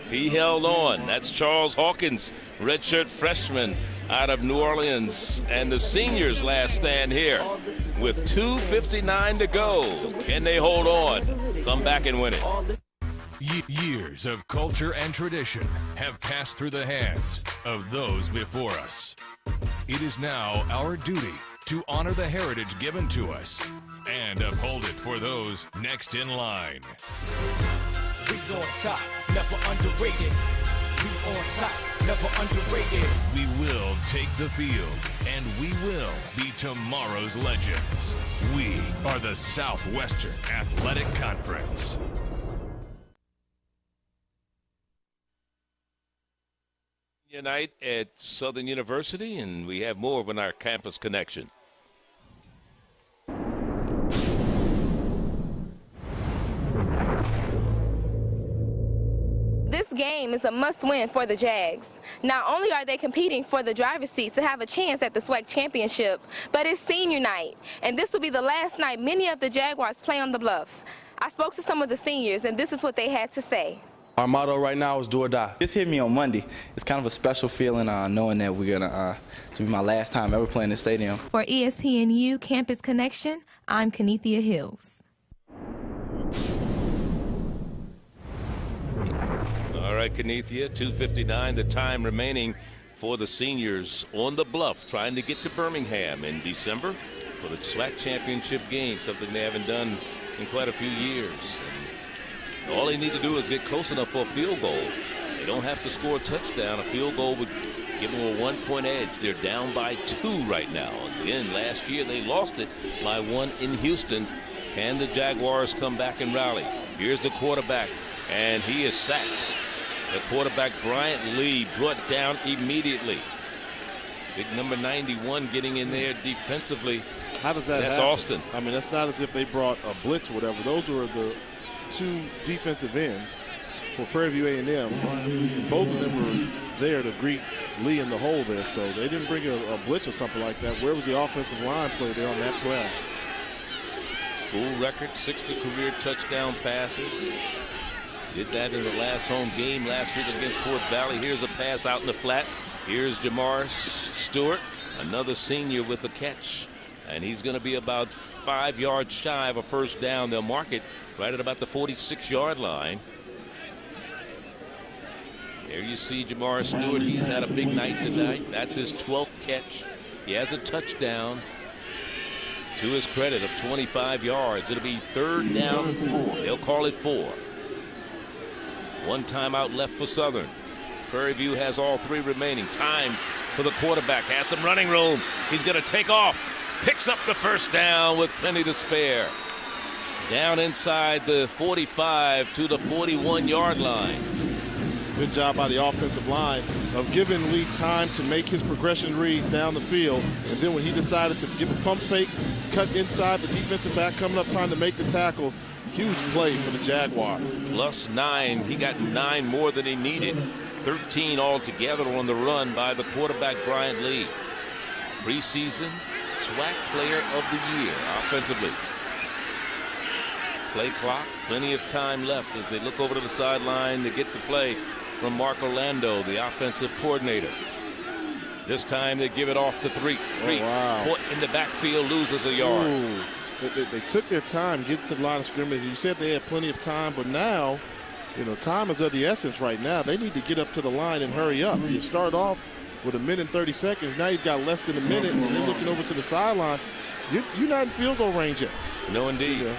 he held on. That's Charles Hawkins, redshirt freshman out of New Orleans, and the seniors last stand here with 2:59 to go. Can they hold on? Come back and win it. Years of culture and tradition have passed through the hands of those before us. It is now our duty to honor the heritage given to us and uphold it for those next in line. We on top, never underrated. We on top, never underrated. We will take the field, and we will be tomorrow's legends. We are the Southwestern Athletic Conference. Night at Southern University, and we have more of our campus connection. This game is a must-win for the Jags. Not only are they competing for the driver's seat to have a chance at the SWAC championship, but it's senior night, and this will be the last night many of the Jaguars play on the Bluff. I spoke to some of the seniors, and this is what they had to say. Our motto right now is do or die. This hit me on Monday. It's kind of a special feeling knowing that we're gonna this will be my last time ever playing this stadium. For ESPNU Campus Connection, I'm Kenethia Hills. All right, Kenethia, 2:59, the time remaining for the seniors on the Bluff, trying to get to Birmingham in December for the SWAC championship game, something they haven't done in quite a few years. All they need to do is get close enough for a field goal. They don't have to score a touchdown. A field goal would give them a 1-point edge. They're down by 2 right now. Again, last year they lost it by 1 in Houston. Can the Jaguars come back and rally? Here's the quarterback, and he is sacked. The quarterback, Bryant Lee, brought down immediately. Big number 91 getting in there defensively. How does that That's happen? Austin. I mean, that's not as if they brought a blitz or whatever. Those were the 2 defensive ends for Prairie View A&M. Both of them were there to greet Lee in the hole there, so they didn't bring a blitz or something like that. Where was the offensive line play there on that play? School record, 60 career touchdown passes. Did that in the last home game last week against Fort Valley. Here's a pass out in the flat. Here's Jamar Stewart, another senior with a catch. And he's going to be about 5 yards shy of a first down. They'll mark it right at about the 46-yard line. There you see Jamar Stewart. He's had a big night tonight. That's his 12th catch. He has a touchdown to his credit of 25 yards. It'll be 3rd down. They'll call it 4. 1 timeout left for Southern. Prairie View has all 3 remaining. Time for the quarterback. Has some running room. He's going to take off. Picks up the first down with plenty to spare. Down inside the 45 to the 41-yard line. Good job by the offensive line of giving Lee time to make his progression reads down the field. And then when he decided to give a pump fake, cut inside, the defensive back coming up trying to make the tackle. Huge play for the Jaguars. Plus 9. He got 9 more than he needed. 13 altogether on the run by the quarterback, Bryant Lee. Preseason SWAC Player of the Year offensively. Play clock, plenty of time left as they look over to the sideline to get the play from Mark Orlando, the offensive coordinator. This time they give it off to 3. Wow. Caught in the backfield, loses a yard. Ooh. They took their time getting to the line of scrimmage. You said they had plenty of time, but now, you know, time is of the essence right now. They need to get up to the line and hurry up. You start off with 1 minute and 30 seconds. Now you've got less than a minute, and you're looking over to the sideline. You're not in field goal range yet. No, indeed. Yeah.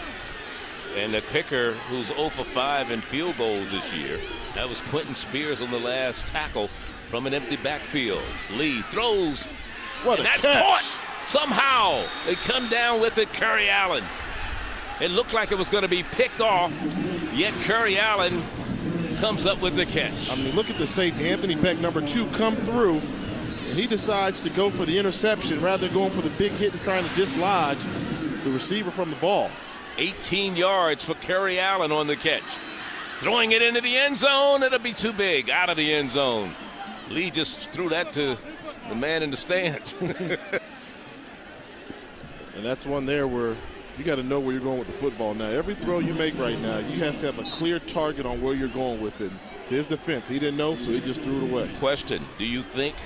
And the kicker, who's 0 for 5 in field goals this year, that was Quentin Spears on the last tackle from an empty backfield. Lee throws. What a that's catch. Caught. Somehow they come down with it. Curry Allen. It looked like it was going to be picked off, yet Curry Allen comes up with the catch. I mean, look at the safety. Anthony Beck, number 2, come through, and he decides to go for the interception rather than going for the big hit and trying to dislodge the receiver from the ball. 18 yards for Curry Allen on the catch. Throwing it into the end zone. It'll be too big. Out of the end zone. Lee just threw that to the man in the stands. And that's one there where you got to know where you're going with the football now. Every throw you make right now, you have to have a clear target on where you're going with it. To his defense, he didn't know, so he just threw it away. Question, do you think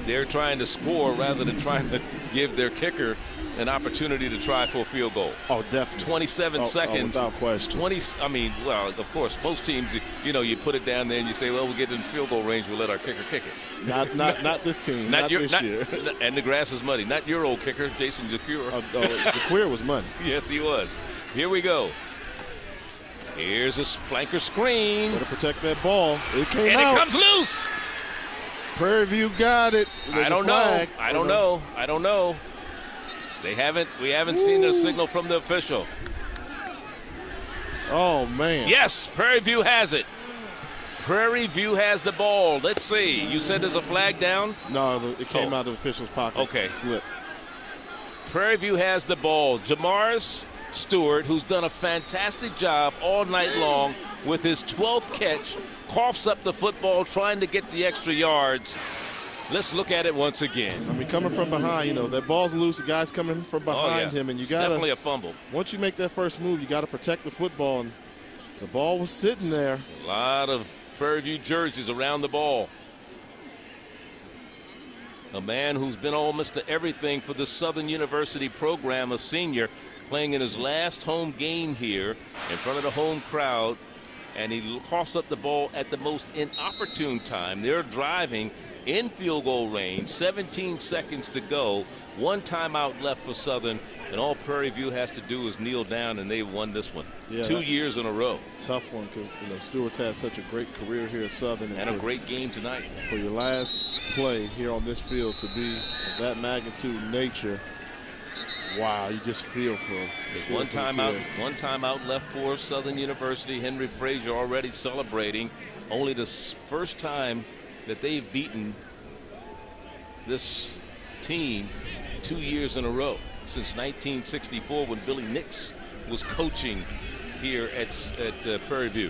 they're trying to score rather than trying to give their kicker an opportunity to try for a field goal? Oh, definitely. 27 seconds. Without question. 20. I mean, well, of course, most teams, you know, you put it down there and you say, well, we get in field goal range, we'll let our kicker kick it. Not this team. Not this year. And the grass is muddy. Not your old kicker, Jason DeCure. DeCure was muddy. Yes, he was. Here we go. Here's a flanker screen. Got to protect that ball. It came out. And it comes loose. Prairie View got it. I don't know. We haven't seen a signal from the official. Oh, man. Yes, Prairie View has it. Prairie View has the ball. Let's see. You said there's a flag down? No, it came out of the official's pocket. Okay. Slip. Prairie View has the ball. Jamaris Stewart, who's done a fantastic job all night long with his 12th catch, coughs up the football trying to get the extra yards. Let's look at it once again. I mean, coming from behind, you know, that ball's loose. The guy's coming from behind him, and you got to definitely a fumble. Once you make that first move, you got to protect the football, and the ball was sitting there. A lot of Prairie View jerseys around the ball. A man who's been almost to everything for the Southern University program, a senior, playing in his last home game here in front of the home crowd, and he coughs up the ball at the most inopportune time. They're driving in field goal range, 17 seconds to go, 1 timeout left for Southern, and all Prairie View has to do is kneel down, and they won this one. Yeah, 2 years in a row. Tough one because, you know, Stewart's had such a great career here at Southern. And a great game tonight. For your last play here on this field to be of that magnitude and nature, wow, you just feel for him. There's one timeout left for Southern University. Henry Frazier already celebrating. Only the first time that they've beaten this team 2 years in a row since 1964 when Billy Nix was coaching here at Prairie View.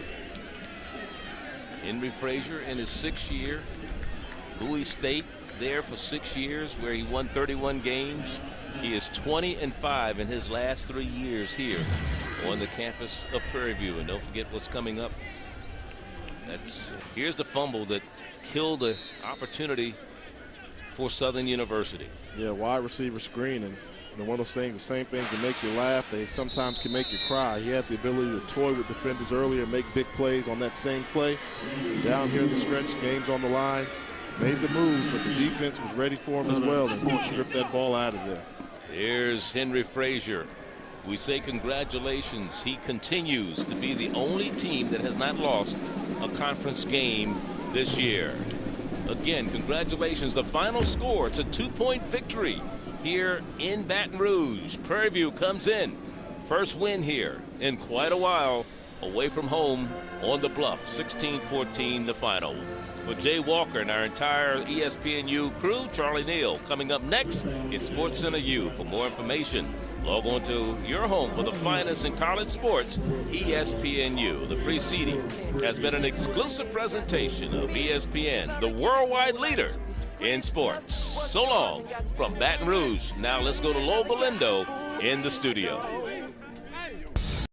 Henry Frazier in his 6th year. Bowie State there for 6 years where he won 31 games. He is 20-5 in his last 3 years here on the campus of Prairie View. And don't forget what's coming up. Here's the fumble that killed the opportunity for Southern University. Yeah, wide receiver screen, and one of those things, the same things that make you laugh, they sometimes can make you cry. He had the ability to toy with defenders earlier and make big plays on that same play. Down here in the stretch, game's on the line, made the moves, but the defense was ready for him as well and stripped that ball out of there. Here's Henry Frazier. We say congratulations. He continues to be the only team that has not lost a conference game this year. Again, congratulations. The final score, it's a 2-point victory here in Baton Rouge. Prairie View comes in First win here in quite a while, away from home on the Bluff, 16-14 the final. For Jay Walker and our entire ESPNU crew, Charlie Neal. Coming up next, it's SportsCenter U. For more information, log on to your home for the finest in college sports, ESPNU. The preceding has been an exclusive presentation of ESPN, the worldwide leader in sports. So long from Baton Rouge. Now let's go to Lowell Galindo in the studio.